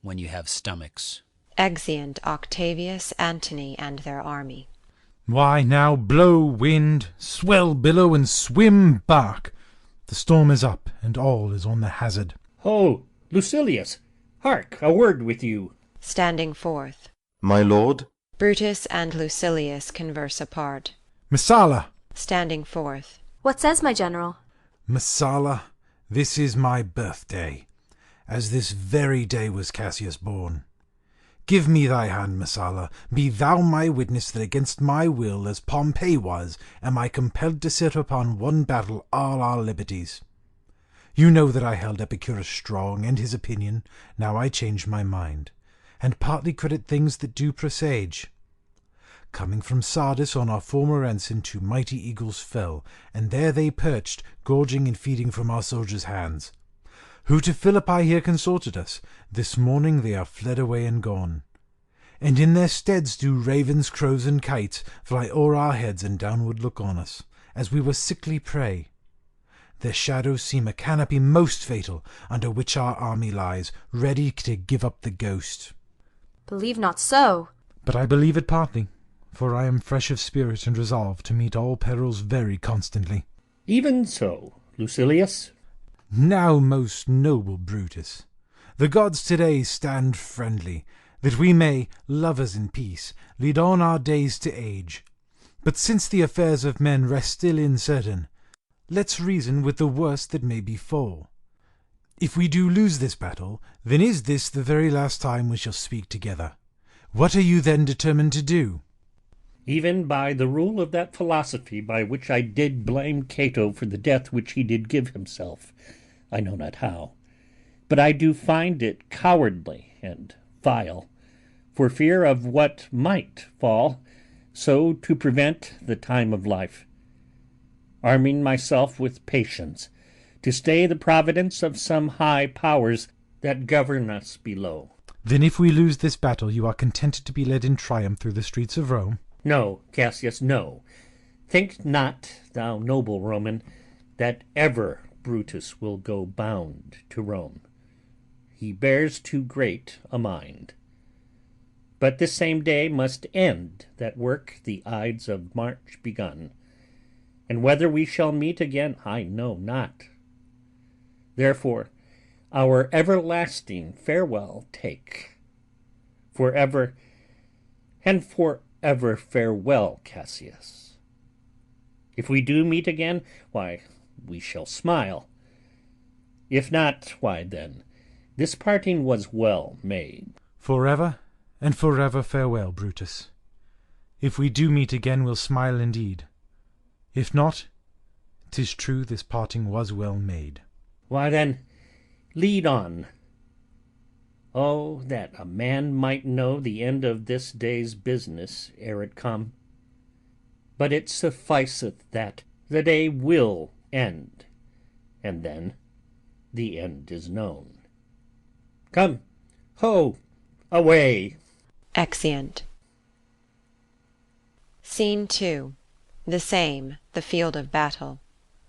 when you have stomachs. Exeunt Octavius, Antony, and their army. Why now, blow, wind, swell, billow, and swim, bark. The storm is up, and all is on the hazard. Ho, Lucilius, hark, a word with you. Standing forth. My lord? Brutus and Lucilius converse apart. Messala! Standing forth. What says my general? Messala, this is my birthday, as this very day was Cassius born. Give me thy hand, Messala. Be thou my witness that against my will, as Pompey was, am I compelled to set upon one battle all our liberties. You know that I held Epicurus strong, and his opinion. Now I change my mind, and partly credit things that do presage. Coming from Sardis on our former ensign, 2 mighty eagles fell, and there they perched, gorging and feeding from our soldiers' hands. Who to Philippi here consorted us, this morning they are fled away and gone. And in their steads do ravens, crows, and kites fly o'er our heads and downward look on us, as we were sickly prey. Their shadows seem a canopy most fatal, under which our army lies, ready to give up the ghost. Believe not so. But I believe it partly, for I am fresh of spirit and resolved to meet all perils very constantly. Even so, Lucilius. Now, most noble Brutus, the gods today stand friendly, that we may, lovers in peace, lead on our days to age. But since the affairs of men rest still uncertain, let's reason with the worst that may befall. If we do lose this battle, then is this the very last time we shall speak together. What are you then determined to do? Even by the rule of that philosophy by which I did blame Cato for the death which he did give himself, I know not how, but I do find it cowardly and vile, for fear of what might fall, so to prevent the time of life, arming myself with patience, to stay the providence of some high powers that govern us below. Then if we lose this battle, you are contented to be led in triumph through the streets of Rome? No, Cassius, no. Think not, thou noble Roman, that ever Brutus will go bound to Rome. He bears too great a mind. But this same day must end that work the Ides of March begun, and whether we shall meet again I know not. Therefore our everlasting farewell take. For ever and for ever farewell, Cassius. If we do meet again, why, we shall smile. If not, why then, this parting was well made. Forever and forever farewell, Brutus. If we do meet again, we'll smile indeed. If not, 'tis true this parting was well made. Why then, lead on. Oh, that a man might know the end of this day's business ere it come. But it sufficeth that the day will end, and then the end is known. Come, ho, away. Exeunt. Scene 2. The same, the field of battle.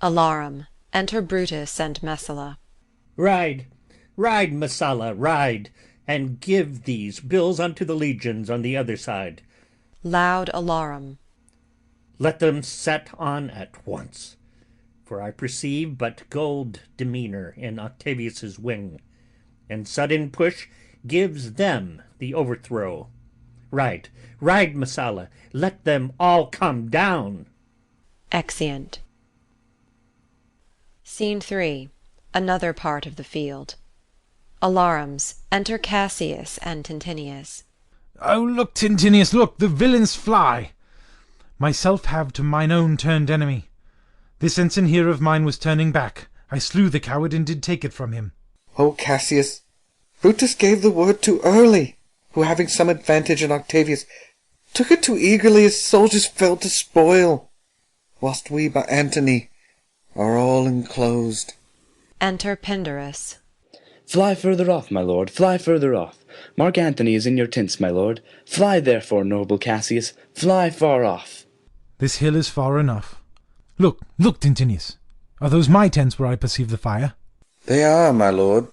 Alarum. Enter Brutus and Messala. Ride, ride, Messala, ride, and give these bills unto the legions on the other side. Loud alarum. Let them set on at once, for I perceive but gold demeanour in Octavius's wing, and sudden push gives them the overthrow. Ride, ride, Messala, let them all come down. Exeunt. Scene 3. Another part of the field. Alarums. Enter Cassius and Tintinius. Oh, look, Tintinius, look, the villains fly! Myself have to mine own turned enemy. This ensign here of mine was turning back. I slew the coward and did take it from him. O Cassius, Brutus gave the word too early, who having some advantage in Octavius, took it too eagerly his soldiers fell to spoil, whilst we by Antony are all enclosed. Enter Pindarus. Fly further off, my lord, fly further off. Mark Antony is in your tents, my lord. Fly therefore, noble Cassius, fly far off. This hill is far enough. Look, look, Tintinius. Are those my tents where I perceive the fire? They are, my lord.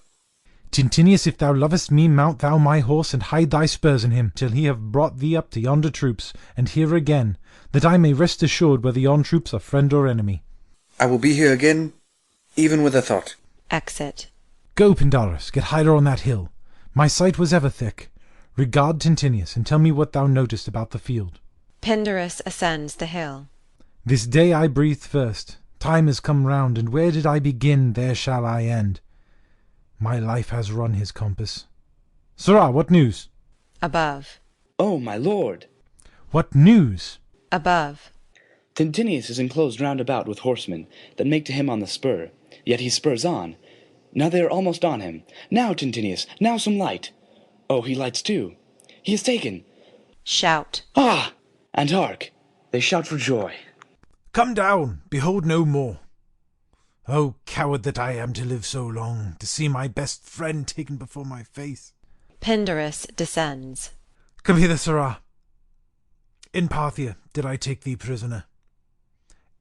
Tintinius, if thou lovest me, mount thou my horse, and hide thy spurs in him, till he have brought thee up to yonder troops, and here again, that I may rest assured whether yon troops are friend or enemy. I will be here again, even with a thought. Exit. Go, Pindarus, get higher on that hill. My sight was ever thick. Regard Tintinius, and tell me what thou notest about the field. Pindarus ascends the hill. This day I breathed first. Time is come round, and where did I begin, there shall I end. My life has run his compass. Sirrah, what news? Above. Oh, my lord! What news? Above. Tintinius is enclosed round about with horsemen, that make to him on the spur, yet he spurs on. Now they are almost on him. Now, Tintinius, now some light. Oh, he lights too. He is taken. Shout. Ah! And hark! They shout for joy. Come down, behold no more. Oh, coward that I am to live so long, to see my best friend taken before my face. Pindarus descends. Come hither, sirrah. In Parthia did I take thee prisoner.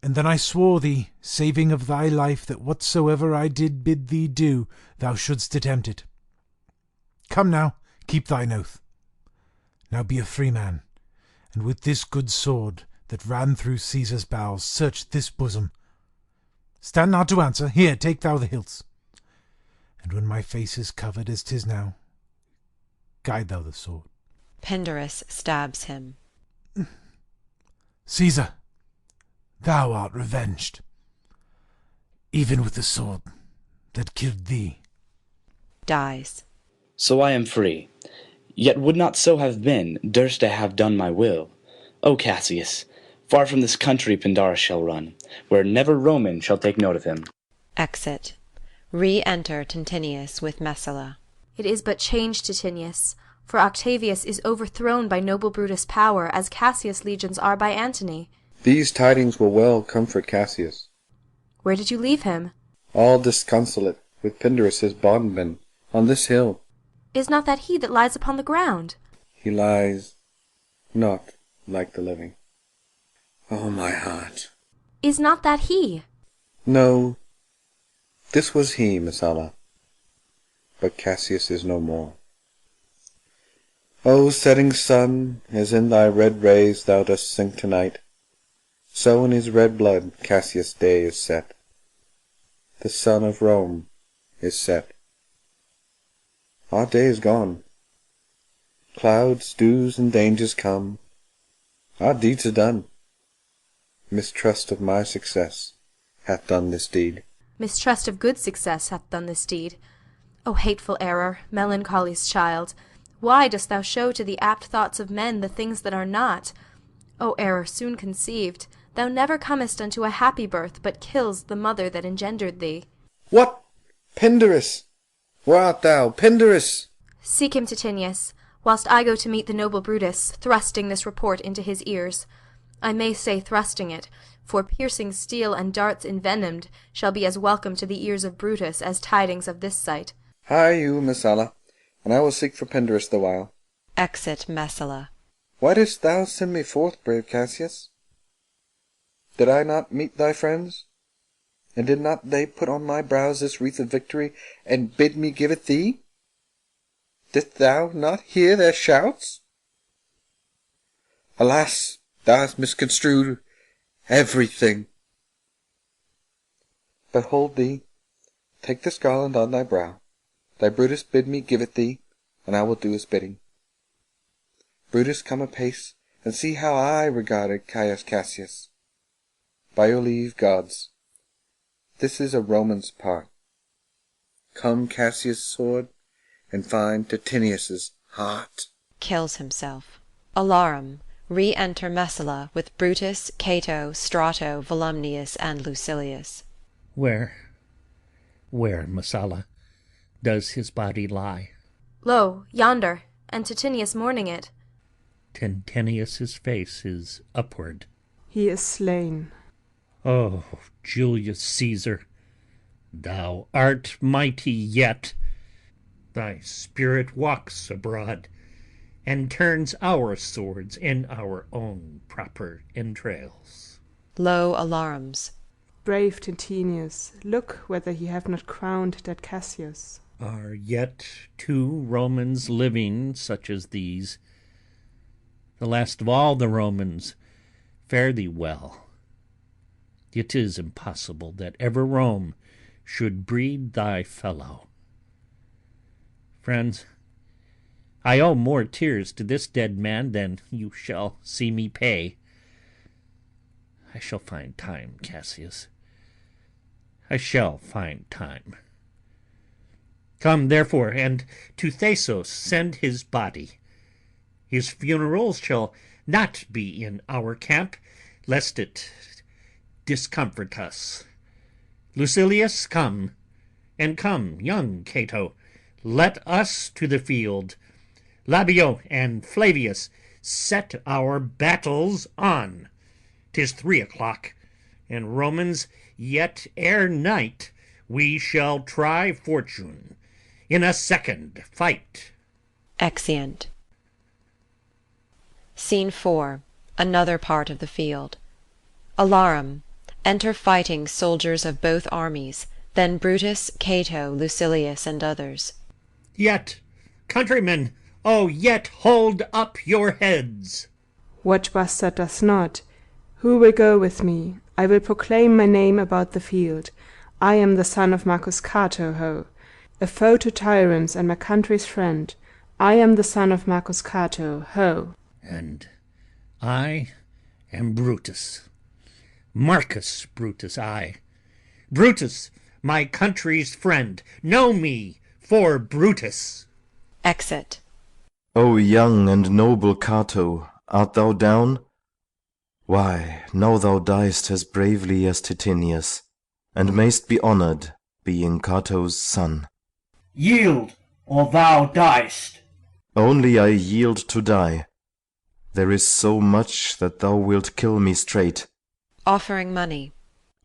And then I swore thee, saving of thy life, that whatsoever I did bid thee do, thou shouldst attempt it. Come now, keep thine oath. Now be a free man, and with this good sword that ran through Caesar's bowels, search this bosom. Stand not to answer. Here, take thou the hilts. And when my face is covered as 'tis now, guide thou the sword. Pindarus stabs him. Caesar, thou art revenged, even with the sword that killed thee. Dies. So I am free. Yet would not so have been, durst I have done my will. O Cassius, far from this country Pindarus shall run, where never Roman shall take note of him. Exit. Re-enter Tintinius with Messala. It is but change, Titinius, for Octavius is overthrown by noble Brutus' power, as Cassius' legions are by Antony. These tidings will well comfort Cassius. Where did you leave him? All disconsolate, with Pindarus his bondman, on this hill. Is not that he that lies upon the ground? He lies not like the living. Oh, my heart. Is not that he? No, this was he, Messala. But Cassius is no more. O setting sun, as in thy red rays thou dost sink to-night, so in his red blood Cassius' day is set. The sun of Rome is set. Our day is gone. Clouds, dews, and dangers come. Our deeds are done. Mistrust of my success hath done this deed. Mistrust of good success hath done this deed. O hateful error, melancholy's child, why dost thou show to the apt thoughts of men the things that are not? O error soon conceived, thou never comest unto a happy birth, but kills the mother that engendered thee. What? Pindarus! Where art thou, Pindarus? Seek him, Titinius, whilst I go to meet the noble Brutus, thrusting this report into his ears. I may say thrusting it, for piercing steel and darts envenomed shall be as welcome to the ears of Brutus as tidings of this sight. Hie you, Messala, and I will seek for Pindarus the while. Exit Messala. Why didst thou send me forth, brave Cassius? Did I not meet thy friends? And did not they put on my brows this wreath of victory, and bid me give it thee? Didst thou not hear their shouts? Alas, thou hast misconstrued everything. But hold thee, take this garland on thy brow. Thy Brutus bid me give it thee, and I will do his bidding. Brutus, come apace, and see how I regarded Caius Cassius. By your leave, gods, this is a Roman's part. Come, Cassius' sword, and find Titinius's heart. Kills himself. Alarum. Re-enter Messala with Brutus, Cato, Strato, Volumnius, and Lucilius. Where, Messala, does his body lie? Lo, yonder, and Titinius mourning it. Titinius's face is upward. He is slain. O Julius Caesar, thou art mighty yet. Thy spirit walks abroad, and turns our swords in our own proper entrails. Low alarums. Brave Titinius, look whether he have not crowned that Cassius. Are yet 2 Romans living such as these? The last of all the Romans, fare thee well. It is impossible that ever Rome should breed thy fellow. Friends, I owe more tears to this dead man than you shall see me pay. I shall find time, Cassius. I shall find time. Come, therefore, and to Thasos send his body. His funerals shall not be in our camp, lest it discomfort us. Lucilius, come, and come, young Cato, let us to the field. Labeo and Flavius, set our battles on. 'Tis 3 o'clock, and Romans, yet ere night we shall try fortune in a second fight. Exeunt. Scene 4. Another part of the field. Alarum. Enter fighting soldiers of both armies, then Brutus, Cato, Lucilius, and others. Yet, countrymen, oh, yet hold up your heads. What bastard does not? Who will go with me? I will proclaim my name about the field. I am the son of Marcus Cato, ho! A foe to tyrants and my country's friend. I am the son of Marcus Cato, ho! And I am Brutus. Marcus Brutus, I. Brutus, my country's friend. Know me for Brutus. Exit. O young and noble Cato, art thou down? Why, now thou diest as bravely as Titinius, and mayst be honoured, being Cato's son. Yield, or thou diest. Only I yield to die. There is so much that thou wilt kill me straight. Offering money.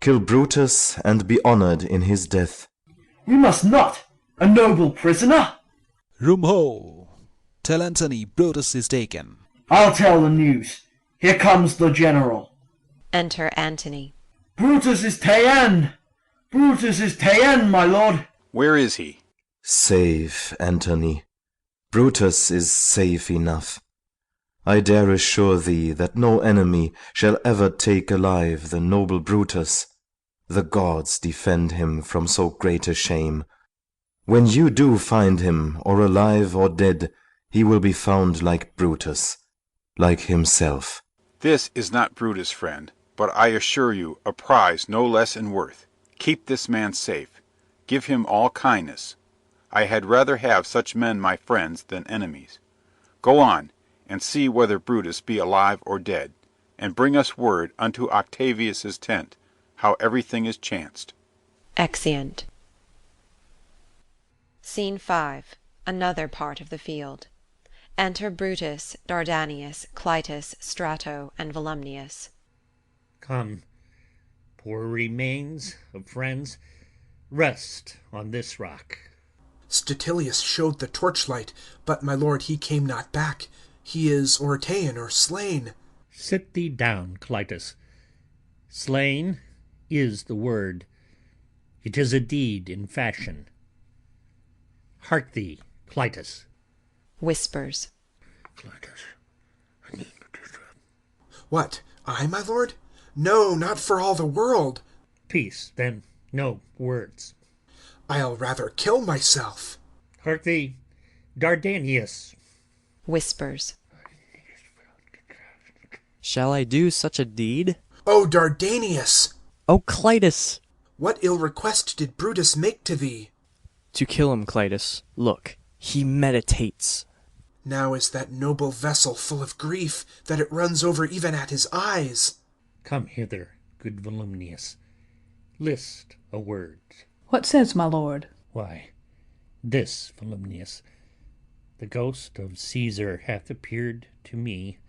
Kill Brutus, and be honoured in his death. We must not, a noble prisoner. Room ho! Tell Antony Brutus is taken. I'll tell the news. Here comes the general. Enter Antony. Brutus is ta'en! Brutus is ta'en, my lord. Where is he? Safe, Antony. Brutus is safe enough. I dare assure thee that no enemy shall ever take alive the noble Brutus. The gods defend him from so great a shame. When you do find him, or alive or dead, he will be found like Brutus, like himself. This is not Brutus, friend, but I assure you a prize no less in worth. Keep this man safe. Give him all kindness. I had rather have such men my friends than enemies. Go on, and see whether Brutus be alive or dead, and bring us word unto Octavius's tent, how everything is chanced. Exeunt. Scene 5. Another part of the field. Enter Brutus, Dardanius, Clitus, Strato, and Volumnius. Come, poor remains of friends, rest on this rock. Statilius showed the torchlight, but, my lord, he came not back. He is or ta'en or slain. Sit thee down, Clitus. Slain is the word. It is a deed in fashion. Hark thee, Clitus. Whispers. Clitus, I need to do that. What, I, my lord? No, not for all the world. Peace, then, no words. I'll rather kill myself. Hark thee, Dardanius. Whispers. Shall I do such a deed? O Dardanius! O Clitus! What ill request did Brutus make to thee? To kill him, Clitus. Look, he meditates. Now is that noble vessel full of grief, that it runs over even at his eyes. Come hither, good Volumnius. List a word. What says my lord? Why, this, Volumnius. The ghost of Caesar hath appeared to me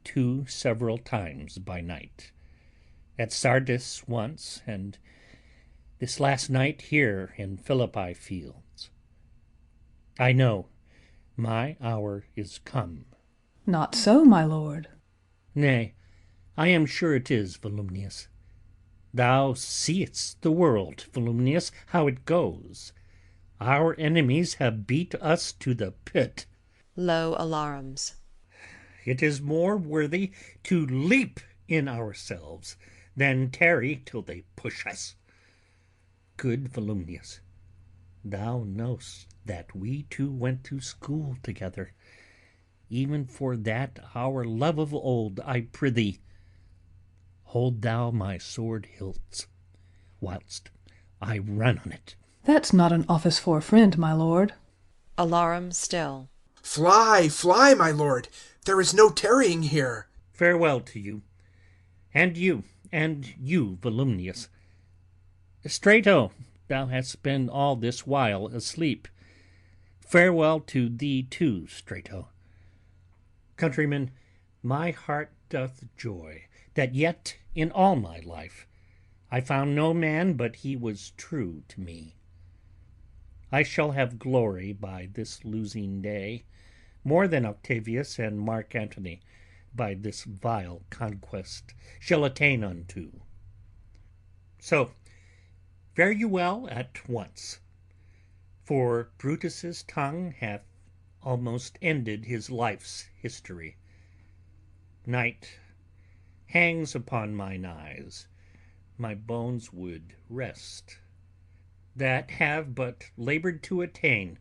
2 several times by night. At Sardis once, and this last night here in Philippi fields. I know my hour is come. Not so, my lord. Nay, I am sure it is, Volumnius. Thou seest the world, Volumnius, how it goes. Our enemies have beat us to the pit. Low alarums. It is more worthy to leap in ourselves than tarry till they push us. Good Volumnius, thou know'st that we 2 went to school together. Even for that our love of old, I prithee, hold thou my sword hilts, whilst I run on it. That's not an office for a friend, my lord. Alarum still. Fly, fly, my lord! There is no tarrying here. Farewell to you, and you, Volumnius. Strato, thou hast been all this while asleep. Farewell to thee too, Strato. Countrymen, my heart doth joy that yet in all my life I found no man but he was true to me. I shall have glory by this losing day, more than Octavius and Mark Antony by this vile conquest shall attain unto. So fare you well at once, for Brutus's tongue hath almost ended his life's history. Night hangs upon mine eyes, my bones would rest, that have but laboured to attain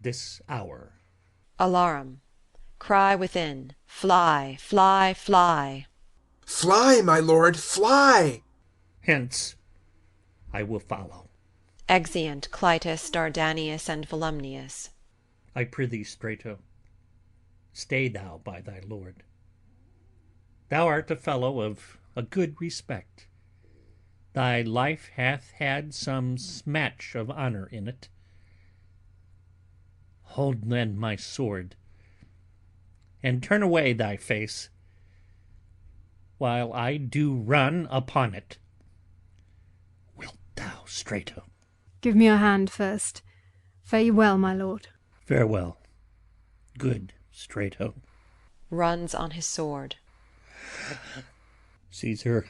this hour. Alarum. Cry within. Fly, fly, fly. Fly, my lord, fly! Hence I will follow. Exeunt Clitus, Dardanius, and Volumnius. I prithee, Strato, stay thou by thy lord. Thou art a fellow of a good respect. Thy life hath had some smatch of honour in it. Hold then my sword, and turn away thy face, while I do run upon it. Wilt thou, Strato? Give me your hand first. Fare you well, my lord. Farewell, good Strato. Runs on his sword. Caesar,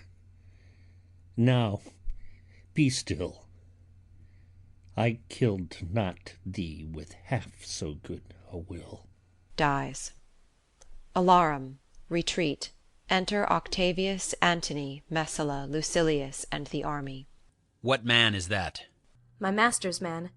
now be still. I killed not thee with half so good a will. Dies. Alarum. Retreat. Enter Octavius, Antony, Messala, Lucilius, and the army. What man is that? My master's man.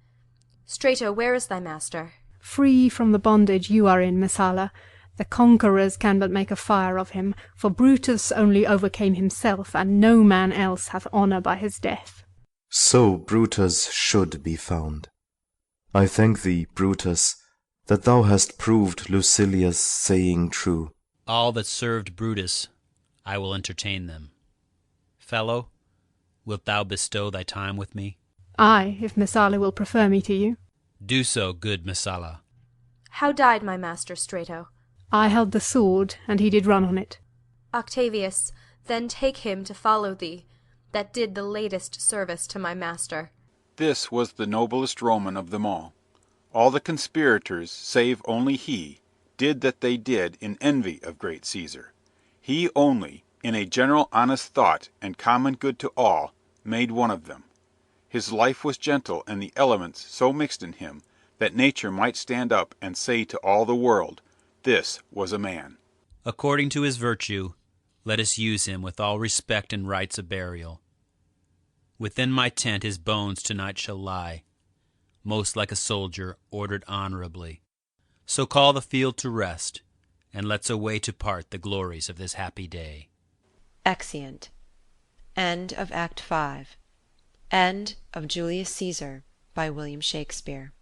Strato, where is thy master? Free from the bondage you are in, Messala. The conquerors can but make a fire of him, for Brutus only overcame himself, and no man else hath honour by his death. So Brutus should be found. I thank thee, Brutus, that thou hast proved Lucilius' saying true. All that served Brutus, I will entertain them. Fellow, wilt thou bestow thy time with me? Ay, if Messala will prefer me to you. Do so, good Messala. How died my master, Strato? I held the sword, and he did run on it. Octavius, then take him to follow thee, that did the latest service to my master. This was the noblest Roman of them all. All the conspirators, save only he, did that they did in envy of great Caesar. He only, in a general honest thought and common good to all, made one of them. His life was gentle, and the elements so mixed in him that nature might stand up and say to all the world, this was a man. According to his virtue, let us use him with all respect and rites of burial. Within my tent his bones tonight shall lie, most like a soldier ordered honourably. So call the field to rest, and let's away to part the glories of this happy day. Exeunt. End of Act 5. End of Julius Caesar by William Shakespeare.